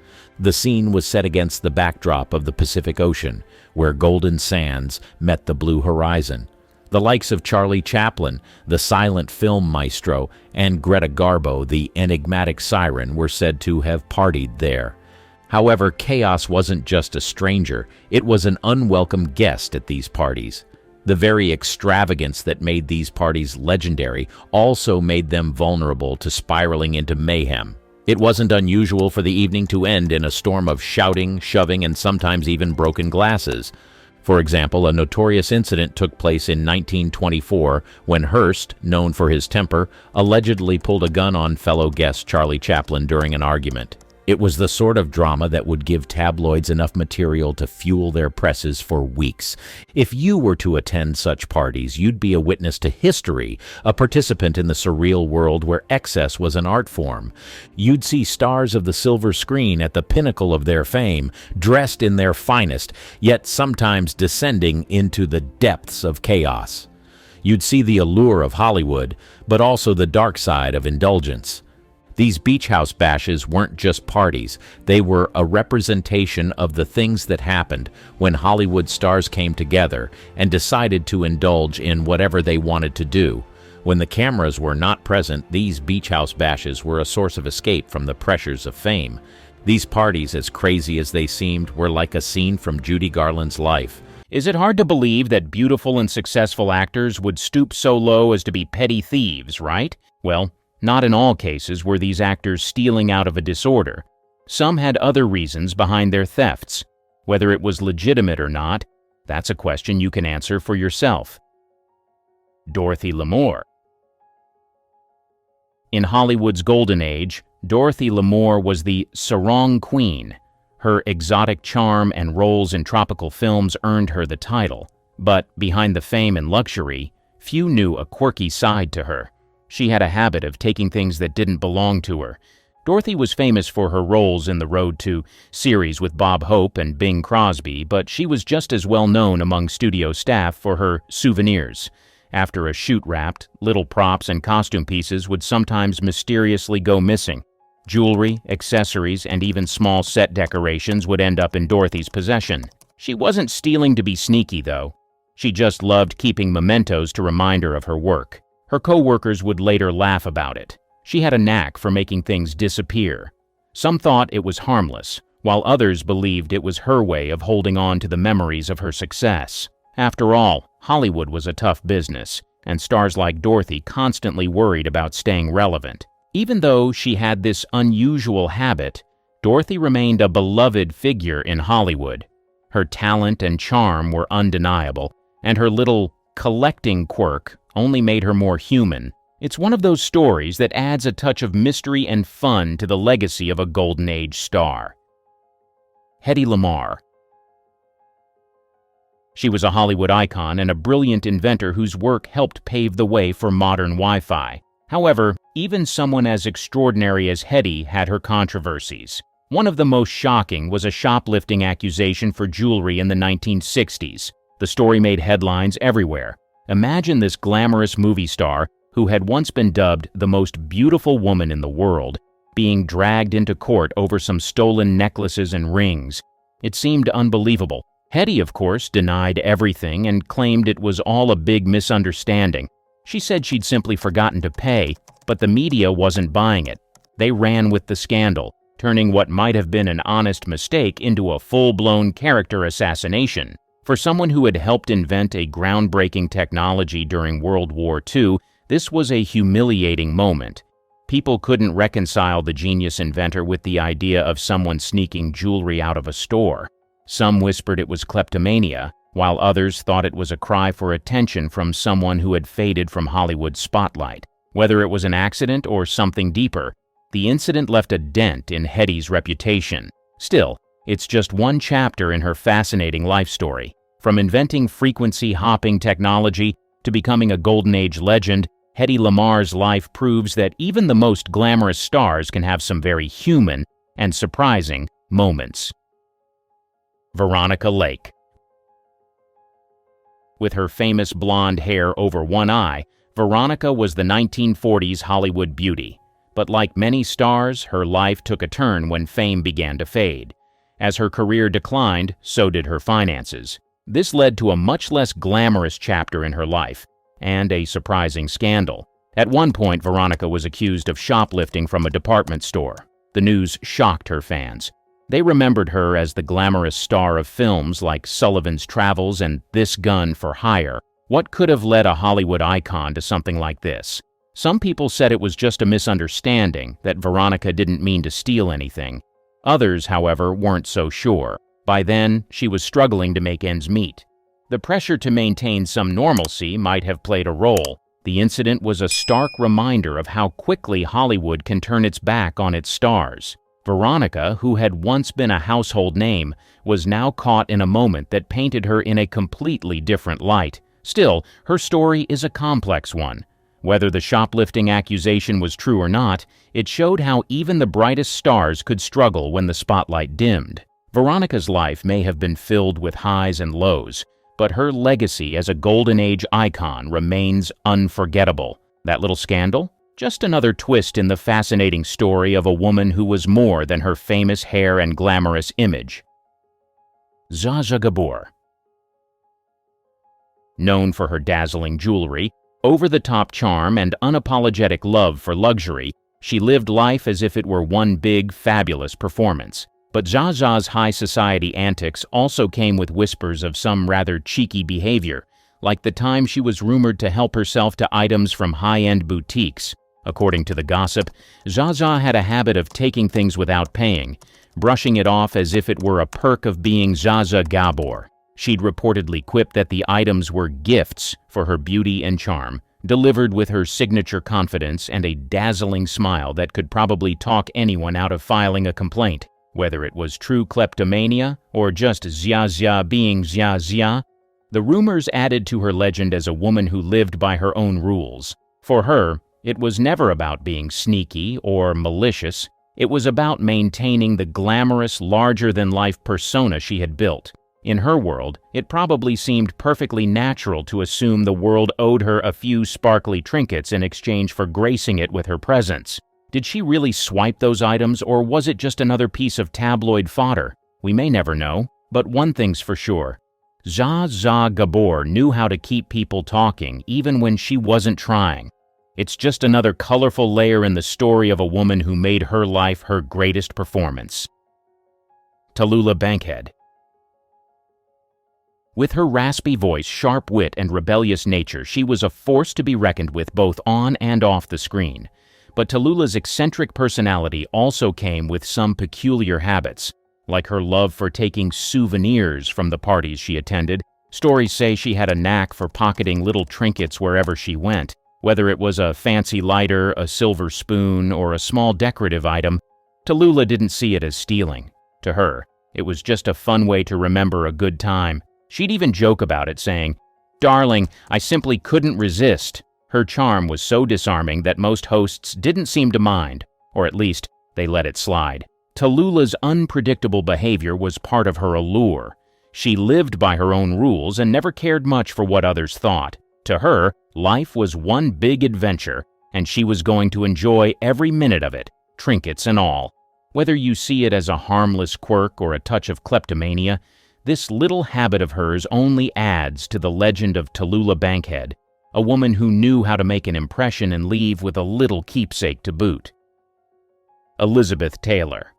[SPEAKER 3] The scene was set against the backdrop of the Pacific Ocean, where golden sands met the blue horizon. The likes of Charlie Chaplin, the silent film maestro, and Greta Garbo, the enigmatic siren, were said to have partied there. However, chaos wasn't just a stranger, it was an unwelcome guest at these parties. The very extravagance that made these parties legendary also made them vulnerable to spiraling into mayhem. It wasn't unusual for the evening to end in a storm of shouting, shoving, and sometimes even broken glasses. For example, a notorious incident took place in 1924 when Hearst, known for his temper, allegedly pulled a gun on fellow guest Charlie Chaplin during an argument. It was the sort of drama that would give tabloids enough material to fuel their presses for weeks. If you were to attend such parties, you'd be a witness to history, a participant in the surreal world where excess was an art form. You'd see stars of the silver screen at the pinnacle of their fame, dressed in their finest, yet sometimes descending into the depths of chaos. You'd see the allure of Hollywood, but also the dark side of indulgence. These beach house bashes weren't just parties, they were a representation of the things that happened when Hollywood stars came together and decided to indulge in whatever they wanted to do. When the cameras were not present, these beach house bashes were a source of escape from the pressures of fame. These parties, as crazy as they seemed, were like a scene from Judy Garland's life.
[SPEAKER 1] Is it hard to believe that beautiful and successful actors would stoop so low as to be petty thieves, right? Well, not in all cases were these actors stealing out of a disorder. Some had other reasons behind their thefts. Whether it was legitimate or not, that's a question you can answer for yourself. Dorothy Lamour. In Hollywood's golden age, Dorothy Lamour was the sarong queen. Her exotic charm and roles in tropical films earned her the title. But behind the fame and luxury, few knew a quirky side to her. She had a habit of taking things that didn't belong to her. Dorothy was famous for her roles in the Road to series with Bob Hope and Bing Crosby, but she was just as well known among studio staff for her souvenirs. After a shoot wrapped, little props and costume pieces would sometimes mysteriously go missing. Jewelry, accessories, and even small set decorations would end up in Dorothy's possession. She wasn't stealing to be sneaky, though. She just loved keeping mementos to remind her of her work. Her co-workers would later laugh about it. She had a knack for making things disappear. Some thought it was harmless, while others believed it was her way of holding on to the memories of her success. After all, Hollywood was a tough business, and stars like Dorothy constantly worried about staying relevant. Even though she had this unusual habit, Dorothy remained a beloved figure in Hollywood. Her talent and charm were undeniable, and her little collecting quirk only made her more human. It's one of those stories that adds a touch of mystery and fun to the legacy of a Golden Age star. Hedy Lamarr. She was a Hollywood icon and a brilliant inventor whose work helped pave the way for modern Wi-Fi. However, even someone as extraordinary as Hedy had her controversies. One of the most shocking was a shoplifting accusation for jewelry in the 1960s. The story made headlines everywhere. Imagine this glamorous movie star, who had once been dubbed the most beautiful woman in the world, being dragged into court over some stolen necklaces and rings. It seemed unbelievable. Hedy, of course, denied everything and claimed it was all a big misunderstanding. She said she'd simply forgotten to pay, but the media wasn't buying it. They ran with the scandal. turning what might have been an honest mistake into a full-blown character assassination. For someone who had helped invent a groundbreaking technology during World War II, this was a humiliating moment. People couldn't reconcile the genius inventor with the idea of someone sneaking jewelry out of a store. Some whispered it was kleptomania, while others thought it was a cry for attention from someone who had faded from Hollywood's spotlight. Whether it was an accident or something deeper, the incident left a dent in Hetty's reputation. Still, it's just one chapter in her fascinating life story. From inventing frequency-hopping technology to becoming a Golden Age legend, Hedy Lamarr's life proves that even the most glamorous stars can have some very human and surprising moments. Veronica Lake. With her famous blonde hair over one eye, Veronica was the 1940s Hollywood beauty. But like many stars, her life took a turn when fame began to fade. As her career declined, so did her finances. This led to a much less glamorous chapter in her life, and a surprising scandal. At one point, Veronica was accused of shoplifting from a department store. The news shocked her fans. They remembered her as the glamorous star of films like Sullivan's Travels and This Gun for Hire. What could have led a Hollywood icon to something like this? Some people said it was just a misunderstanding, that Veronica didn't mean to steal anything. Others, however, weren't so sure. By then, she was struggling to make ends meet. The pressure to maintain some normalcy might have played a role. The incident was a stark reminder of how quickly Hollywood can turn its back on its stars. Veronica, who had once been a household name, was now caught in a moment that painted her in a completely different light. Still, her story is a complex one. Whether the shoplifting accusation was true or not, it showed how even the brightest stars could struggle when the spotlight dimmed. Veronica's life may have been filled with highs and lows, but her legacy as a Golden Age icon remains unforgettable. That little scandal? Just another twist in the fascinating story of a woman who was more than her famous hair and glamorous image. Zsa Zsa Gabor. Known for her dazzling jewelry, over-the-top charm, and unapologetic love for luxury, she lived life as if it were one big, fabulous performance. But Zsa Zsa's high society antics also came with whispers of some rather cheeky behavior, like the time she was rumored to help herself to items from high-end boutiques. According to the gossip, Zsa Zsa had a habit of taking things without paying, brushing it off as if it were a perk of being Zsa Zsa Gabor. She'd reportedly quipped that the items were gifts for her beauty and charm, delivered with her signature confidence and a dazzling smile that could probably talk anyone out of filing a complaint. Whether it was true kleptomania or just Zsa Zsa being Zsa Zsa, the rumors added to her legend as a woman who lived by her own rules. For her, it was never about being sneaky or malicious. It was about maintaining the glamorous, larger-than-life persona she had built. In her world, it probably seemed perfectly natural to assume the world owed her a few sparkly trinkets in exchange for gracing it with her presence. Did she really swipe those items, or was it just another piece of tabloid fodder? We may never know, but one thing's for sure. Zsa Zsa Gabor knew how to keep people talking even when she wasn't trying. It's just another colorful layer in the story of a woman who made her life her greatest performance. Tallulah Bankhead. With her raspy voice, sharp wit, and rebellious nature, she was a force to be reckoned with both on and off the screen. But Tallulah's eccentric personality also came with some peculiar habits, like her love for taking souvenirs from the parties she attended. Stories say she had a knack for pocketing little trinkets wherever she went. Whether it was a fancy lighter, a silver spoon, or a small decorative item, Tallulah didn't see it as stealing. To her, it was just a fun way to remember a good time. She'd even joke about it, saying, "Darling, I simply couldn't resist." Her charm was so disarming that most hosts didn't seem to mind, or at least they let it slide. Tallulah's unpredictable behavior was part of her allure. She lived by her own rules and never cared much for what others thought. To her, life was one big adventure, and she was going to enjoy every minute of it, trinkets and all. Whether you see it as a harmless quirk or a touch of kleptomania, this little habit of hers only adds to the legend of Tallulah Bankhead, a woman who knew how to make an impression and leave with a little keepsake to boot. Elizabeth Taylor.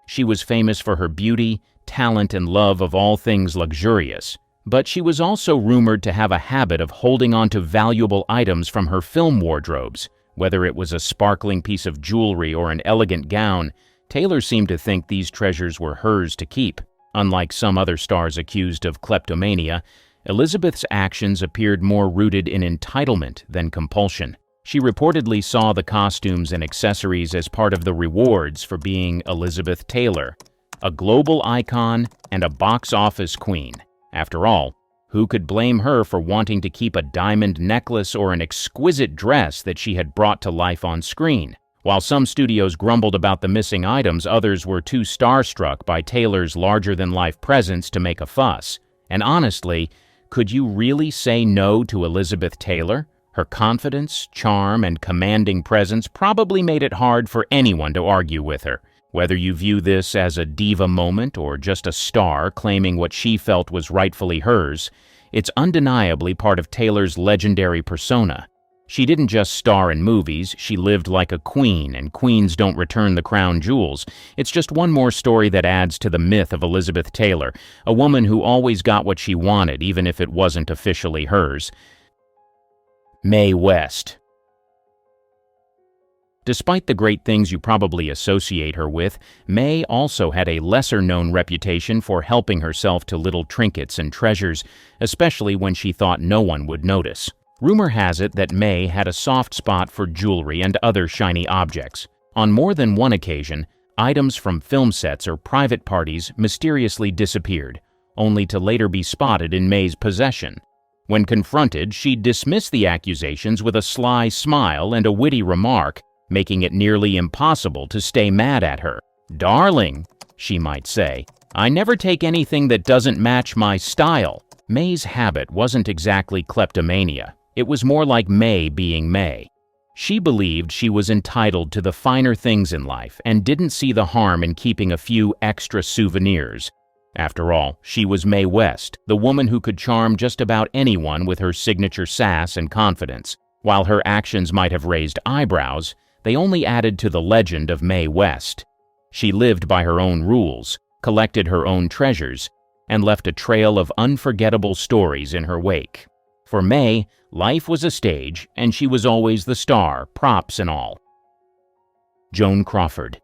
[SPEAKER 1] She was famous for her beauty, talent, and love of all things luxurious. But she was also rumored to have a habit of holding on to valuable items from her film wardrobes. Whether it was a sparkling piece of jewelry or an elegant gown, Taylor seemed to think these treasures were hers to keep. Unlike some other stars accused of kleptomania, Elizabeth's actions appeared more rooted in entitlement than compulsion. She reportedly saw the costumes and accessories as part of the rewards for being Elizabeth Taylor, a global icon and a box office queen. After all, who could blame her for wanting to keep a diamond necklace or an exquisite dress that she had brought to life on screen? While some studios grumbled about the missing items, others were too starstruck by Taylor's larger-than-life presence to make a fuss. And honestly, could you really say no to Elizabeth Taylor? Her confidence, charm, and commanding presence probably made it hard for anyone to argue with her. Whether you view this as a diva moment or just a star claiming what she felt was rightfully hers, it's undeniably part of Taylor's legendary persona. She didn't just star in movies, she lived like a queen, and queens don't return the crown jewels. It's just one more story that adds to the myth of Elizabeth Taylor, a woman who always got what she wanted, even if it wasn't officially hers. Mae West. Despite the great things you probably associate her with, Mae also had a lesser-known reputation for helping herself to little trinkets and treasures, especially when she thought no one would notice. Rumor has it that Mae had a soft spot for jewelry and other shiny objects. On more than one occasion, items from film sets or private parties mysteriously disappeared, only to later be spotted in Mae's possession. When confronted, she'd dismiss the accusations with a sly smile and a witty remark, making it nearly impossible to stay mad at her. "Darling," she might say, "I never take anything that doesn't match my style." Mae's habit wasn't exactly kleptomania. It was more like Mae being Mae. She believed she was entitled to the finer things in life and didn't see the harm in keeping a few extra souvenirs. After all, she was Mae West, the woman who could charm just about anyone with her signature sass and confidence. While her actions might have raised eyebrows, they only added to the legend of Mae West. She lived by her own rules, collected her own treasures, and left a trail of unforgettable stories in her wake. For Mae, life was a stage, and she was always the star, props and all. Joan Crawford.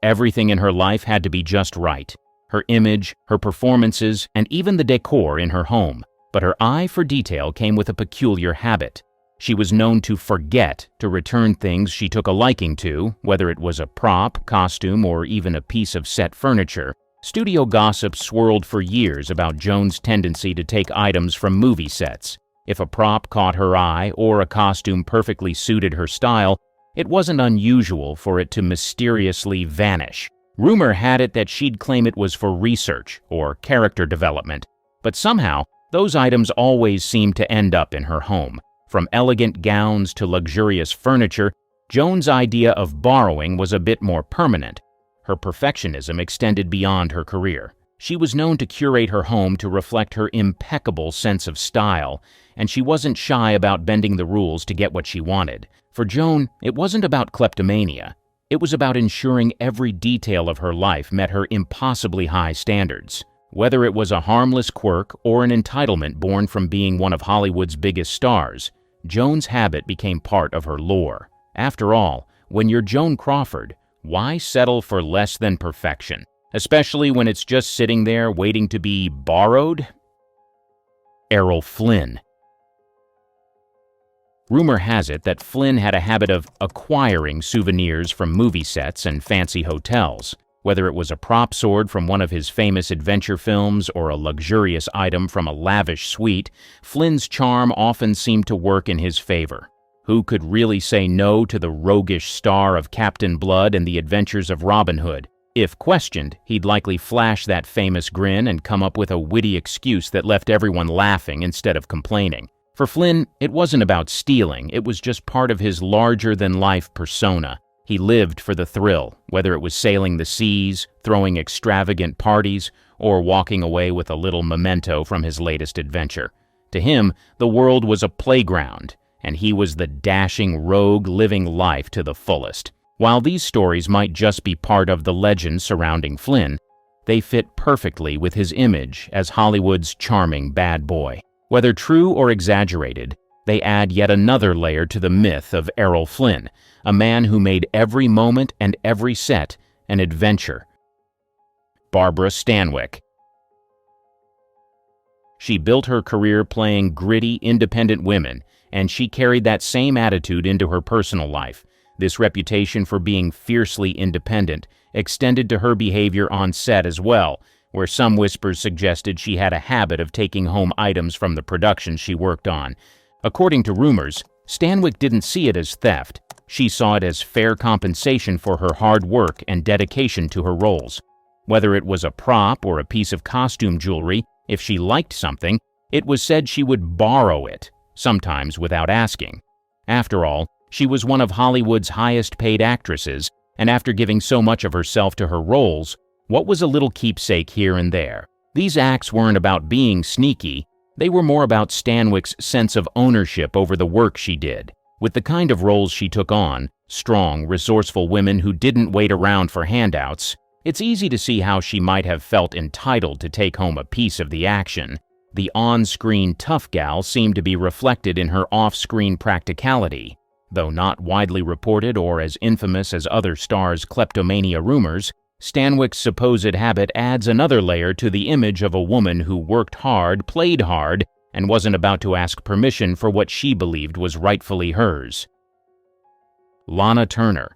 [SPEAKER 1] Everything in her life had to be just right. Her image, her performances, and even the decor in her home. But her eye for detail came with a peculiar habit. She was known to forget to return things she took a liking to, whether it was a prop, costume, or even a piece of set furniture. Studio gossip swirled for years about Joan's tendency to take items from movie sets. If a prop caught her eye or a costume perfectly suited her style, it wasn't unusual for it to mysteriously vanish. Rumor had it that she'd claim it was for research or character development, but somehow those items always seemed to end up in her home. From elegant gowns to luxurious furniture, Joan's idea of borrowing was a bit more permanent. Her perfectionism extended beyond her career. She was known to curate her home to reflect her impeccable sense of style, and she wasn't shy about bending the rules to get what she wanted. For Joan, it wasn't about kleptomania. It was about ensuring every detail of her life met her impossibly high standards. Whether it was a harmless quirk or an entitlement born from being one of Hollywood's biggest stars, Joan's habit became part of her lore. After all, when you're Joan Crawford, why settle for less than perfection? Especially when it's just sitting there waiting to be borrowed? Errol Flynn. Rumor has it that Flynn had a habit of acquiring souvenirs from movie sets and fancy hotels. Whether it was a prop sword from one of his famous adventure films or a luxurious item from a lavish suite, Flynn's charm often seemed to work in his favor. Who could really say no to the roguish star of Captain Blood and the Adventures of Robin Hood? If questioned, he'd likely flash that famous grin and come up with a witty excuse that left everyone laughing instead of complaining. For Flynn, it wasn't about stealing, it was just part of his larger-than-life persona. He lived for the thrill, whether it was sailing the seas, throwing extravagant parties, or walking away with a little memento from his latest adventure. To him, the world was a playground, and he was the dashing rogue living life to the fullest. While these stories might just be part of the legend surrounding Flynn, they fit perfectly with his image as Hollywood's charming bad boy. Whether true or exaggerated, they add yet another layer to the myth of Errol Flynn, a man who made every moment and every set an adventure. Barbara Stanwyck. She built her career playing gritty, independent women, and she carried that same attitude into her personal life. This reputation for being fiercely independent extended to her behavior on set as well, where some whispers suggested she had a habit of taking home items from the production she worked on. According to rumors, Stanwyck didn't see it as theft. She saw it as fair compensation for her hard work and dedication to her roles. Whether it was a prop or a piece of costume jewelry, if she liked something, it was said she would borrow it, sometimes without asking. After all, she was one of Hollywood's highest-paid actresses, and after giving so much of herself to her roles, what was a little keepsake here and there? These acts weren't about being sneaky, they were more about Stanwyck's sense of ownership over the work she did. With the kind of roles she took on, strong, resourceful women who didn't wait around for handouts, it's easy to see how she might have felt entitled to take home a piece of the action. The on-screen tough gal seemed to be reflected in her off-screen practicality. Though not widely reported or as infamous as other stars' kleptomania rumors, Stanwyck's supposed habit adds another layer to the image of a woman who worked hard, played hard, and wasn't about to ask permission for what she believed was rightfully hers. Lana Turner.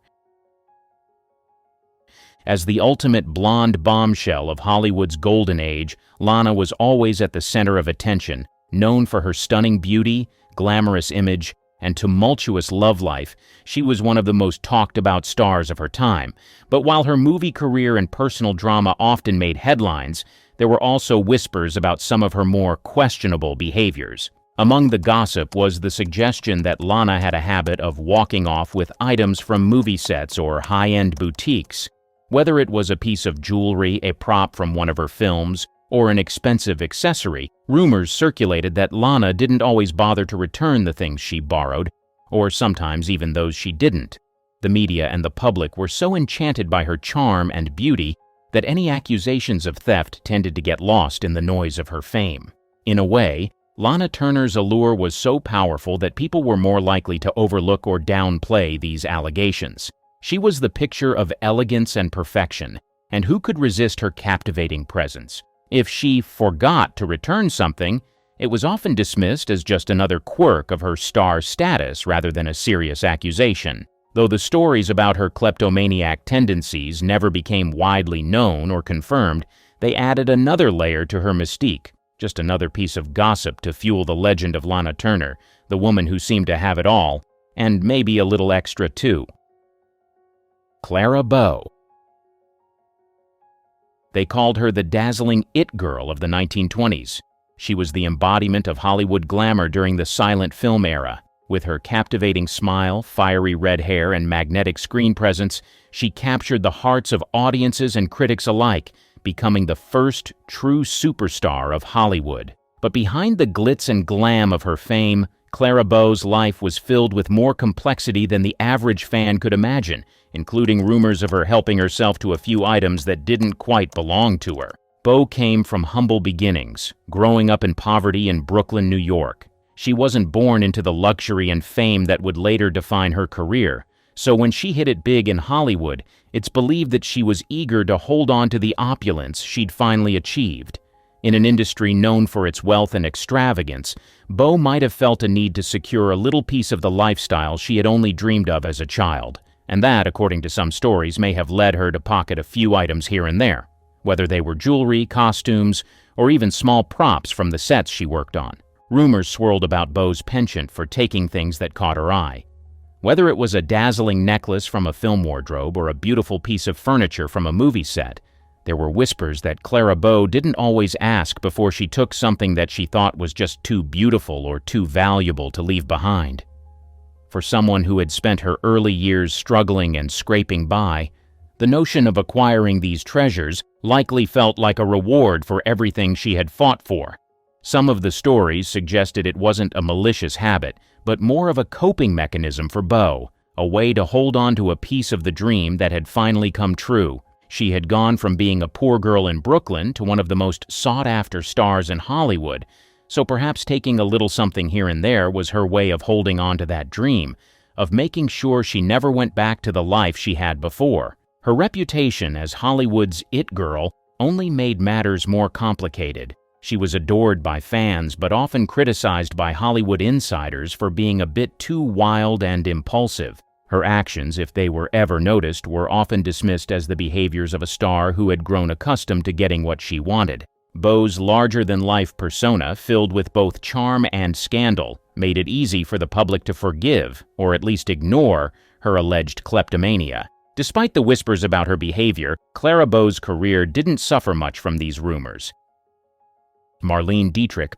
[SPEAKER 1] As the ultimate blonde bombshell of Hollywood's golden age, Lana was always at the center of attention, known for her stunning beauty, glamorous image, and tumultuous love life. She was one of the most talked-about stars of her time. But while her movie career and personal drama often made headlines, there were also whispers about some of her more questionable behaviors. Among the gossip was the suggestion that Lana had a habit of walking off with items from movie sets or high-end boutiques. Whether it was a piece of jewelry, a prop from one of her films, or an expensive accessory, rumors circulated that Lana didn't always bother to return the things she borrowed, or sometimes even those she didn't. The media and the public were so enchanted by her charm and beauty that any accusations of theft tended to get lost in the noise of her fame. In a way, Lana Turner's allure was so powerful that people were more likely to overlook or downplay these allegations. She was the picture of elegance and perfection, and who could resist her captivating presence? If she forgot to return something, it was often dismissed as just another quirk of her star status rather than a serious accusation. Though the stories about her kleptomaniac tendencies never became widely known or confirmed, they added another layer to her mystique, just another piece of gossip to fuel the legend of Lana Turner, the woman who seemed to have it all, and maybe a little extra too. Clara Bow. They called her the dazzling it girl of the 1920s. She was the embodiment of Hollywood glamour during the silent film era. With her captivating smile, fiery red hair, and magnetic screen presence, she captured the hearts of audiences and critics alike, becoming the first true superstar of Hollywood. But behind the glitz and glam of her fame, Clara Bow's life was filled with more complexity than the average fan could imagine, including rumors of her helping herself to a few items that didn't quite belong to her. Bow came from humble beginnings, growing up in poverty in Brooklyn, New York. She wasn't born into the luxury and fame that would later define her career, so when she hit it big in Hollywood, it's believed that she was eager to hold on to the opulence she'd finally achieved. In an industry known for its wealth and extravagance, Bow might have felt a need to secure a little piece of the lifestyle she had only dreamed of as a child. And that, according to some stories, may have led her to pocket a few items here and there, whether they were jewelry, costumes, or even small props from the sets she worked on. Rumors swirled about Bow's penchant for taking things that caught her eye. Whether it was a dazzling necklace from a film wardrobe or a beautiful piece of furniture from a movie set, there were whispers that Clara Bow didn't always ask before she took something that she thought was just too beautiful or too valuable to leave behind. For someone who had spent her early years struggling and scraping by, the notion of acquiring these treasures likely felt like a reward for everything she had fought for. Some of the stories suggested it wasn't a malicious habit, but more of a coping mechanism for Bow, a way to hold on to a piece of the dream that had finally come true. She had gone from being a poor girl in Brooklyn to one of the most sought-after stars in Hollywood, so perhaps taking a little something here and there was her way of holding on to that dream, of making sure she never went back to the life she had before. Her reputation as Hollywood's it girl only made matters more complicated. She was adored by fans, but often criticized by Hollywood insiders for being a bit too wild and impulsive. Her actions, if they were ever noticed, were often dismissed as the behaviors of a star who had grown accustomed to getting what she wanted. Beau's larger-than-life persona, filled with both charm and scandal, made it easy for the public to forgive, or at least ignore, her alleged kleptomania. Despite the whispers about her behavior, Clara Beau's career didn't suffer much from these rumors. Marlene Dietrich.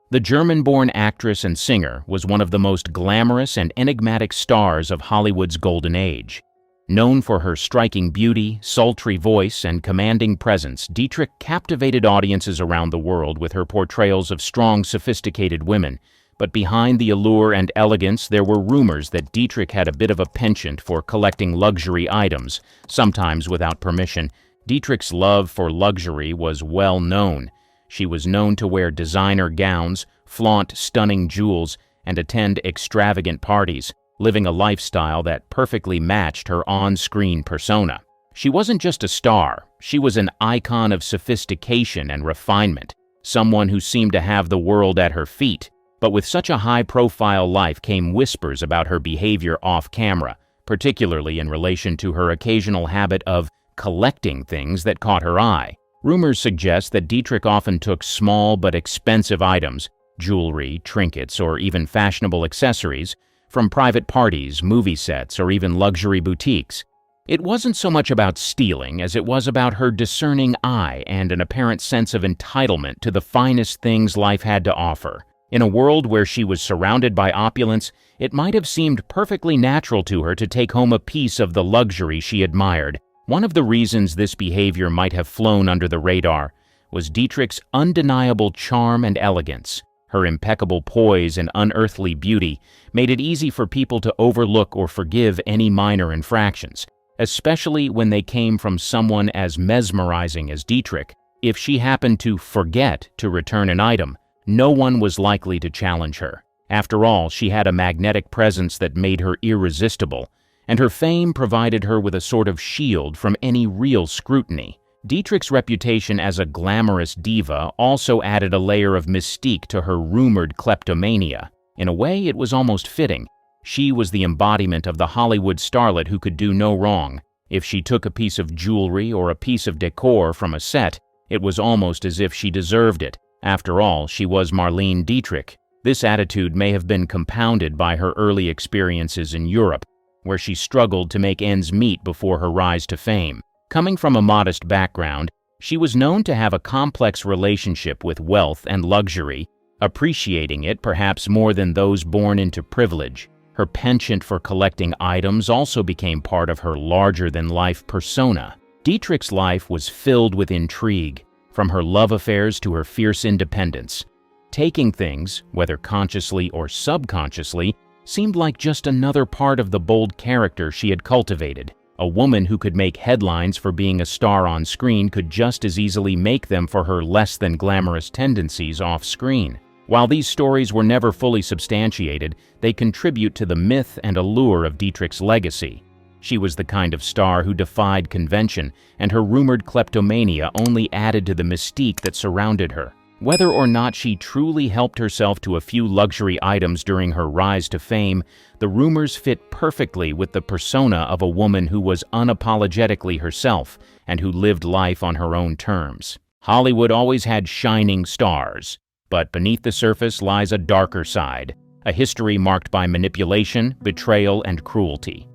[SPEAKER 1] The German-born actress and singer was one of the most glamorous and enigmatic stars of Hollywood's golden age. Known for her striking beauty, sultry voice, and commanding presence, Dietrich captivated audiences around the world with her portrayals of strong, sophisticated women. But behind the allure and elegance, there were rumors that Dietrich had a bit of a penchant for collecting luxury items, sometimes without permission. Dietrich's love for luxury was well known. She was known to wear designer gowns, flaunt stunning jewels, and attend extravagant parties, living a lifestyle that perfectly matched her on-screen persona. She wasn't just a star, she was an icon of sophistication and refinement, someone who seemed to have the world at her feet. But with such a high-profile life came whispers about her behavior off-camera, particularly in relation to her occasional habit of collecting things that caught her eye. Rumors suggest that Dietrich often took small but expensive items, jewelry, trinkets, or even fashionable accessories, from private parties, movie sets, or even luxury boutiques. It wasn't so much about stealing as it was about her discerning eye and an apparent sense of entitlement to the finest things life had to offer. In a world where she was surrounded by opulence, it might have seemed perfectly natural to her to take home a piece of the luxury she admired. One of the reasons this behavior might have flown under the radar was Dietrich's undeniable charm and elegance. Her impeccable poise and unearthly beauty made it easy for people to overlook or forgive any minor infractions, especially when they came from someone as mesmerizing as Dietrich. If she happened to forget to return an item, no one was likely to challenge her. After all, she had a magnetic presence that made her irresistible, and her fame provided her with a sort of shield from any real scrutiny. Dietrich's reputation as a glamorous diva also added a layer of mystique to her rumored kleptomania. In a way, it was almost fitting. She was the embodiment of the Hollywood starlet who could do no wrong. If she took a piece of jewelry or a piece of decor from a set, it was almost as if she deserved it. After all, she was Marlene Dietrich. This attitude may have been compounded by her early experiences in Europe, where she struggled to make ends meet before her rise to fame. Coming from a modest background, she was known to have a complex relationship with wealth and luxury, appreciating it perhaps more than those born into privilege. Her penchant for collecting items also became part of her larger-than-life persona. Dietrich's life was filled with intrigue, from her love affairs to her fierce independence. Taking things, whether consciously or subconsciously, seemed like just another part of the bold character she had cultivated. A woman who could make headlines for being a star on screen could just as easily make them for her less-than-glamorous tendencies off-screen. While these stories were never fully substantiated, they contribute to the myth and allure of Dietrich's legacy. She was the kind of star who defied convention, and her rumored kleptomania only added to the mystique that surrounded her. Whether or not she truly helped herself to a few luxury items during her rise to fame, the rumors fit perfectly with the persona of a woman who was unapologetically herself and who lived life on her own terms. Hollywood always had shining stars, but beneath the surface lies a darker side, a history marked by manipulation, betrayal, and cruelty.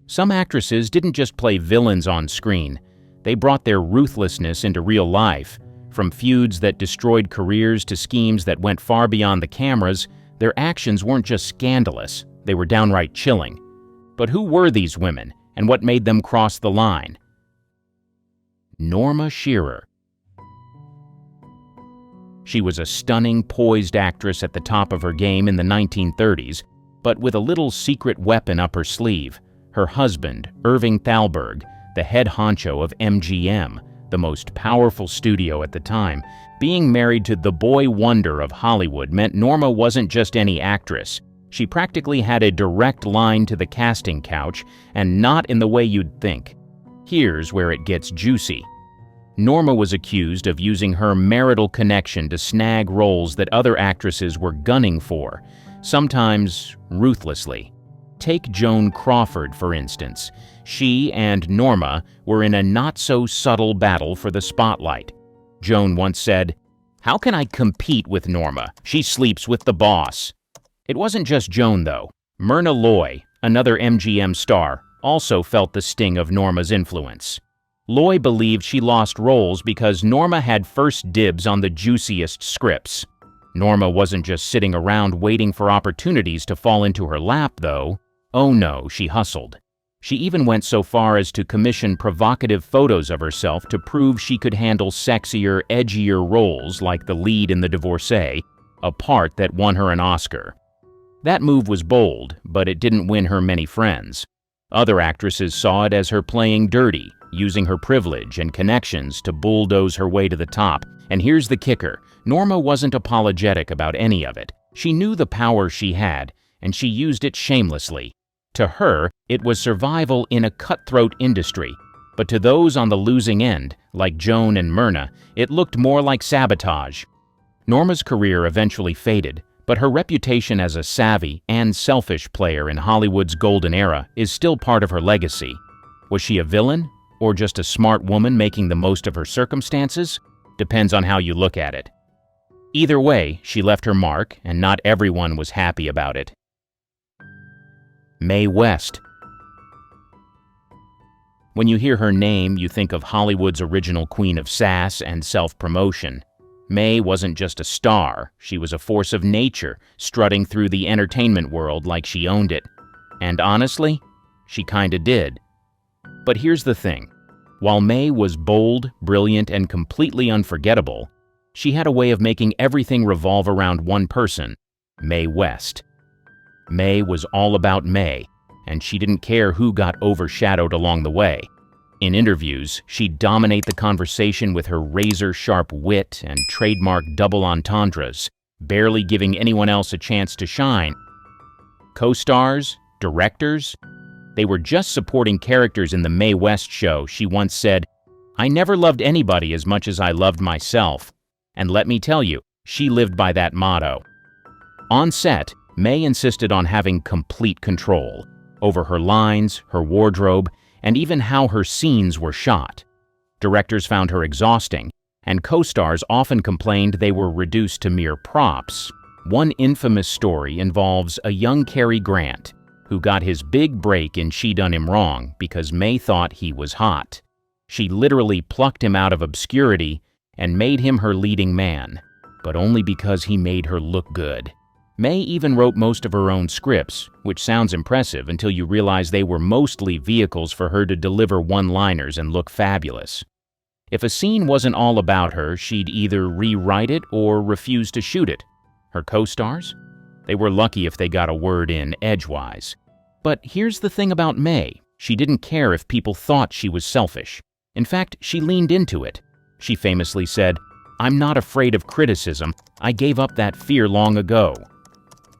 [SPEAKER 1] Some actresses didn't just play villains on screen, they brought their ruthlessness into real life. From feuds that destroyed careers to schemes that went far beyond the cameras, their actions weren't just scandalous, they were downright chilling. But who were these women, and what made them cross the line? Norma Shearer. She was a stunning, poised actress at the top of her game in the 1930s, but with a little secret weapon up her sleeve: her husband, Irving Thalberg, the head honcho of MGM, the most powerful studio at the time. Being married to the boy wonder of Hollywood meant Norma wasn't just any actress. She practically had a direct line to the casting couch, and not in the way you'd think. Here's where it gets juicy. Norma was accused of using her marital connection to snag roles that other actresses were gunning for, sometimes ruthlessly. Take Joan Crawford, for instance. She and Norma were in a not-so-subtle battle for the spotlight. Joan once said, "How can I compete with Norma? She sleeps with the boss." It wasn't just Joan, though. Myrna Loy, another MGM star, also felt the sting of Norma's influence. Loy believed she lost roles because Norma had first dibs on the juiciest scripts. Norma wasn't just sitting around waiting for opportunities to fall into her lap, though. Oh no, she hustled. She even went so far as to commission provocative photos of herself to prove she could handle sexier, edgier roles like the lead in The Divorcee, a part that won her an Oscar. That move was bold, but it didn't win her many friends. Other actresses saw it as her playing dirty, using her privilege and connections to bulldoze her way to the top. And here's the kicker: Norma wasn't apologetic about any of it. She knew the power she had, and she used it shamelessly. To her, it was survival in a cutthroat industry. But to those on the losing end, like Joan and Myrna, it looked more like sabotage. Norma's career eventually faded, but her reputation as a savvy and selfish player in Hollywood's golden era is still part of her legacy. Was she a villain, or just a smart woman making the most of her circumstances? Depends on how you look at it. Either way, she left her mark, and not everyone was happy about it. Mae West. When you hear her name, you think of Hollywood's original queen of sass and self-promotion. Mae wasn't just a star, she was a force of nature, strutting through the entertainment world like she owned it. And honestly, she kinda did. But here's the thing. While Mae was bold, brilliant, and completely unforgettable, she had a way of making everything revolve around one person: Mae West. Mae was all about Mae, and she didn't care who got overshadowed along the way. In interviews, she'd dominate the conversation with her razor-sharp wit and trademark double entendres, barely giving anyone else a chance to shine. Co-stars, directors, they were just supporting characters in the Mae West show. She once said, "I never loved anybody as much as I loved myself." And let me tell you, she lived by that motto. On set, Mae insisted on having complete control over her lines, her wardrobe, and even how her scenes were shot. Directors found her exhausting, and co-stars often complained they were reduced to mere props. One infamous story involves a young Cary Grant, who got his big break in She Done Him Wrong because Mae thought he was hot. She literally plucked him out of obscurity and made him her leading man, but only because he made her look good. Mae even wrote most of her own scripts, which sounds impressive until you realize they were mostly vehicles for her to deliver one-liners and look fabulous. If a scene wasn't all about her, she'd either rewrite it or refuse to shoot it. Her co-stars? They were lucky if they got a word in edgewise. But here's the thing about Mae. She didn't care if people thought she was selfish. In fact, she leaned into it. She famously said, "I'm not afraid of criticism. I gave up that fear long ago."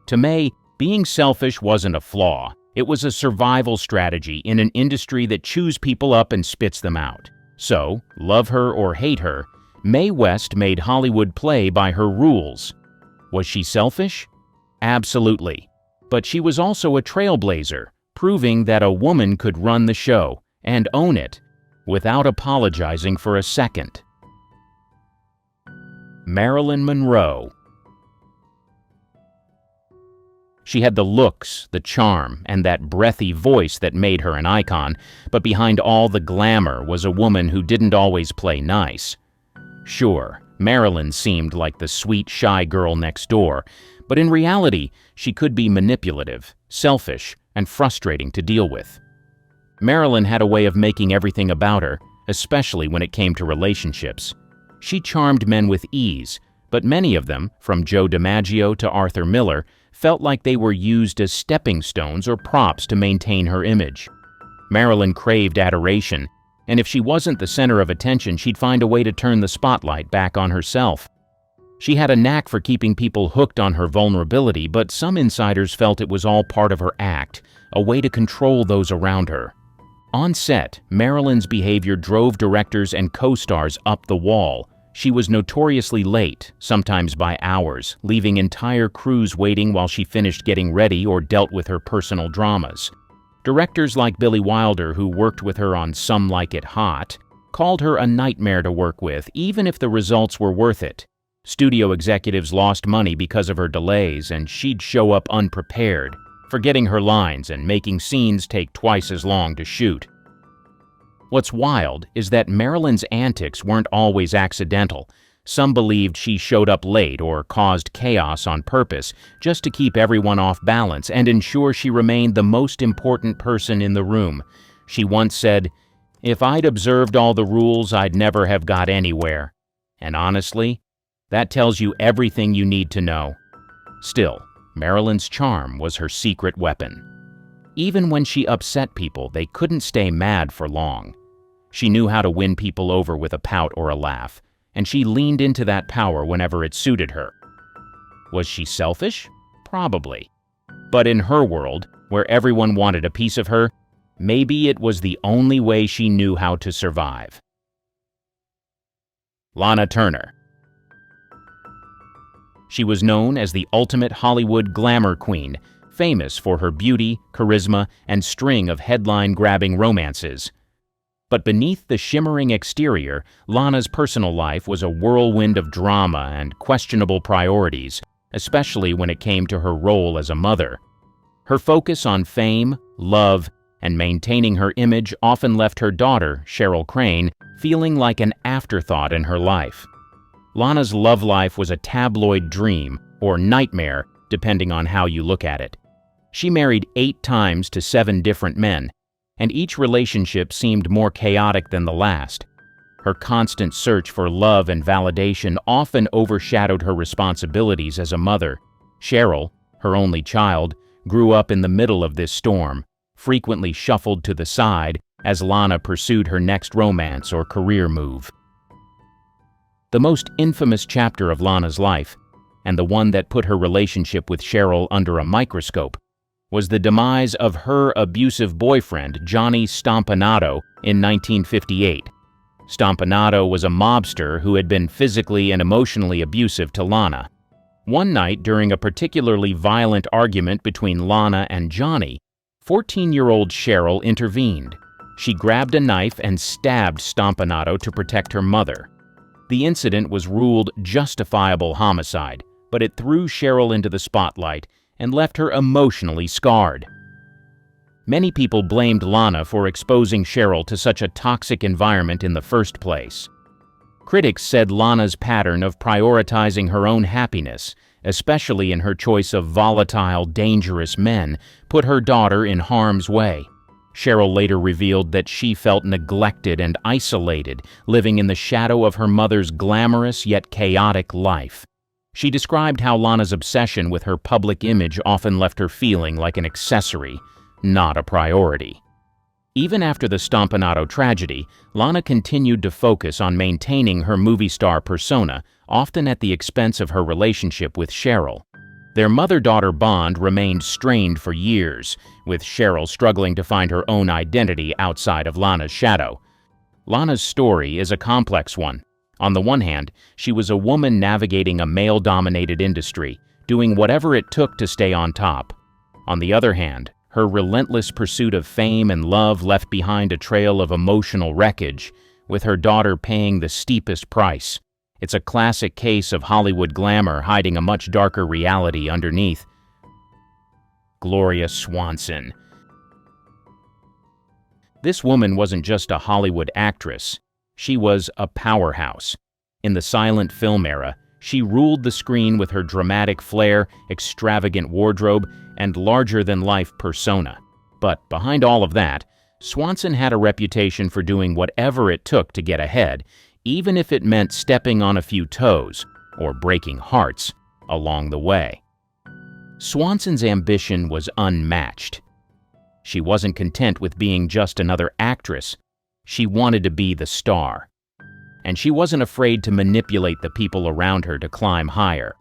[SPEAKER 1] To Mae, being selfish wasn't a flaw. It was a survival strategy in an industry that chews people up and spits them out. So, love her or hate her, Mae West made Hollywood play by her rules. Was she selfish? Absolutely. But she was also a trailblazer, proving that a woman could run the show and own it without apologizing for a second. Marilyn Monroe. She had the looks, the charm, and that breathy voice that made her an icon, but behind all the glamour was a woman who didn't always play nice. Sure, Marilyn seemed like the sweet, shy girl next door, but in reality, she could be manipulative, selfish, and frustrating to deal with. Marilyn had a way of making everything about her, especially when it came to relationships. She charmed men with ease, but many of them, from Joe DiMaggio to Arthur Miller, felt like they were used as stepping stones or props to maintain her image. Marilyn craved adoration, and if she wasn't the center of attention, she'd find a way to turn the spotlight back on herself. She had a knack for keeping people hooked on her vulnerability, but some insiders felt it was all part of her act, a way to control those around her. On set, Marilyn's behavior drove directors and co-stars up the wall. She was notoriously late, sometimes by hours, leaving entire crews waiting while she finished getting ready or dealt with her personal dramas. Directors like Billy Wilder, who worked with her on Some Like It Hot, called her a nightmare to work with, even if the results were worth it. Studio executives lost money because of her delays, and she'd show up unprepared, forgetting her lines and making scenes take twice as long to shoot. What's wild is that Marilyn's antics weren't always accidental. Some believed she showed up late or caused chaos on purpose just to keep everyone off balance and ensure she remained the most important person in the room. She once said, "If I'd observed all the rules, I'd never have got anywhere." And honestly, that tells you everything you need to know. Still, Marilyn's charm was her secret weapon. Even when she upset people, they couldn't stay mad for long. She knew how to win people over with a pout or a laugh, and she leaned into that power whenever it suited her. Was she selfish? Probably. But in her world, where everyone wanted a piece of her, maybe it was the only way she knew how to survive. Lana Turner. She was known as the ultimate Hollywood glamour queen, famous for her beauty, charisma, and string of headline-grabbing romances. But beneath the shimmering exterior, Lana's personal life was a whirlwind of drama and questionable priorities, especially when it came to her role as a mother. Her focus on fame, love, and maintaining her image often left her daughter, Cheryl Crane, feeling like an afterthought in her life. Lana's love life was a tabloid dream, or nightmare, depending on how you look at it. She married 8 times to 7 different men, and each relationship seemed more chaotic than the last. Her constant search for love and validation often overshadowed her responsibilities as a mother. Cheryl, her only child, grew up in the middle of this storm, frequently shuffled to the side as Lana pursued her next romance or career move. The most infamous chapter of Lana's life, and the one that put her relationship with Cheryl under a microscope, was the demise of her abusive boyfriend, Johnny Stompanato, in 1958. Stompanato was a mobster who had been physically and emotionally abusive to Lana. One night, during a particularly violent argument between Lana and Johnny, 14-year-old Cheryl intervened. She grabbed a knife and stabbed Stompanato to protect her mother. The incident was ruled justifiable homicide, but it threw Cheryl into the spotlight and left her emotionally scarred. Many people blamed Lana for exposing Cheryl to such a toxic environment in the first place. Critics said Lana's pattern of prioritizing her own happiness, especially in her choice of volatile, dangerous men, put her daughter in harm's way. Cheryl later revealed that she felt neglected and isolated, living in the shadow of her mother's glamorous yet chaotic life. She described how Lana's obsession with her public image often left her feeling like an accessory, not a priority. Even after the Stompanato tragedy, Lana continued to focus on maintaining her movie star persona, often at the expense of her relationship with Cheryl. Their mother-daughter bond remained strained for years, with Cheryl struggling to find her own identity outside of Lana's shadow. Lana's story is a complex one. On the one hand, she was a woman navigating a male-dominated industry, doing whatever it took to stay on top. On the other hand, her relentless pursuit of fame and love left behind a trail of emotional wreckage, with her daughter paying the steepest price. It's a classic case of Hollywood glamour hiding a much darker reality underneath. Gloria Swanson. This woman wasn't just a Hollywood actress. She was a powerhouse. In the silent film era, she ruled the screen with her dramatic flair, extravagant wardrobe, and larger-than-life persona. But behind all of that, Swanson had a reputation for doing whatever it took to get ahead, even if it meant stepping on a few toes or breaking hearts along the way. Swanson's ambition was unmatched. She wasn't content with being just another actress. She wanted to be the star. And she wasn't afraid to manipulate the people around her to climb higher.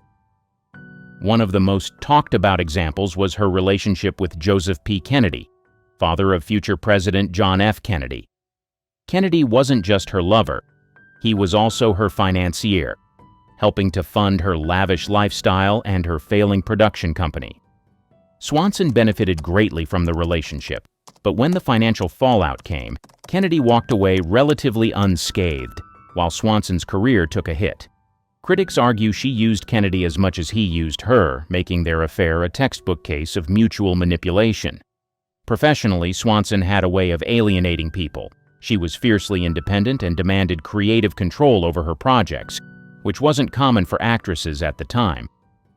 [SPEAKER 1] One of the most talked about examples was her relationship with Joseph P. Kennedy, father of future President John F. Kennedy. Kennedy wasn't just her lover. He was also her financier, helping to fund her lavish lifestyle and her failing production company. Swanson benefited greatly from the relationship, but when the financial fallout came, Kennedy walked away relatively unscathed, while Swanson's career took a hit. Critics argue she used Kennedy as much as he used her, making their affair a textbook case of mutual manipulation. Professionally, Swanson had a way of alienating people. She was fiercely independent and demanded creative control over her projects, which wasn't common for actresses at the time.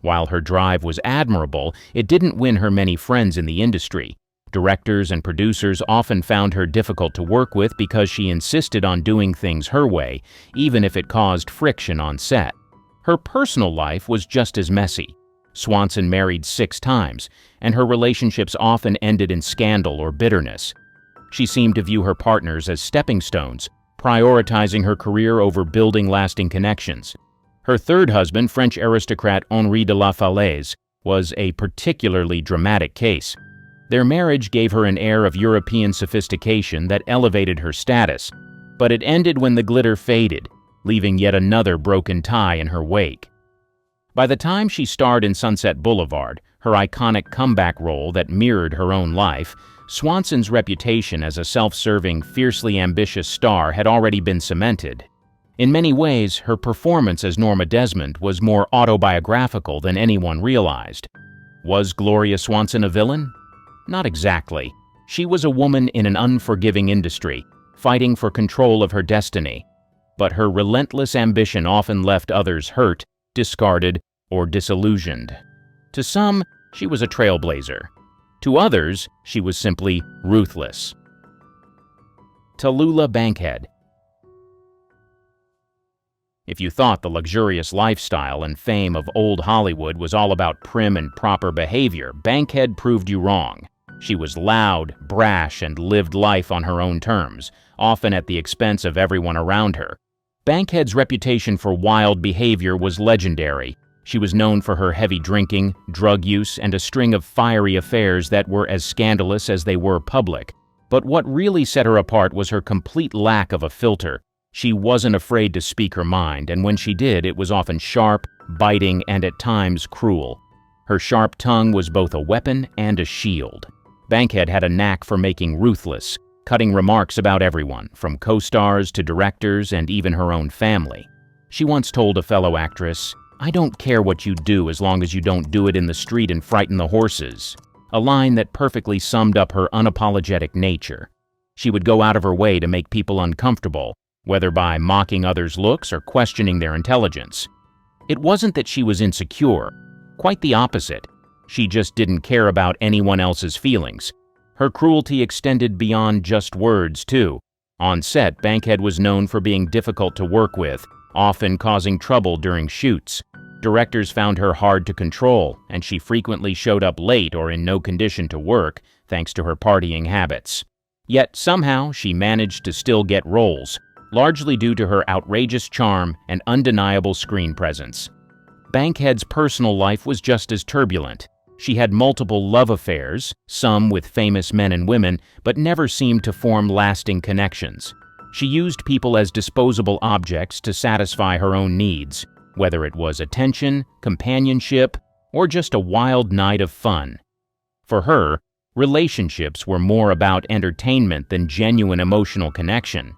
[SPEAKER 1] While her drive was admirable, it didn't win her many friends in the industry. Directors and producers often found her difficult to work with because she insisted on doing things her way, even if it caused friction on set. Her personal life was just as messy. Swanson married 6 times, and her relationships often ended in scandal or bitterness. She seemed to view her partners as stepping stones, prioritizing her career over building lasting connections. Her third husband, French aristocrat Henri de la Falaise, was a particularly dramatic case. Their marriage gave her an air of European sophistication that elevated her status, but it ended when the glitter faded, leaving yet another broken tie in her wake. By the time she starred in Sunset Boulevard, her iconic comeback role that mirrored her own life, Swanson's reputation as a self-serving, fiercely ambitious star had already been cemented. In many ways, her performance as Norma Desmond was more autobiographical than anyone realized. Was Gloria Swanson a villain? Not exactly. She was a woman in an unforgiving industry, fighting for control of her destiny. But her relentless ambition often left others hurt, discarded, or disillusioned. To some, she was a trailblazer. To others, she was simply ruthless. Tallulah Bankhead. If you thought the luxurious lifestyle and fame of old Hollywood was all about prim and proper behavior, Bankhead proved you wrong. She was loud, brash, and lived life on her own terms, often at the expense of everyone around her. Bankhead's reputation for wild behavior was legendary. She was known for her heavy drinking, drug use, and a string of fiery affairs that were as scandalous as they were public. But what really set her apart was her complete lack of a filter. She wasn't afraid to speak her mind, and when she did, it was often sharp, biting, and at times cruel. Her sharp tongue was both a weapon and a shield. Bankhead had a knack for making ruthless, cutting remarks about everyone, from co-stars to directors and even her own family. She once told a fellow actress, "I don't care what you do as long as you don't do it in the street and frighten the horses," a line that perfectly summed up her unapologetic nature. She would go out of her way to make people uncomfortable, whether by mocking others' looks or questioning their intelligence. It wasn't that she was insecure, quite the opposite. She just didn't care about anyone else's feelings. Her cruelty extended beyond just words, too. On set, Bankhead was known for being difficult to work with, often causing trouble during shoots. Directors found her hard to control, and she frequently showed up late or in no condition to work, thanks to her partying habits. Yet somehow, she managed to still get roles, largely due to her outrageous charm and undeniable screen presence. Bankhead's personal life was just as turbulent. She had multiple love affairs, some with famous men and women, but never seemed to form lasting connections. She used people as disposable objects to satisfy her own needs, whether it was attention, companionship, or just a wild night of fun. For her, relationships were more about entertainment than genuine emotional connection.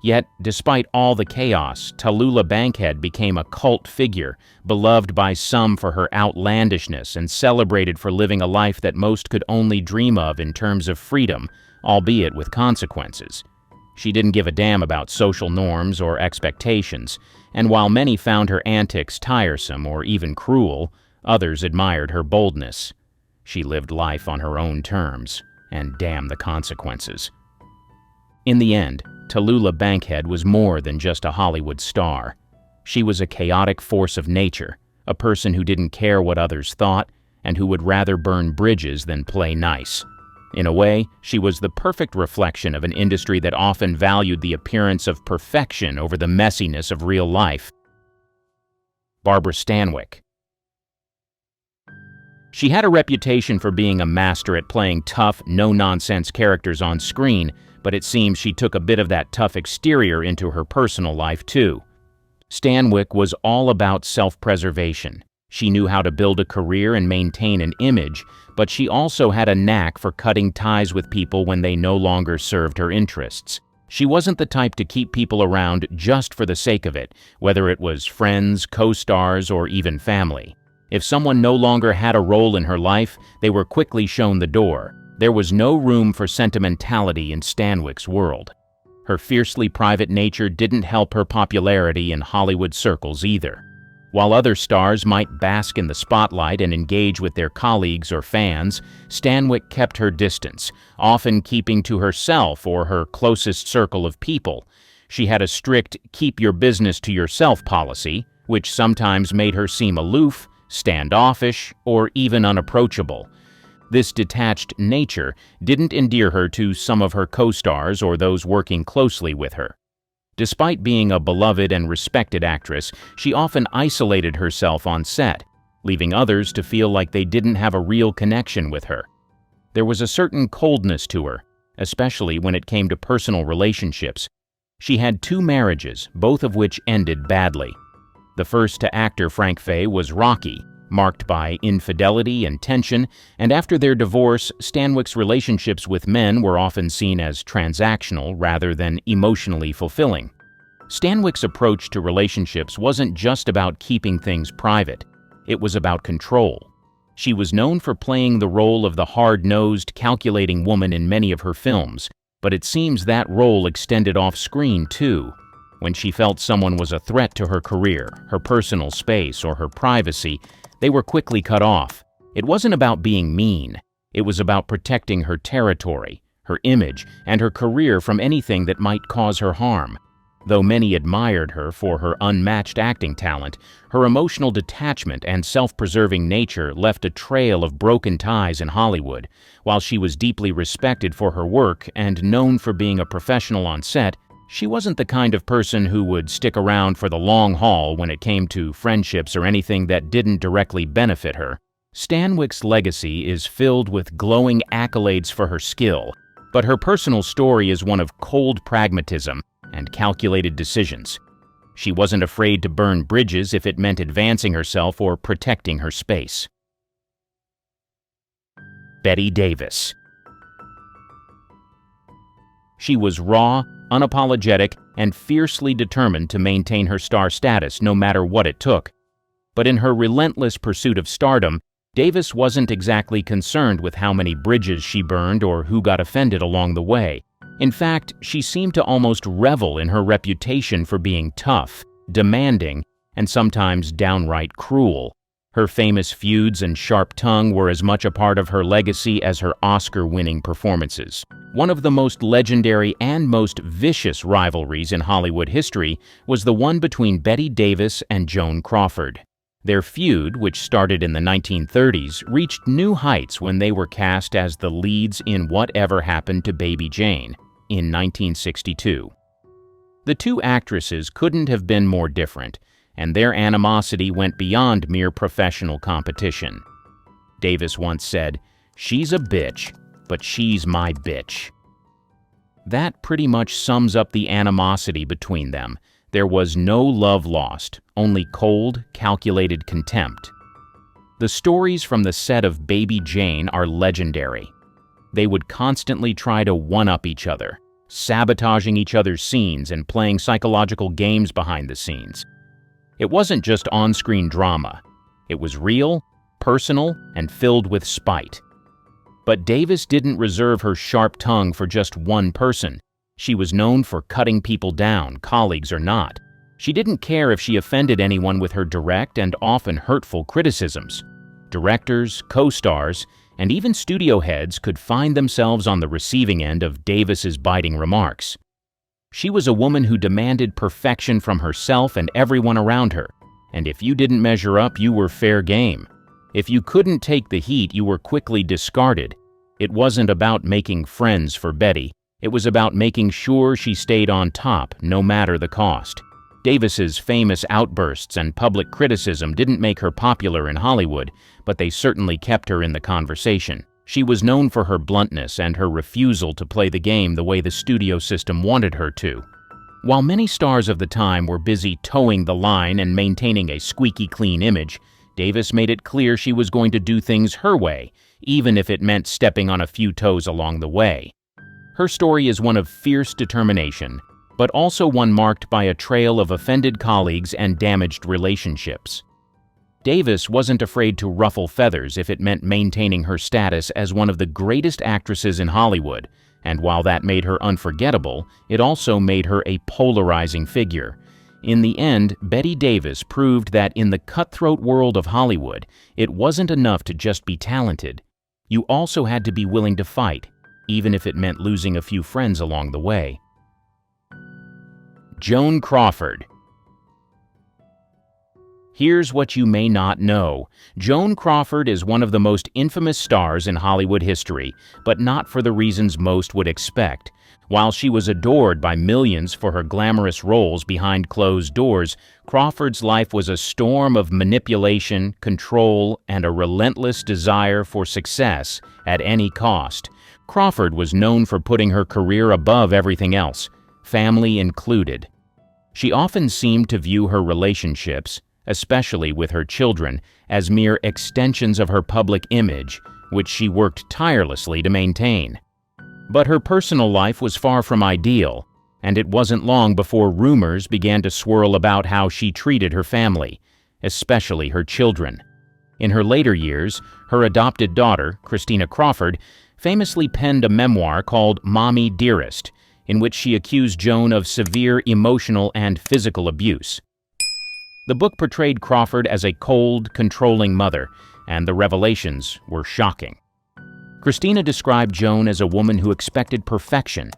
[SPEAKER 1] Yet, despite all the chaos, Tallulah Bankhead became a cult figure, beloved by some for her outlandishness and celebrated for living a life that most could only dream of in terms of freedom, albeit with consequences. She didn't give a damn about social norms or expectations, and while many found her antics tiresome or even cruel, others admired her boldness. She lived life on her own terms, and damn the consequences. In the end, Tallulah Bankhead was more than just a Hollywood star. She was a chaotic force of nature, a person who didn't care what others thought, and who would rather burn bridges than play nice. In a way, she was the perfect reflection of an industry that often valued the appearance of perfection over the messiness of real life. Barbara Stanwyck. She had a reputation for being a master at playing tough, no-nonsense characters on screen, but it seems she took a bit of that tough exterior into her personal life too. Stanwyck was all about self-preservation. She knew how to build a career and maintain an image, but she also had a knack for cutting ties with people when they no longer served her interests. She wasn't the type to keep people around just for the sake of it, whether it was friends, co-stars, or even family. If someone no longer had a role in her life, they were quickly shown the door. There was no room for sentimentality in Stanwyck's world. Her fiercely private nature didn't help her popularity in Hollywood circles either. While other stars might bask in the spotlight and engage with their colleagues or fans, Stanwyck kept her distance, often keeping to herself or her closest circle of people. She had a strict keep your business to yourself policy, which sometimes made her seem aloof, standoffish, or even unapproachable. This detached nature didn't endear her to some of her co-stars or those working closely with her. Despite being a beloved and respected actress, she often isolated herself on set, leaving others to feel like they didn't have a real connection with her. There was a certain coldness to her, especially when it came to personal relationships. She had 2 marriages, both of which ended badly. The first to actor Frank Fay was rocky, marked by infidelity and tension, and after their divorce, Stanwyck's relationships with men were often seen as transactional rather than emotionally fulfilling. Stanwyck's approach to relationships wasn't just about keeping things private. It was about control. She was known for playing the role of the hard-nosed, calculating woman in many of her films, but it seems that role extended off-screen too. When she felt someone was a threat to her career, her personal space, or her privacy, they were quickly cut off. It wasn't about being mean. It was about protecting her territory, her image, and her career from anything that might cause her harm. Though many admired her for her unmatched acting talent, her emotional detachment and self-preserving nature left a trail of broken ties in Hollywood. While she was deeply respected for her work and known for being a professional on set, she wasn't the kind of person who would stick around for the long haul when it came to friendships or anything that didn't directly benefit her. Stanwyck's legacy is filled with glowing accolades for her skill, but her personal story is one of cold pragmatism and calculated decisions. She wasn't afraid to burn bridges if it meant advancing herself or protecting her space. Bette Davis. She was raw, unapologetic, and fiercely determined to maintain her star status no matter what it took. But in her relentless pursuit of stardom, Davis wasn't exactly concerned with how many bridges she burned or who got offended along the way. In fact, she seemed to almost revel in her reputation for being tough, demanding, and sometimes downright cruel. Her famous feuds and sharp tongue were as much a part of her legacy as her Oscar-winning performances. One of the most legendary and most vicious rivalries in Hollywood history was the one between Bette Davis and Joan Crawford. Their feud, which started in the 1930s, reached new heights when they were cast as the leads in Whatever Happened to Baby Jane in 1962. The 2 actresses couldn't have been more different, and their animosity went beyond mere professional competition. Davis once said, "She's a bitch, but she's my bitch." That pretty much sums up the animosity between them. There was no love lost, only cold, calculated contempt. The stories from the set of Baby Jane are legendary. They would constantly try to one-up each other, sabotaging each other's scenes and playing psychological games behind the scenes. It wasn't just on-screen drama. It was real, personal, and filled with spite. But Davis didn't reserve her sharp tongue for just one person. She was known for cutting people down, colleagues or not. She didn't care if she offended anyone with her direct and often hurtful criticisms. Directors, co-stars, and even studio heads could find themselves on the receiving end of Davis's biting remarks. She was a woman who demanded perfection from herself and everyone around her, and if you didn't measure up, you were fair game. If you couldn't take the heat, you were quickly discarded. It wasn't about making friends for Betty. It was about making sure she stayed on top, no matter the cost. Davis's famous outbursts and public criticism didn't make her popular in Hollywood, but they certainly kept her in the conversation. She was known for her bluntness and her refusal to play the game the way the studio system wanted her to. While many stars of the time were busy towing the line and maintaining a squeaky clean image, Davis made it clear she was going to do things her way, even if it meant stepping on a few toes along the way. Her story is one of fierce determination, but also one marked by a trail of offended colleagues and damaged relationships. Davis wasn't afraid to ruffle feathers if it meant maintaining her status as one of the greatest actresses in Hollywood, and while that made her unforgettable, it also made her a polarizing figure. In the end, Bette Davis proved that in the cutthroat world of Hollywood, it wasn't enough to just be talented. You also had to be willing to fight, even if it meant losing a few friends along the way. Joan Crawford. Here's what you may not know. Joan Crawford is one of the most infamous stars in Hollywood history, but not for the reasons most would expect. While she was adored by millions for her glamorous roles behind closed doors, Crawford's life was a storm of manipulation, control, and a relentless desire for success at any cost. Crawford was known for putting her career above everything else, family included. She often seemed to view her relationships, especially with her children, as mere extensions of her public image, which she worked tirelessly to maintain. But her personal life was far from ideal, and it wasn't long before rumors began to swirl about how she treated her family, especially her children. In her later years, her adopted daughter, Christina Crawford, famously penned a memoir called Mommy Dearest, in which she accused Joan of severe emotional and physical abuse. The book portrayed Crawford as a cold, controlling mother, and the revelations were shocking. Christina described Joan as a woman who expected perfection,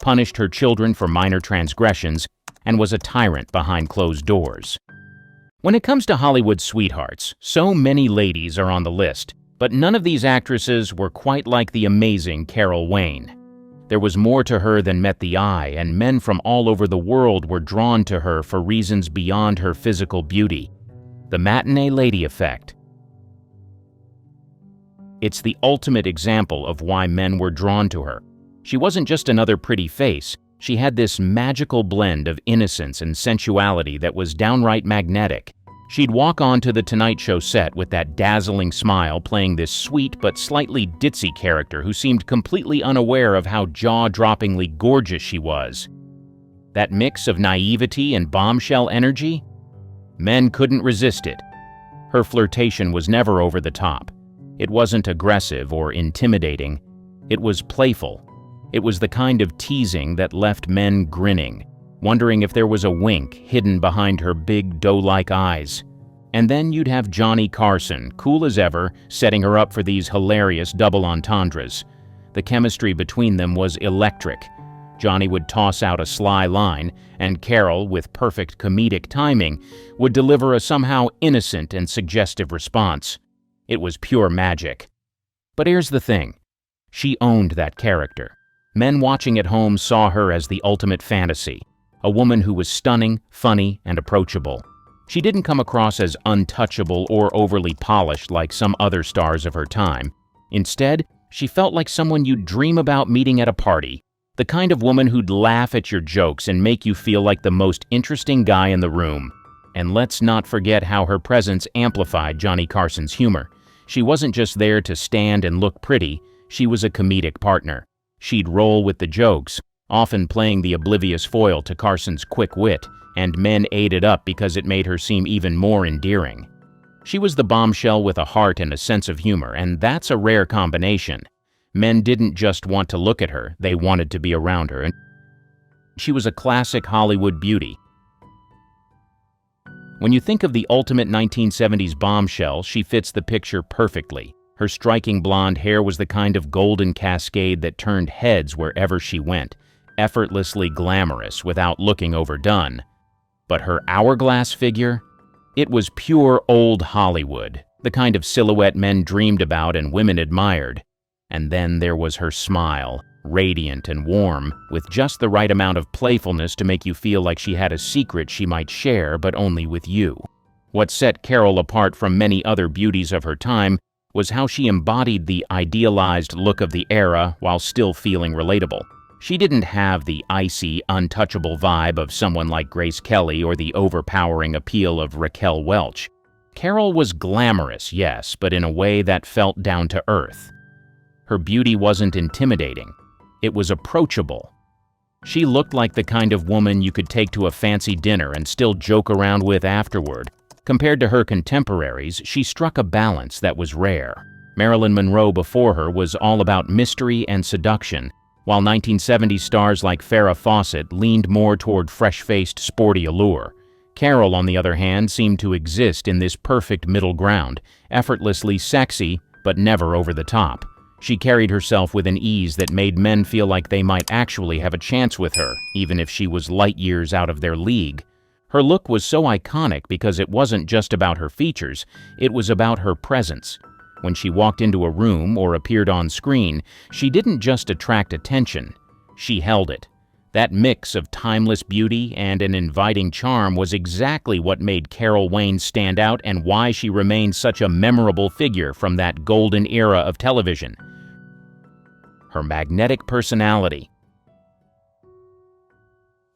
[SPEAKER 1] punished her children for minor transgressions, and was a tyrant behind closed doors. When it comes to Hollywood sweethearts, so many ladies are on the list, but none of these actresses were quite like the amazing Carol Wayne. There was more to her than met the eye, and men from all over the world were drawn to her for reasons beyond her physical beauty. The matinee lady effect. It's the ultimate example of why men were drawn to her. She wasn't just another pretty face. She had this magical blend of innocence and sensuality that was downright magnetic. She'd walk onto the Tonight Show set with that dazzling smile, playing this sweet but slightly ditzy character who seemed completely unaware of how jaw-droppingly gorgeous she was. That mix of naivety and bombshell energy? Men couldn't resist it. Her flirtation was never over the top. It wasn't aggressive or intimidating. It was playful. It was the kind of teasing that left men grinning, wondering if there was a wink hidden behind her big doe-like eyes. And then you'd have Johnny Carson, cool as ever, setting her up for these hilarious double entendres. The chemistry between them was electric. Johnny would toss out a sly line, and Carol, with perfect comedic timing, would deliver a somehow innocent and suggestive response. It was pure magic. But here's the thing. She owned that character. Men watching at home saw her as the ultimate fantasy, a woman who was stunning, funny, and approachable. She didn't come across as untouchable or overly polished like some other stars of her time. Instead, she felt like someone you'd dream about meeting at a party, the kind of woman who'd laugh at your jokes and make you feel like the most interesting guy in the room. And let's not forget how her presence amplified Johnny Carson's humor. She wasn't just there to stand and look pretty, she was a comedic partner. She'd roll with the jokes, often playing the oblivious foil to Carson's quick wit, and men ate it up because it made her seem even more endearing. She was the bombshell with a heart and a sense of humor, and that's a rare combination. Men didn't just want to look at her, they wanted to be around her. And she was a classic Hollywood beauty. When you think of the ultimate 1970s bombshell, she fits the picture perfectly. Her striking blonde hair was the kind of golden cascade that turned heads wherever she went, effortlessly glamorous without looking overdone. But her hourglass figure? It was pure old Hollywood, the kind of silhouette men dreamed about and women admired. And then there was her smile, radiant and warm, with just the right amount of playfulness to make you feel like she had a secret she might share, but only with you. What set Carol apart from many other beauties of her time was how she embodied the idealized look of the era while still feeling relatable. She didn't have the icy, untouchable vibe of someone like Grace Kelly or the overpowering appeal of Raquel Welch. Carol was glamorous, yes, but in a way that felt down to earth. Her beauty wasn't intimidating. It was approachable. She looked like the kind of woman you could take to a fancy dinner and still joke around with afterward. Compared to her contemporaries, she struck a balance that was rare. Marilyn Monroe before her was all about mystery and seduction, while 1970s stars like Farrah Fawcett leaned more toward fresh-faced, sporty allure. Carol, on the other hand, seemed to exist in this perfect middle ground, effortlessly sexy, but never over the top. She carried herself with an ease that made men feel like they might actually have a chance with her, even if she was light years out of their league. Her look was so iconic because it wasn't just about her features, it was about her presence. When she walked into a room or appeared on screen, she didn't just attract attention, she held it. That mix of timeless beauty and an inviting charm was exactly what made Carol Wayne stand out and why she remains such a memorable figure from that golden era of television. Her magnetic personality.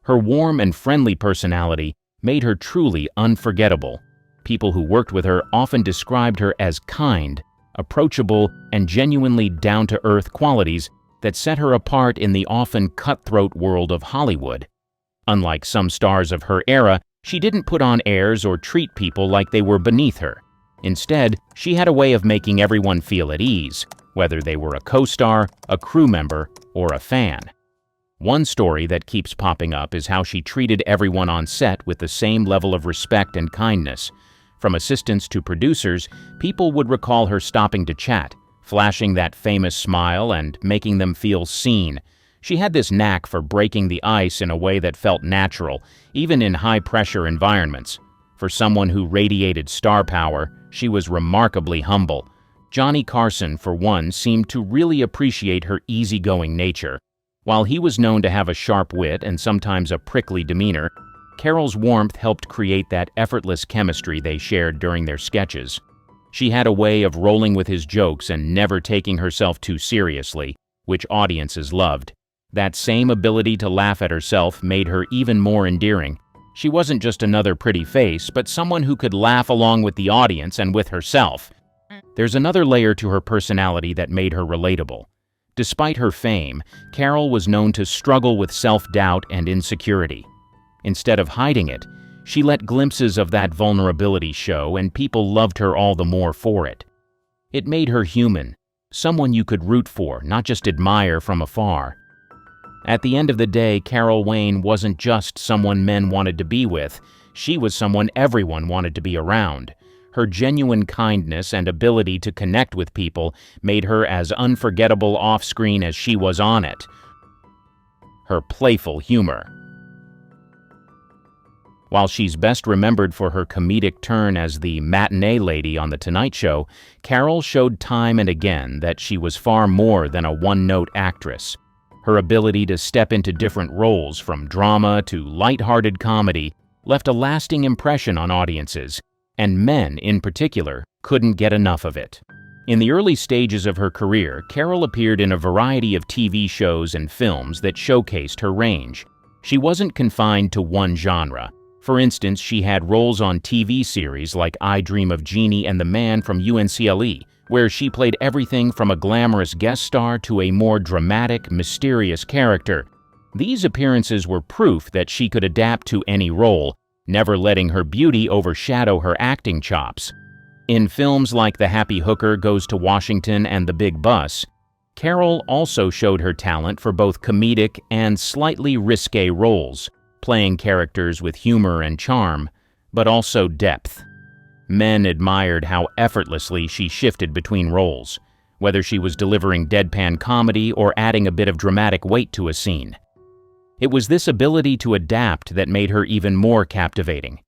[SPEAKER 1] Her warm and friendly personality made her truly unforgettable. People who worked with her often described her as kind, approachable, and genuinely down-to-earth qualities that set her apart in the often cutthroat world of Hollywood. Unlike some stars of her era, she didn't put on airs or treat people like they were beneath her. Instead, she had a way of making everyone feel at ease, whether they were a co-star, a crew member, or a fan. One story that keeps popping up is how she treated everyone on set with the same level of respect and kindness. From assistants to producers, people would recall her stopping to chat, flashing that famous smile and making them feel seen. She had this knack for breaking the ice in a way that felt natural, even in high-pressure environments. For someone who radiated star power, she was remarkably humble. Johnny Carson, for one, seemed to really appreciate her easygoing nature. While he was known to have a sharp wit and sometimes a prickly demeanor, Carol's warmth helped create that effortless chemistry they shared during their sketches. She had a way of rolling with his jokes and never taking herself too seriously, which audiences loved. That same ability to laugh at herself made her even more endearing. She wasn't just another pretty face, but someone who could laugh along with the audience and with herself. There's another layer to her personality that made her relatable. Despite her fame, Carol was known to struggle with self-doubt and insecurity. Instead of hiding it, she let glimpses of that vulnerability show, and people loved her all the more for it. It made her human, someone you could root for, not just admire from afar. At the end of the day, Carol Wayne wasn't just someone men wanted to be with, she was someone everyone wanted to be around. Her genuine kindness and ability to connect with people made her as unforgettable off-screen as she was on it. Her playful humor. While she's best remembered for her comedic turn as the matinee lady on The Tonight Show, Carol showed time and again that she was far more than a one-note actress. Her ability to step into different roles, from drama to light-hearted comedy, left a lasting impression on audiences, and men, in particular, couldn't get enough of it. In the early stages of her career, Carol appeared in a variety of TV shows and films that showcased her range. She wasn't confined to one genre. For instance, she had roles on TV series like I Dream of Jeannie and the Man from UNCLE, where she played everything from a glamorous guest star to a more dramatic, mysterious character. These appearances were proof that she could adapt to any role, never letting her beauty overshadow her acting chops. In films like The Happy Hooker Goes to Washington and The Big Bus, Carol also showed her talent for both comedic and slightly risque roles, playing characters with humor and charm, but also depth. Men admired how effortlessly she shifted between roles, whether she was delivering deadpan comedy or adding a bit of dramatic weight to a scene. It was this ability to adapt that made her even more captivating.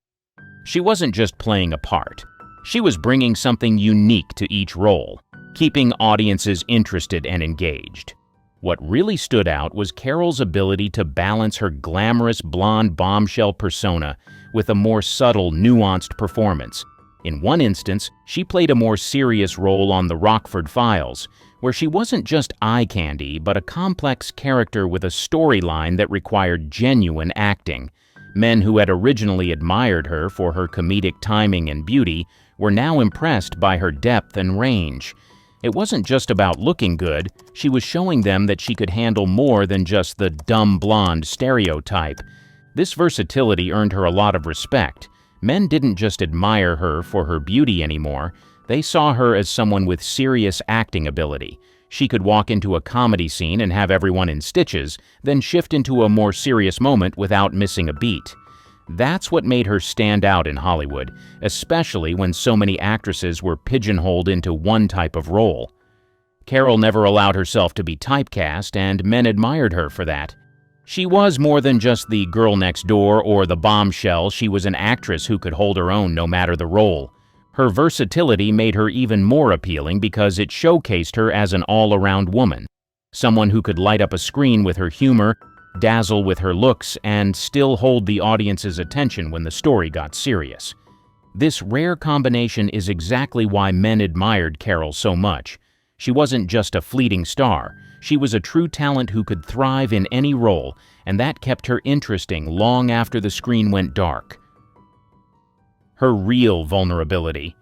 [SPEAKER 1] She wasn't just playing a part. She was bringing something unique to each role, keeping audiences interested and engaged. What really stood out was Carol's ability to balance her glamorous blonde bombshell persona with a more subtle, nuanced performance. In one instance, she played a more serious role on The Rockford Files, where she wasn't just eye candy, but a complex character with a storyline that required genuine acting. Men who had originally admired her for her comedic timing and beauty were now impressed by her depth and range. It wasn't just about looking good, she was showing them that she could handle more than just the dumb blonde stereotype. This versatility earned her a lot of respect. Men didn't just admire her for her beauty anymore, they saw her as someone with serious acting ability. She could walk into a comedy scene and have everyone in stitches, then shift into a more serious moment without missing a beat. That's what made her stand out in Hollywood, especially when so many actresses were pigeonholed into one type of role. Carol never allowed herself to be typecast, and men admired her for that. She was more than just the girl next door or the bombshell. She was an actress who could hold her own no matter the role. Her versatility made her even more appealing because it showcased her as an all-around woman, someone who could light up a screen with her humor, dazzle with her looks, and still hold the audience's attention when the story got serious. This rare combination is exactly why men admired Carol so much. She wasn't just a fleeting star. She was a true talent who could thrive in any role, and that kept her interesting long after the screen went dark. Her real vulnerability.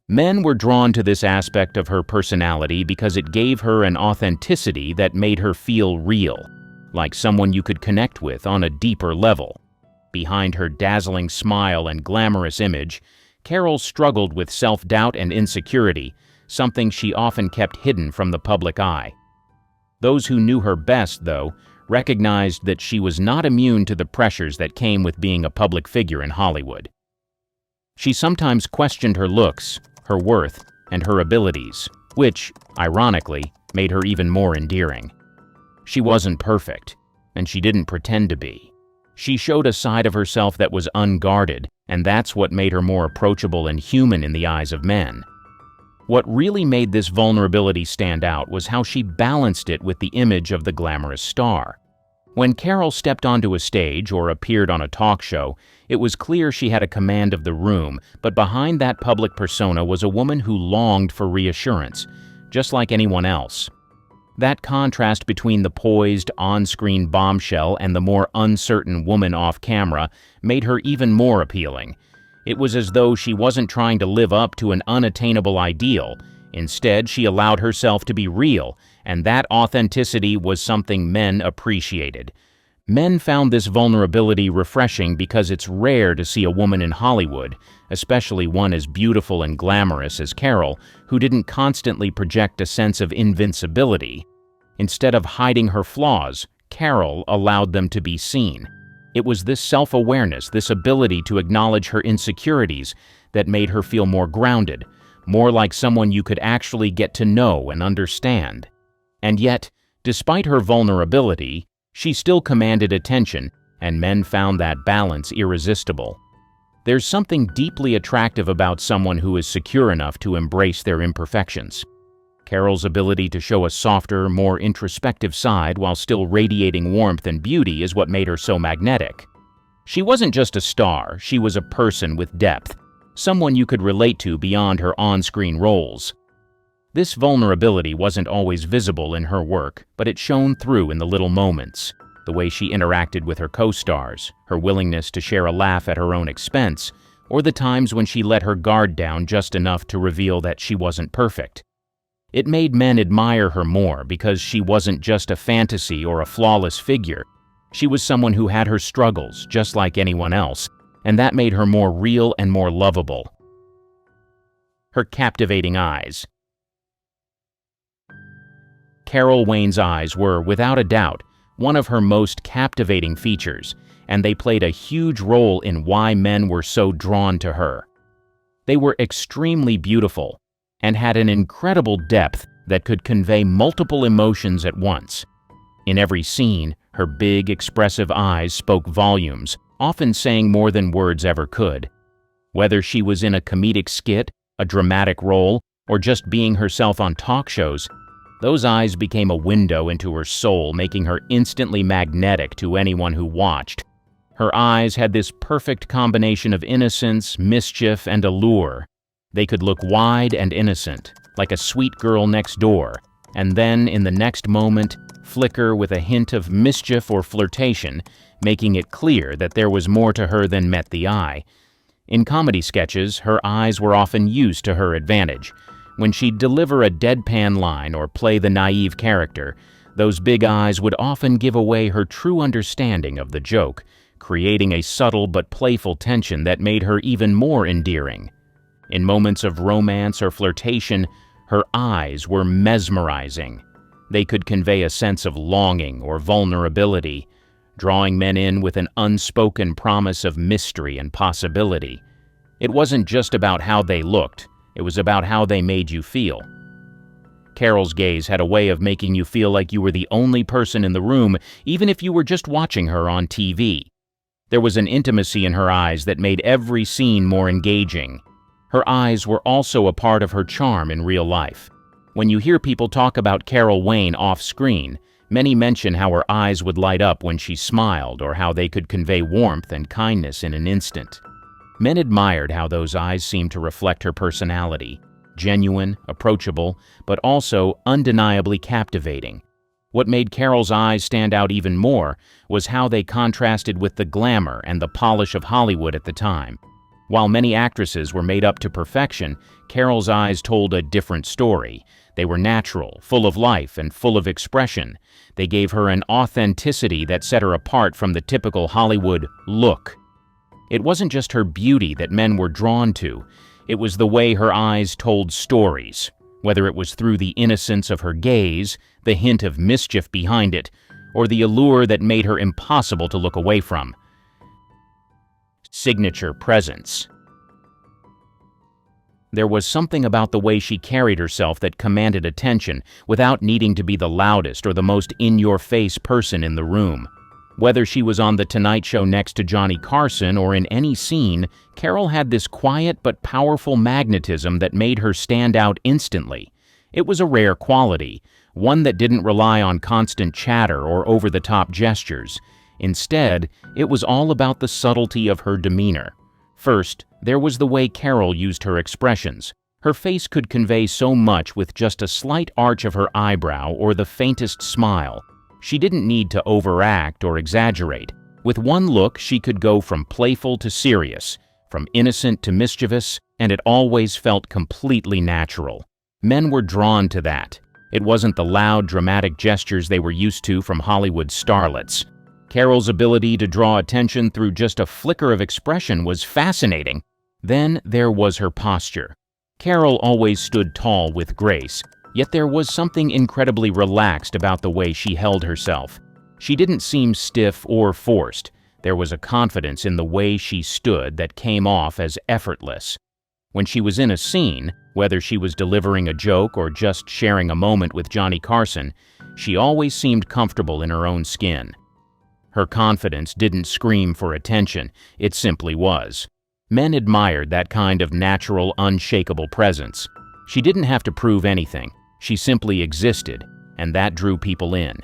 [SPEAKER 1] Men were drawn to this aspect of her personality because it gave her an authenticity that made her feel real, like someone you could connect with on a deeper level. Behind her dazzling smile and glamorous image, Carol struggled with self-doubt and insecurity, something she often kept hidden from the public eye. Those who knew her best, though, recognized that she was not immune to the pressures that came with being a public figure in Hollywood. She sometimes questioned her looks, her worth, and her abilities, which, ironically, made her even more endearing. She wasn't perfect, and she didn't pretend to be. She showed a side of herself that was unguarded, and that's what made her more approachable and human in the eyes of men. What really made this vulnerability stand out was how she balanced it with the image of the glamorous star. When Carol stepped onto a stage or appeared on a talk show, it was clear she had a command of the room, but behind that public persona was a woman who longed for reassurance, just like anyone else. That contrast between the poised, on-screen bombshell and the more uncertain woman off-camera made her even more appealing. It was as though she wasn't trying to live up to an unattainable ideal. Instead, she allowed herself to be real, and that authenticity was something men appreciated. Men found this vulnerability refreshing because it's rare to see a woman in Hollywood, especially one as beautiful and glamorous as Carol, who didn't constantly project a sense of invincibility. Instead of hiding her flaws, Carol allowed them to be seen. It was this self-awareness, this ability to acknowledge her insecurities, that made her feel more grounded, more like someone you could actually get to know and understand. And yet, despite her vulnerability, she still commanded attention, and men found that balance irresistible. There's something deeply attractive about someone who is secure enough to embrace their imperfections. Carol's ability to show a softer, more introspective side while still radiating warmth and beauty is what made her so magnetic. She wasn't just a star, she was a person with depth, someone you could relate to beyond her on-screen roles. This vulnerability wasn't always visible in her work, but it shone through in the little moments. The way she interacted with her co-stars, her willingness to share a laugh at her own expense, or the times when she let her guard down just enough to reveal that she wasn't perfect. It made men admire her more because she wasn't just a fantasy or a flawless figure. She was someone who had her struggles, just like anyone else, and that made her more real and more lovable. Her captivating eyes. Carol Wayne's eyes were, without a doubt, one of her most captivating features, and they played a huge role in why men were so drawn to her. They were extremely beautiful and had an incredible depth that could convey multiple emotions at once. In every scene, her big, expressive eyes spoke volumes, often saying more than words ever could. Whether she was in a comedic skit, a dramatic role, or just being herself on talk shows, those eyes became a window into her soul, making her instantly magnetic to anyone who watched. Her eyes had this perfect combination of innocence, mischief, and allure. They could look wide and innocent, like a sweet girl next door, and then, in the next moment, flicker with a hint of mischief or flirtation, making it clear that there was more to her than met the eye. In comedy sketches, her eyes were often used to her advantage. When she'd deliver a deadpan line or play the naive character, those big eyes would often give away her true understanding of the joke, creating a subtle but playful tension that made her even more endearing. In moments of romance or flirtation, her eyes were mesmerizing. They could convey a sense of longing or vulnerability, drawing men in with an unspoken promise of mystery and possibility. It wasn't just about how they looked, it was about how they made you feel. Carol's gaze had a way of making you feel like you were the only person in the room, even if you were just watching her on TV. There was an intimacy in her eyes that made every scene more engaging. Her eyes were also a part of her charm in real life. When you hear people talk about Carol Wayne off-screen, many mention how her eyes would light up when she smiled or how they could convey warmth and kindness in an instant. Men admired how those eyes seemed to reflect her personality, genuine, approachable, but also undeniably captivating. What made Carol's eyes stand out even more was how they contrasted with the glamour and the polish of Hollywood at the time. While many actresses were made up to perfection, Carol's eyes told a different story. They were natural, full of life, and full of expression. They gave her an authenticity that set her apart from the typical Hollywood look. It wasn't just her beauty that men were drawn to. It was the way her eyes told stories, whether it was through the innocence of her gaze, the hint of mischief behind it, or the allure that made her impossible to look away from. Signature presence. There was something about the way she carried herself that commanded attention without needing to be the loudest or the most in-your-face person in the room. Whether she was on The Tonight Show next to Johnny Carson or in any scene, Carol had this quiet but powerful magnetism that made her stand out instantly. It was a rare quality, one that didn't rely on constant chatter or over-the-top gestures. Instead, it was all about the subtlety of her demeanor. First, there was the way Carol used her expressions. Her face could convey so much with just a slight arch of her eyebrow or the faintest smile. She didn't need to overact or exaggerate. With one look, she could go from playful to serious, from innocent to mischievous, and it always felt completely natural. Men were drawn to that. It wasn't the loud, dramatic gestures they were used to from Hollywood starlets. Carol's ability to draw attention through just a flicker of expression was fascinating. Then there was her posture. Carol always stood tall with grace, yet there was something incredibly relaxed about the way she held herself. She didn't seem stiff or forced. There was a confidence in the way she stood that came off as effortless. When she was in a scene, whether she was delivering a joke or just sharing a moment with Johnny Carson, she always seemed comfortable in her own skin. Her confidence didn't scream for attention, it simply was. Men admired that kind of natural, unshakable presence. She didn't have to prove anything. She simply existed, and that drew people in.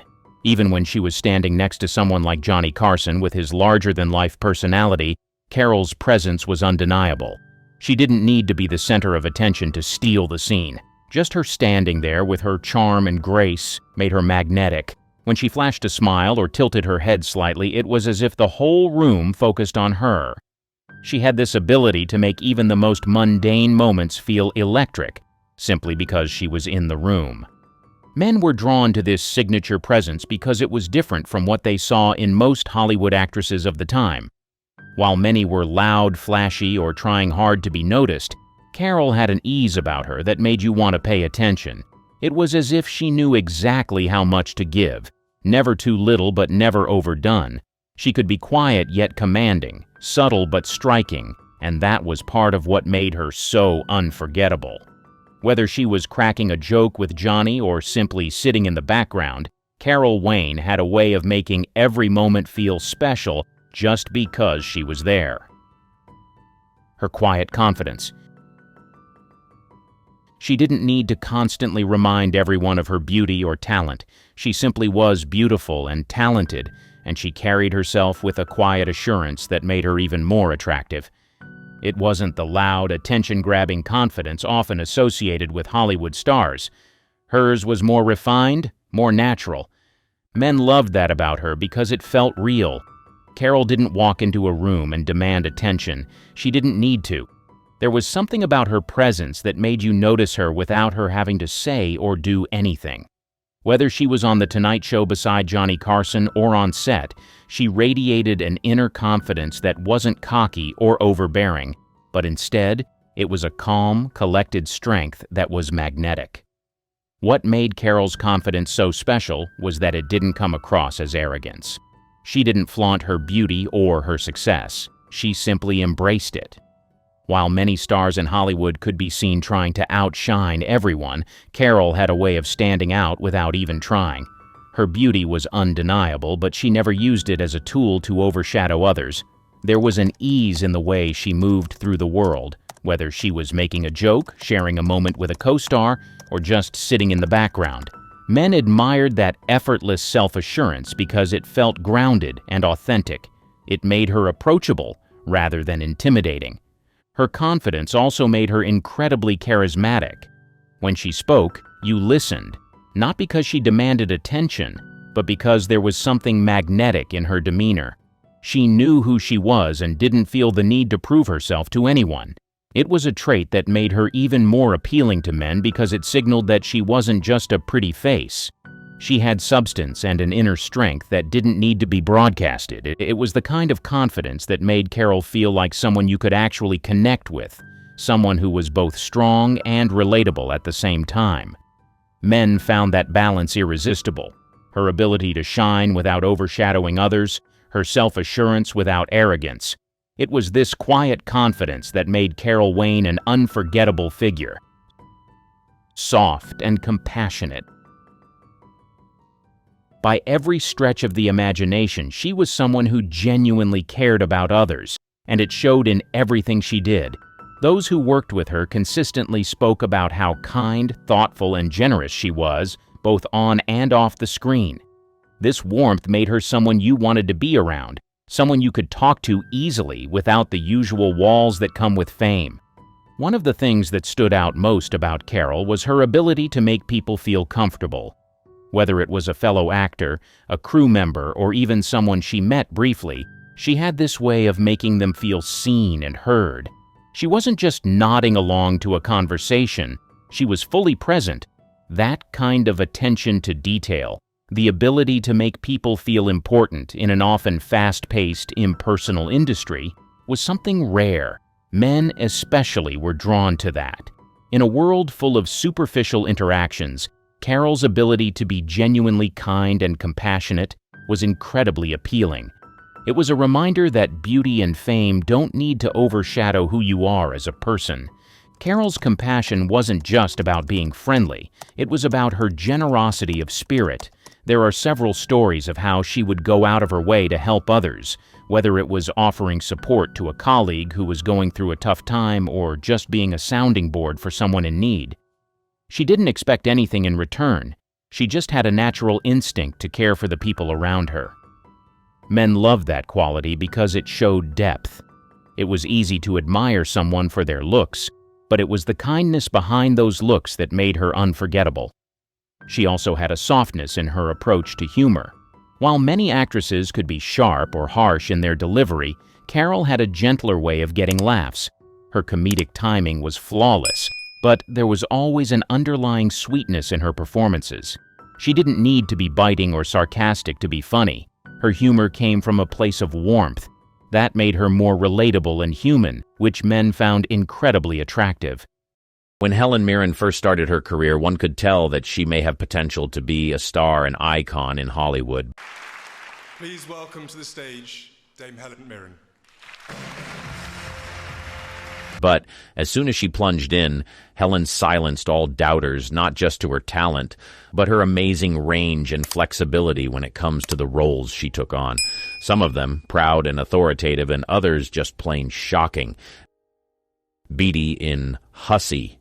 [SPEAKER 1] Even when she was standing next to someone like Johnny Carson with his larger-than-life personality, Carol's presence was undeniable. She didn't need to be the center of attention to steal the scene. Just her standing there with her charm and grace made her magnetic. When she flashed a smile or tilted her head slightly, it was as if the whole room focused on her. She had this ability to make even the most mundane moments feel electric, simply because she was in the room. Men were drawn to this signature presence because it was different from what they saw in most Hollywood actresses of the time. While many were loud, flashy, or trying hard to be noticed, Carol had an ease about her that made you want to pay attention. It was as if she knew exactly how much to give, never too little but never overdone. She could be quiet yet commanding, subtle but striking, and that was part of what made her so unforgettable. Whether she was cracking a joke with Johnny or simply sitting in the background, Carol Wayne had a way of making every moment feel special just because she was there. her quiet confidence. She didn't need to constantly remind everyone of her beauty or talent. She simply was beautiful and talented, and she carried herself with a quiet assurance that made her even more attractive. It wasn't the loud, attention-grabbing confidence often associated with Hollywood stars. Hers was more refined, more natural. Men loved that about her because it felt real. Carol didn't walk into a room and demand attention. She didn't need to. There was something about her presence that made you notice her without her having to say or do anything. Whether she was on The Tonight Show beside Johnny Carson or on set, she radiated an inner confidence that wasn't cocky or overbearing, but instead, it was a calm, collected strength that was magnetic. What made Carol's confidence so special was that it didn't come across as arrogance. She didn't flaunt her beauty or her success. She simply embraced it. While many stars in Hollywood could be seen trying to outshine everyone, Carol had a way of standing out without even trying. Her beauty was undeniable, but she never used it as a tool to overshadow others. There was an ease in the way she moved through the world, whether she was making a joke, sharing a moment with a co-star, or just sitting in the background. Men admired that effortless self-assurance because it felt grounded and authentic. It made her approachable rather than intimidating. Her confidence also made her incredibly charismatic. When she spoke, you listened, not because she demanded attention, but because there was something magnetic in her demeanor. She knew who she was and didn't feel the need to prove herself to anyone. It was a trait that made her even more appealing to men because it signaled that she wasn't just a pretty face. She had substance and an inner strength that didn't need to be broadcasted. It was the kind of confidence that made Carol feel like someone you could actually connect with, someone who was both strong and relatable at the same time. Men found that balance irresistible. Her ability to shine without overshadowing others, her self-assurance without arrogance. It was this quiet confidence that made Carol Wayne an unforgettable figure. Soft and compassionate. By every stretch of the imagination, she was someone who genuinely cared about others, and it showed in everything she did. Those who worked with her consistently spoke about how kind, thoughtful, and generous she was, both on and off the screen. This warmth made her someone you wanted to be around, someone you could talk to easily without the usual walls that come with fame. One of the things that stood out most about Carol was her ability to make people feel comfortable. Whether it was a fellow actor, a crew member, or even someone she met briefly, she had this way of making them feel seen and heard. She wasn't just nodding along to a conversation, she was fully present. That kind of attention to detail, the ability to make people feel important in an often fast-paced, impersonal industry, was something rare. Men especially were drawn to that. In a world full of superficial interactions, Carol's ability to be genuinely kind and compassionate was incredibly appealing. It was a reminder that beauty and fame don't need to overshadow who you are as a person. Carol's compassion wasn't just about being friendly, it was about her generosity of spirit. There are several stories of how she would go out of her way to help others, whether it was offering support to a colleague who was going through a tough time or just being a sounding board for someone in need. She didn't expect anything in return. She just had a natural instinct to care for the people around her. Men loved that quality because it showed depth. It was easy to admire someone for their looks, but it was the kindness behind those looks that made her unforgettable. She also had a softness in her approach to humor. While many actresses could be sharp or harsh in their delivery, Carol had a gentler way of getting laughs. Her comedic timing was flawless, but there was always an underlying sweetness in her performances. She didn't need to be biting or sarcastic to be funny. Her humor came from a place of warmth. That made her more relatable and human, which men found incredibly attractive. When Helen Mirren first started her career, one could tell that she may have potential to be a star and icon in Hollywood.
[SPEAKER 4] Please welcome to the stage Dame Helen Mirren.
[SPEAKER 3] But as soon as she plunged in, Helen silenced all doubters, not just to her talent, but her amazing range and flexibility when it comes to the roles she took on. Some of them proud and authoritative, and others just plain shocking. Beatty in Hussy.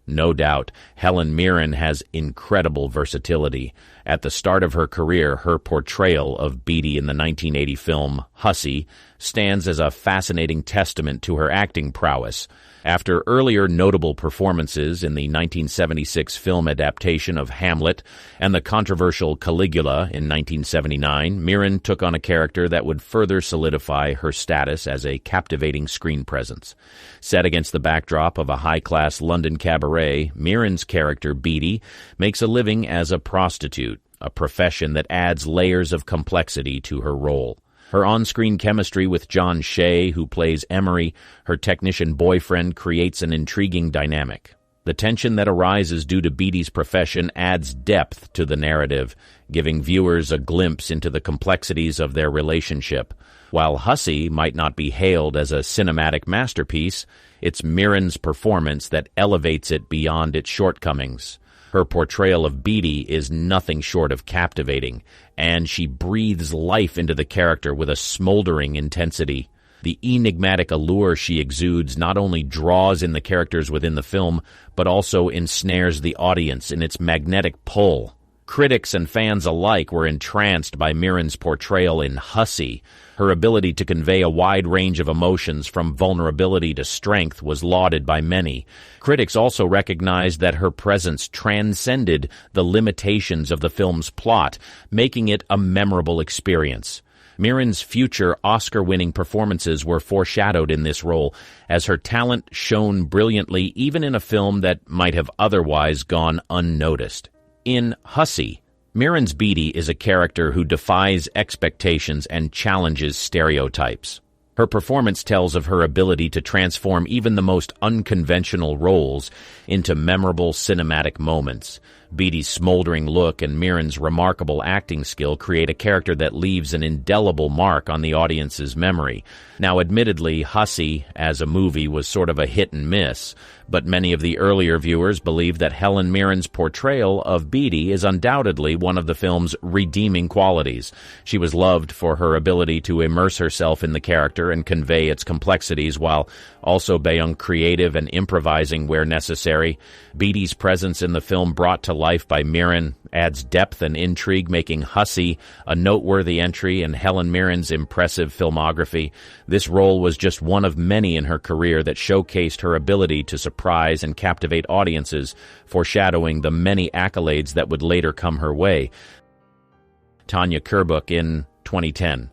[SPEAKER 3] No doubt, Helen Mirren has incredible versatility. At the start of her career, her portrayal of Beatty in the 1980 film Hussy stands as a fascinating testament to her acting prowess. After earlier notable performances in the 1976 film adaptation of Hamlet and the controversial Caligula in 1979, Mirren took on a character that would further solidify her status as a captivating screen presence. Set against the backdrop of a high-class London cabaret, Mirren's character, Beatty, makes a living as a prostitute, a profession that adds layers of complexity to her role. Her on-screen chemistry with John Shea, who plays Emery, her technician boyfriend, creates an intriguing dynamic. The tension that arises due to Beatty's profession adds depth to the narrative, giving viewers a glimpse into the complexities of their relationship. While Hussy might not be hailed as a cinematic masterpiece, it's Mirren's performance that elevates it beyond its shortcomings. Her portrayal of Beatty is nothing short of captivating, and she breathes life into the character with a smoldering intensity. The enigmatic allure she exudes not only draws in the characters within the film, but also ensnares the audience in its magnetic pull. Critics and fans alike were entranced by Mirren's portrayal in Hussy. Her ability to convey a wide range of emotions from vulnerability to strength was lauded by many. Critics also recognized that her presence transcended the limitations of the film's plot, making it a memorable experience. Mirren's future Oscar-winning performances were foreshadowed in this role, as her talent shone brilliantly even in a film that might have otherwise gone unnoticed. In Hussy, Mirren's Beatty is a character who defies expectations and challenges stereotypes. Her performance tells of her ability to transform even the most unconventional roles into memorable cinematic moments. Beatty's smoldering look and Mirren's remarkable acting skill create a character that leaves an indelible mark on the audience's memory. Now, admittedly, Hussy, as a movie, was sort of a hit and miss, but many of the earlier viewers believe that Helen Mirren's portrayal of Beatty is undoubtedly one of the film's redeeming qualities. She was loved for her ability to immerse herself in the character and convey its complexities while also being creative and improvising where necessary. Beatty's presence in the film, brought to life by Mirren, adds depth and intrigue, making Hussy a noteworthy entry in Helen Mirren's impressive filmography. This role was just one of many in her career that showcased her ability to surprise and captivate audiences, foreshadowing the many accolades that would later come her way. Tanya Kerbook in 2010.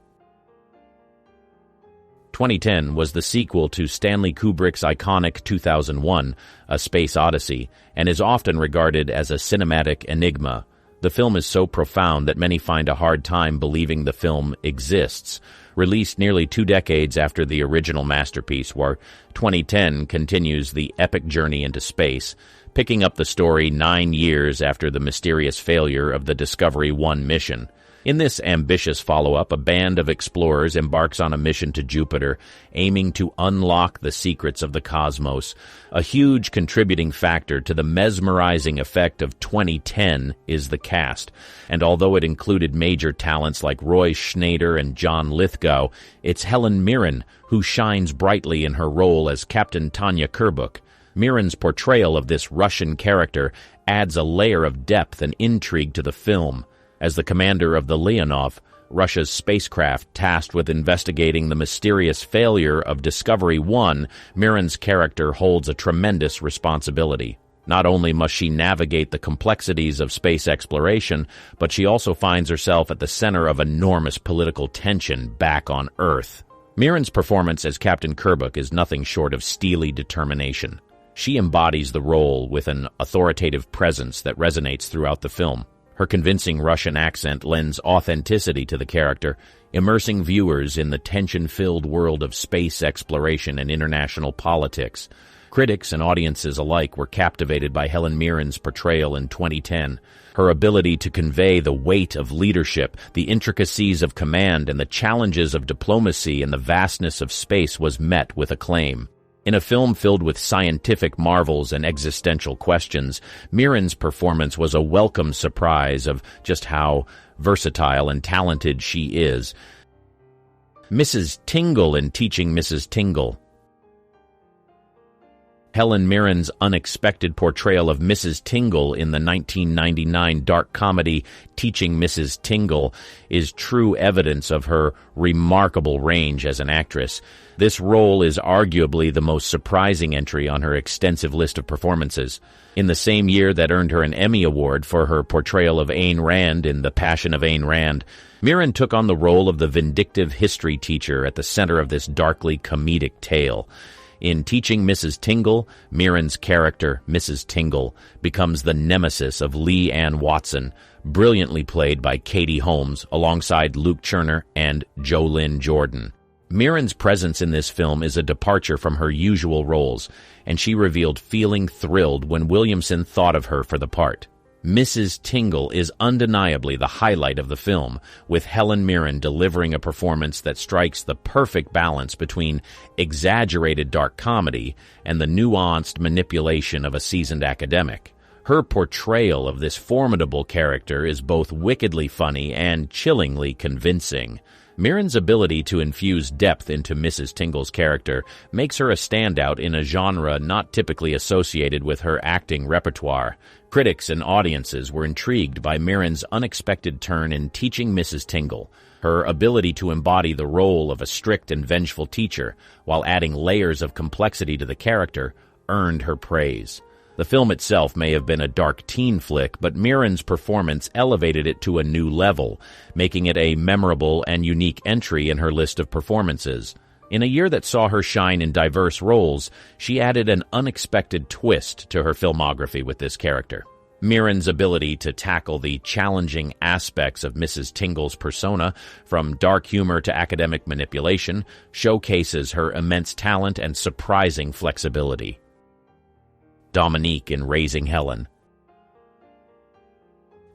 [SPEAKER 3] 2010 was the sequel to Stanley Kubrick's iconic 2001, A Space Odyssey, and is often regarded as a cinematic enigma. The film is so profound that many find a hard time believing the film exists. Released nearly 2 decades after the original masterpiece, where 2010 continues the epic journey into space, picking up the story 9 years after the mysterious failure of the Discovery 1 mission. In this ambitious follow-up, a band of explorers embarks on a mission to Jupiter, aiming to unlock the secrets of the cosmos. A huge contributing factor to the mesmerizing effect of 2010 is the cast, and although it included major talents like Roy Schneider and John Lithgow, it's Helen Mirren who shines brightly in her role as Captain Tanya Kerbook. Mirren's portrayal of this Russian character adds a layer of depth and intrigue to the film. As the commander of the Leonov, Russia's spacecraft tasked with investigating the mysterious failure of Discovery 1, Mirren's character holds a tremendous responsibility. Not only must she navigate the complexities of space exploration, but she also finds herself at the center of enormous political tension back on Earth. Mirren's performance as Captain Kerbook is nothing short of steely determination. She embodies the role with an authoritative presence that resonates throughout the film. Her convincing Russian accent lends authenticity to the character, immersing viewers in the tension-filled world of space exploration and international politics. Critics and audiences alike were captivated by Helen Mirren's portrayal in 2010. Her ability to convey the weight of leadership, the intricacies of command, and the challenges of diplomacy in the vastness of space was met with acclaim. In a film filled with scientific marvels and existential questions, Mirren's performance was a welcome surprise of just how versatile and talented she is. Mrs. Tingle in Teaching Mrs. Tingle. Helen Mirren's unexpected portrayal of Mrs. Tingle in the 1999 dark comedy Teaching Mrs. Tingle is true evidence of her remarkable range as an actress. This role is arguably the most surprising entry on her extensive list of performances. In the same year that earned her an Emmy Award for her portrayal of Ayn Rand in The Passion of Ayn Rand, Mirren took on the role of the vindictive history teacher at the center of this darkly comedic tale. In Teaching Mrs. Tingle, Mirren's character, Mrs. Tingle, becomes the nemesis of Lee Ann Watson, brilliantly played by Katie Holmes alongside Luke Cherner and Jolynn Jordan. Mirren's presence in this film is a departure from her usual roles, and she revealed feeling thrilled when Williamson thought of her for the part. Mrs. Tingle is undeniably the highlight of the film, with Helen Mirren delivering a performance that strikes the perfect balance between exaggerated dark comedy and the nuanced manipulation of a seasoned academic. Her portrayal of this formidable character is both wickedly funny and chillingly convincing. Mirren's ability to infuse depth into Mrs. Tingle's character makes her a standout in a genre not typically associated with her acting repertoire. Critics and audiences were intrigued by Mirren's unexpected turn in Teaching Mrs. Tingle. Her ability to embody the role of a strict and vengeful teacher while adding layers of complexity to the character earned her praise. The film itself may have been a dark teen flick, but Mirren's performance elevated it to a new level, making it a memorable and unique entry in her list of performances. In a year that saw her shine in diverse roles, she added an unexpected twist to her filmography with this character. Mirren's ability to tackle the challenging aspects of Mrs. Tingle's persona, from dark humor to academic manipulation, showcases her immense talent and surprising flexibility. Dominique in Raising Helen.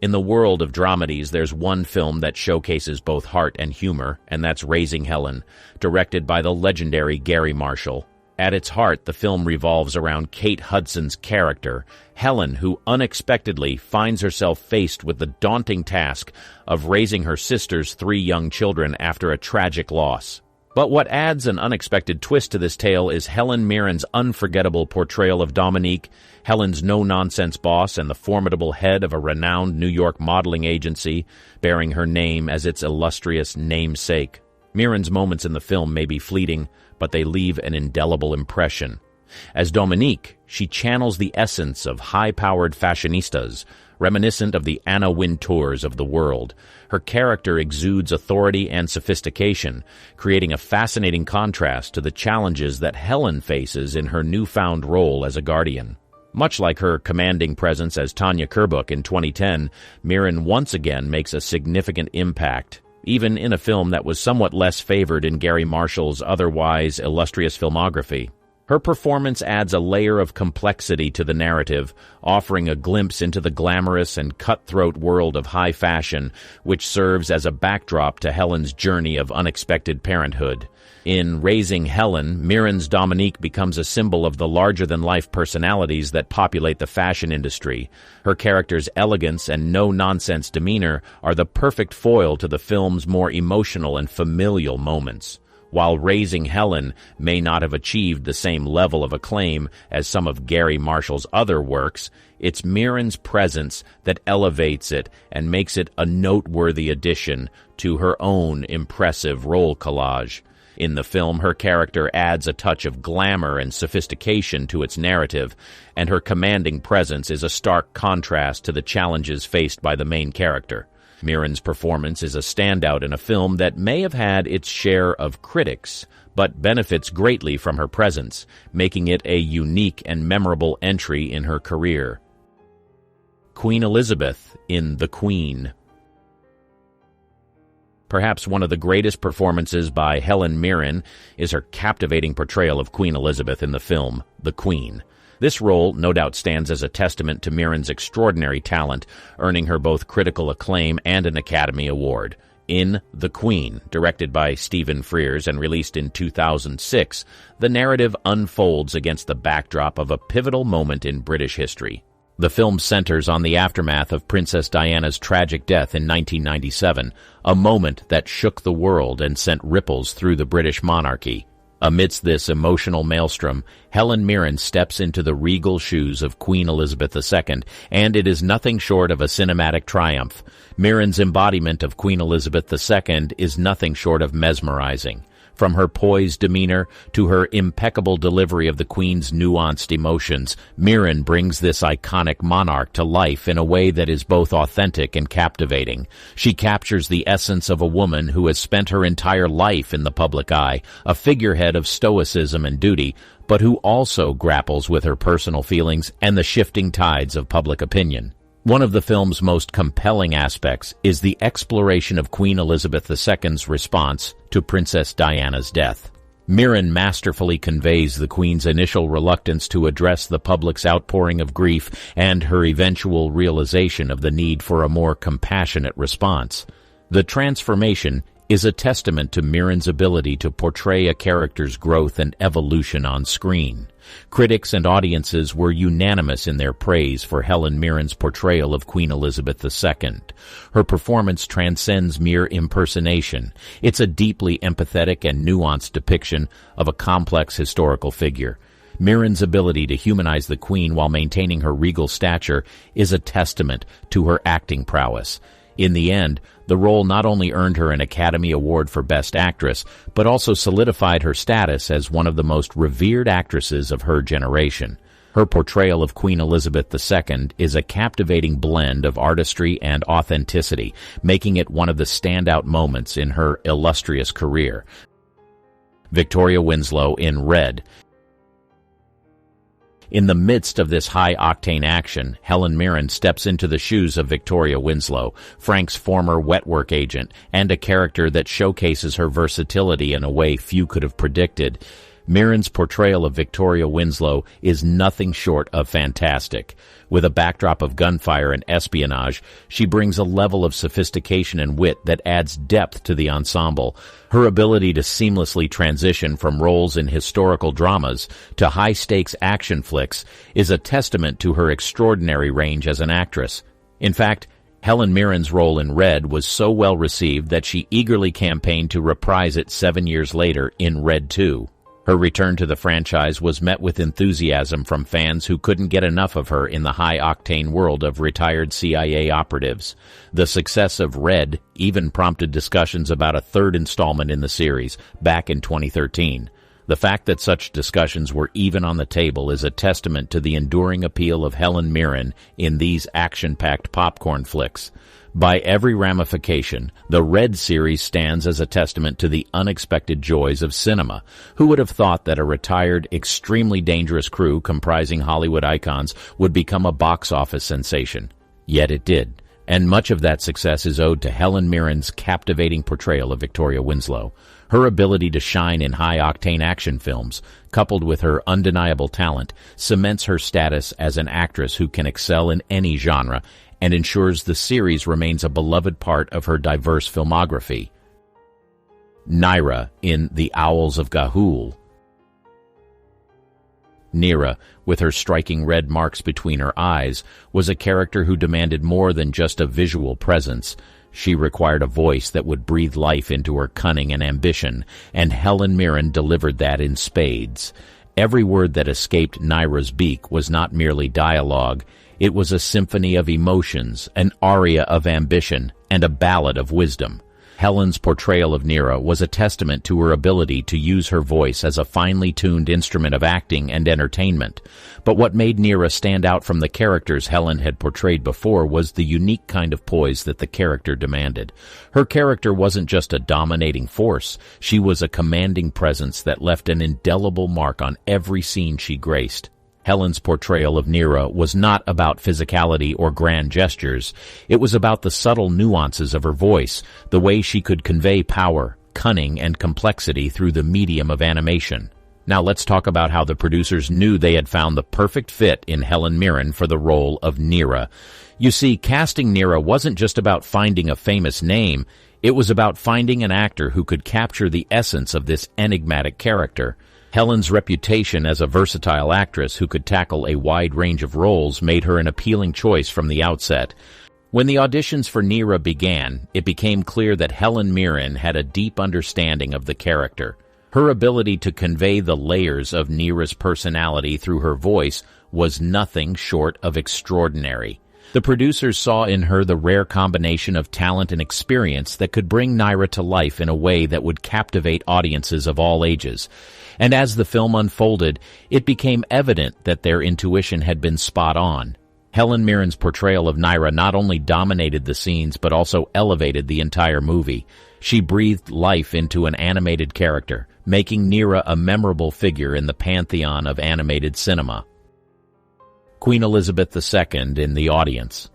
[SPEAKER 3] In the world of dramedies, there's one film that showcases both heart and humor, and that's Raising Helen, directed by the legendary Gary Marshall. At its heart, the film revolves around Kate Hudson's character, Helen, who unexpectedly finds herself faced with the daunting task of raising her sister's 3 young children after a tragic loss. But what adds an unexpected twist to this tale is Helen Mirren's unforgettable portrayal of Dominique, Helen's no-nonsense boss and the formidable head of a renowned New York modeling agency, bearing her name as its illustrious namesake. Mirren's moments in the film may be fleeting, but they leave an indelible impression. As Dominique, she channels the essence of high-powered fashionistas, reminiscent of the Anna Wintours of the world. Her character exudes authority and sophistication, creating a fascinating contrast to the challenges that Helen faces in her newfound role as a guardian. Much like her commanding presence as Tanya Kerbook in 2010, Mirren once again makes a significant impact, even in a film that was somewhat less favored in Gary Marshall's otherwise illustrious filmography. Her performance adds a layer of complexity to the narrative, offering a glimpse into the glamorous and cutthroat world of high fashion, which serves as a backdrop to Helen's journey of unexpected parenthood. In Raising Helen, Mirren's Dominique becomes a symbol of the larger-than-life personalities that populate the fashion industry. Her character's elegance and no-nonsense demeanor are the perfect foil to the film's more emotional and familial moments. While Raising Helen may not have achieved the same level of acclaim as some of Gary Marshall's other works, it's Mirren's presence that elevates it and makes it a noteworthy addition to her own impressive role collage. In the film, her character adds a touch of glamour and sophistication to its narrative, and her commanding presence is a stark contrast to the challenges faced by the main character. Mirren's performance is a standout in a film that may have had its share of critics, but benefits greatly from her presence, making it a unique and memorable entry in her career. Queen Elizabeth in The Queen. Perhaps one of the greatest performances by Helen Mirren is her captivating portrayal of Queen Elizabeth in the film The Queen. This role no doubt stands as a testament to Mirren's extraordinary talent, earning her both critical acclaim and an Academy Award. In The Queen, directed by Stephen Frears and released in 2006, the narrative unfolds against the backdrop of a pivotal moment in British history. The film centers on the aftermath of Princess Diana's tragic death in 1997, a moment that shook the world and sent ripples through the British monarchy. Amidst this emotional maelstrom, Helen Mirren steps into the regal shoes of Queen Elizabeth II, and it is nothing short of a cinematic triumph. Mirren's embodiment of Queen Elizabeth II is nothing short of mesmerizing. From her poised demeanor to her impeccable delivery of the Queen's nuanced emotions, Mirren brings this iconic monarch to life in a way that is both authentic and captivating. She captures the essence of a woman who has spent her entire life in the public eye, a figurehead of stoicism and duty, but who also grapples with her personal feelings and the shifting tides of public opinion. One of the film's most compelling aspects is the exploration of Queen Elizabeth II's response to Princess Diana's death. Mirren masterfully conveys the Queen's initial reluctance to address the public's outpouring of grief and her eventual realization of the need for a more compassionate response. The transformation is a testament to Mirren's ability to portray a character's growth and evolution on screen. Critics and audiences were unanimous in their praise for Helen Mirren's portrayal of Queen Elizabeth II. Her performance transcends mere impersonation. It's a deeply empathetic and nuanced depiction of a complex historical figure. Mirren's ability to humanize the Queen while maintaining her regal stature is a testament to her acting prowess. In the end, the role not only earned her an Academy Award for Best Actress, but also solidified her status as one of the most revered actresses of her generation. Her portrayal of Queen Elizabeth II is a captivating blend of artistry and authenticity, making it one of the standout moments in her illustrious career. Victoria Winslow in Red. In the midst of this high-octane action, Helen Mirren steps into the shoes of Victoria Winslow, Frank's former wet-work agent, and a character that showcases her versatility in a way few could have predicted. Mirren's portrayal of Victoria Winslow is nothing short of fantastic. With a backdrop of gunfire and espionage, she brings a level of sophistication and wit that adds depth to the ensemble. Her ability to seamlessly transition from roles in historical dramas to high-stakes action flicks is a testament to her extraordinary range as an actress. In fact, Helen Mirren's role in Red was so well received that she eagerly campaigned to reprise it 7 years later in Red 2. Her return to the franchise was met with enthusiasm from fans who couldn't get enough of her in the high-octane world of retired CIA operatives. The success of Red even prompted discussions about a third installment in the series back in 2013. The fact that such discussions were even on the table is a testament to the enduring appeal of Helen Mirren in these action-packed popcorn flicks. By every ramification, the Red series stands as a testament to the unexpected joys of cinema. Who would have thought that a retired, extremely dangerous crew comprising Hollywood icons would become a box office sensation? Yet it did, and much of that success is owed to Helen Mirren's captivating portrayal of Victoria Winslow. Her ability to shine in high-octane action films, coupled with her undeniable talent, cements her status as an actress who can excel in any genre, and ensures the series remains a beloved part of her diverse filmography. Nyra in The Owls of Ga'Hoole. Nyra, with her striking red marks between her eyes, was a character who demanded more than just a visual presence. She required a voice that would breathe life into her cunning and ambition, and Helen Mirren delivered that in spades. Every word that escaped Nyra's beak was not merely dialogue. It was a symphony of emotions, an aria of ambition, and a ballad of wisdom. Helen's portrayal of Nyra was a testament to her ability to use her voice as a finely tuned instrument of acting and entertainment. But what made Nyra stand out from the characters Helen had portrayed before was the unique kind of poise that the character demanded. Her character wasn't just a dominating force, she was a commanding presence that left an indelible mark on every scene she graced. Helen's portrayal of Nyra was not about physicality or grand gestures. It was about the subtle nuances of her voice, the way she could convey power, cunning, and complexity through the medium of animation. Now let's talk about how the producers knew they had found the perfect fit in Helen Mirren for the role of Nyra. You see, casting Nyra wasn't just about finding a famous name. It was about finding an actor who could capture the essence of this enigmatic character. Helen's reputation as a versatile actress who could tackle a wide range of roles made her an appealing choice from the outset. When the auditions for Nyra began, it became clear that Helen Mirren had a deep understanding of the character. Her ability to convey the layers of Neera's personality through her voice was nothing short of extraordinary. The producers saw in her the rare combination of talent and experience that could bring Neera to life in a way that would captivate audiences of all ages. And as the film unfolded, it became evident that their intuition had been spot on. Helen Mirren's portrayal of Neera not only dominated the scenes but also elevated the entire movie. She breathed life into an animated character, making Neera a memorable figure in the pantheon of animated cinema. Queen Elizabeth II in the audience.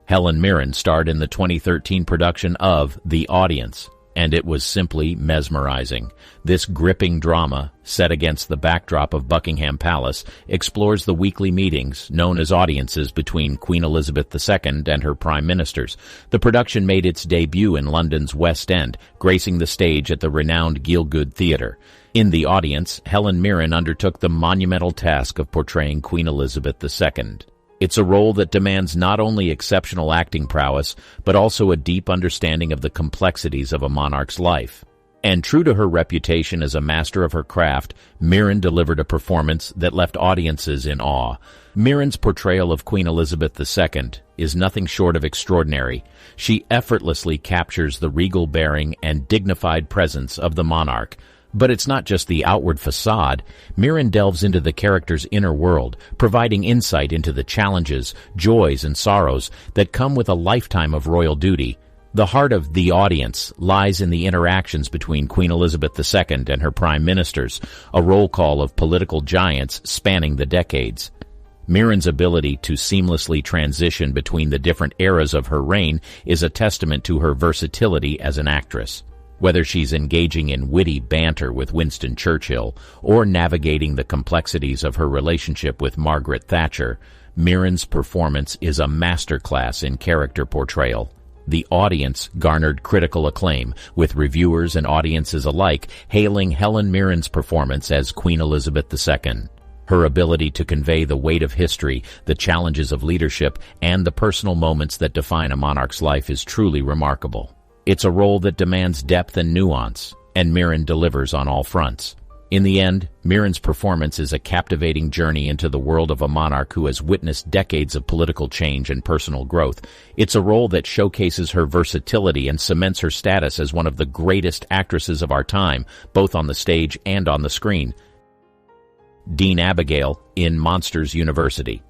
[SPEAKER 3] Helen Mirren starred in the 2013 production of The Audience, and it was simply mesmerizing. This gripping drama, set against the backdrop of Buckingham Palace, explores the weekly meetings, known as audiences, between Queen Elizabeth II and her prime ministers. The production made its debut in London's West End, gracing the stage at the renowned Gielgud Theatre. In The Audience, Helen Mirren undertook the monumental task of portraying Queen Elizabeth II. It's a role that demands not only exceptional acting prowess, but also a deep understanding of the complexities of a monarch's life. And true to her reputation as a master of her craft, Mirren delivered a performance that left audiences in awe. Mirren's portrayal of Queen Elizabeth II is nothing short of extraordinary. She effortlessly captures the regal bearing and dignified presence of the monarch. But it's not just the outward facade. Mirren delves into the character's inner world, providing insight into the challenges, joys, and sorrows that come with a lifetime of royal duty. The heart of The Audience lies in the interactions between Queen Elizabeth II and her prime ministers, a roll call of political giants spanning the decades. Mirren's ability to seamlessly transition between the different eras of her reign is a testament to her versatility as an actress. Whether she's engaging in witty banter with Winston Churchill or navigating the complexities of her relationship with Margaret Thatcher, Mirren's performance is a masterclass in character portrayal. The Audience garnered critical acclaim, with reviewers and audiences alike hailing Helen Mirren's performance as Queen Elizabeth II. Her ability to convey the weight of history, the challenges of leadership, and the personal moments that define a monarch's life is truly remarkable. It's a role that demands depth and nuance, and Mirren delivers on all fronts. In the end, Mirren's performance is a captivating journey into the world of a monarch who has witnessed decades of political change and personal growth. It's a role that showcases her versatility and cements her status as one of the greatest actresses of our time, both on the stage and on the screen. Dean Abigail in Monsters University.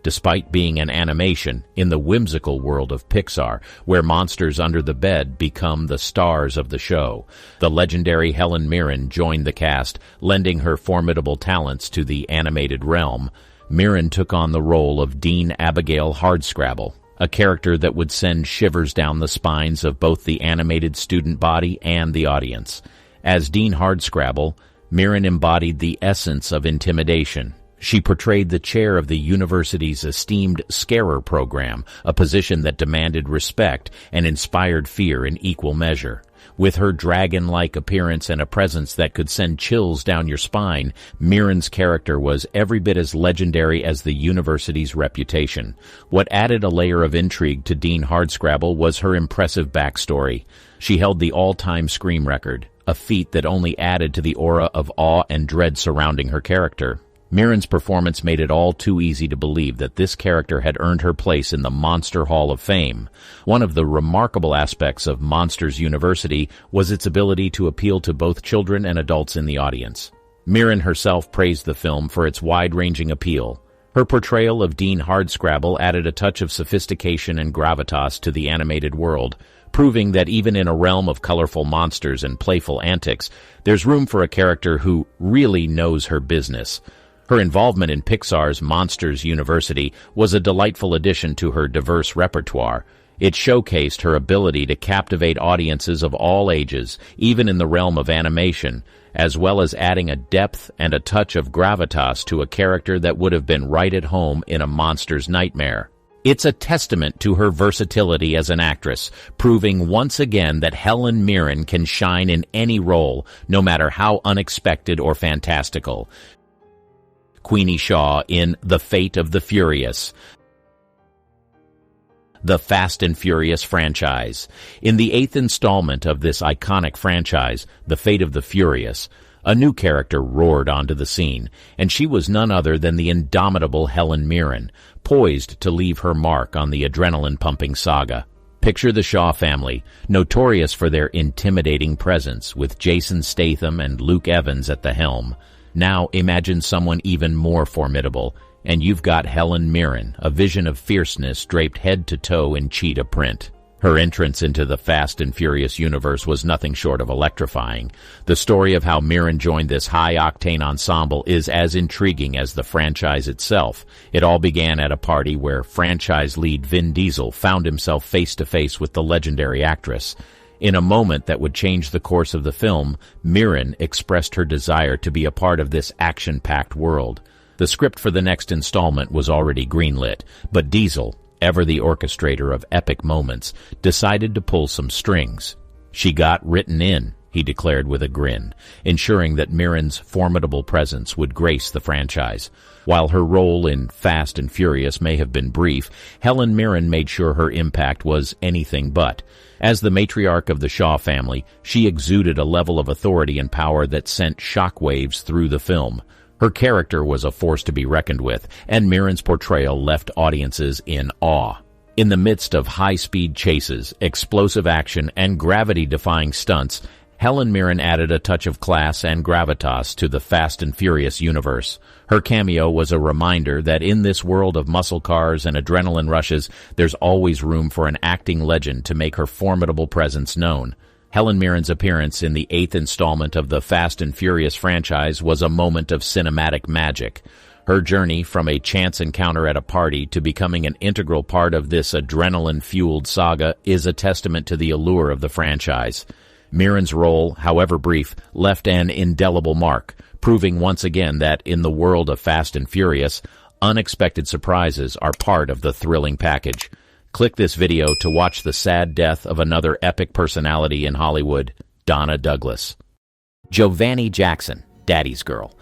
[SPEAKER 3] Despite being an animation, in the whimsical world of Pixar, where monsters under the bed become the stars of the show, the legendary Helen Mirren joined the cast, lending her formidable talents to the animated realm. Mirren took on the role of Dean Abigail Hardscrabble, a character that would send shivers down the spines of both the animated student body and the audience. As Dean Hardscrabble, Mirren embodied the essence of intimidation. She portrayed the chair of the university's esteemed Scarer program, a position that demanded respect and inspired fear in equal measure. With her dragon-like appearance and a presence that could send chills down your spine, Mirren's character was every bit as legendary as the university's reputation. What added a layer of intrigue to Dean Hardscrabble was her impressive backstory. She held the all-time scream record, a feat that only added to the aura of awe and dread surrounding her character. Mirren's performance made it all too easy to believe that this character had earned her place in the Monster Hall of Fame. One of the remarkable aspects of Monsters University was its ability to appeal to both children and adults in the audience. Mirren herself praised the film for its wide-ranging appeal. Her portrayal of Dean Hardscrabble added a touch of sophistication and gravitas to the animated world, proving that even in a realm of colorful monsters and playful antics, there's room for a character who really knows her business. Her involvement in Pixar's Monsters University was a delightful addition to her diverse repertoire. It showcased her ability to captivate audiences of all ages, even in the realm of animation, as well as adding a depth and a touch of gravitas to a character that would have been right at home in a monster's nightmare. It's a testament to her versatility as an actress, proving once again that Helen Mirren can shine in any role, no matter how unexpected or fantastical. Queenie Shaw in The Fate of the Furious. The Fast and Furious franchise. In the 8th installment of this iconic franchise, The Fate of the Furious, a new character roared onto the scene, and she was none other than the indomitable Helen Mirren, poised to leave her mark on the adrenaline-pumping saga. Picture the Shaw family, notorious for their intimidating presence, with Jason Statham and Luke Evans at the helm. Now imagine someone even more formidable, and you've got Helen Mirren, a vision of fierceness draped head to toe in cheetah print. Her entrance into the Fast and Furious universe was nothing short of electrifying. The story of how Mirren joined this high-octane ensemble is as intriguing as the franchise itself. It all began at a party where franchise lead Vin Diesel found himself face-to-face with the legendary actress. In a moment that would change the course of the film, Mirren expressed her desire to be a part of this action-packed world. The script for the next installment was already greenlit, but Diesel, ever the orchestrator of epic moments, decided to pull some strings. "She got written in," he declared with a grin, ensuring that Mirren's formidable presence would grace the franchise. While her role in Fast and Furious may have been brief, Helen Mirren made sure her impact was anything but. As the matriarch of the Shaw family, she exuded a level of authority and power that sent shockwaves through the film. Her character was a force to be reckoned with, and Mirren's portrayal left audiences in awe. In the midst of high-speed chases, explosive action, and gravity-defying stunts, Helen Mirren added a touch of class and gravitas to the Fast and Furious universe. Her cameo was a reminder that in this world of muscle cars and adrenaline rushes, there's always room for an acting legend to make her formidable presence known. Helen Mirren's appearance in the 8th installment of the Fast and Furious franchise was a moment of cinematic magic. Her journey from a chance encounter at a party to becoming an integral part of this adrenaline-fueled saga is a testament to the allure of the franchise. Mirren's role, however brief, left an indelible mark, proving once again that in the world of Fast and Furious, unexpected surprises are part of the thrilling package. Click this video to watch the sad death of another epic personality in Hollywood, Donna Douglas. Giovanni Jackson, Daddy's Girl,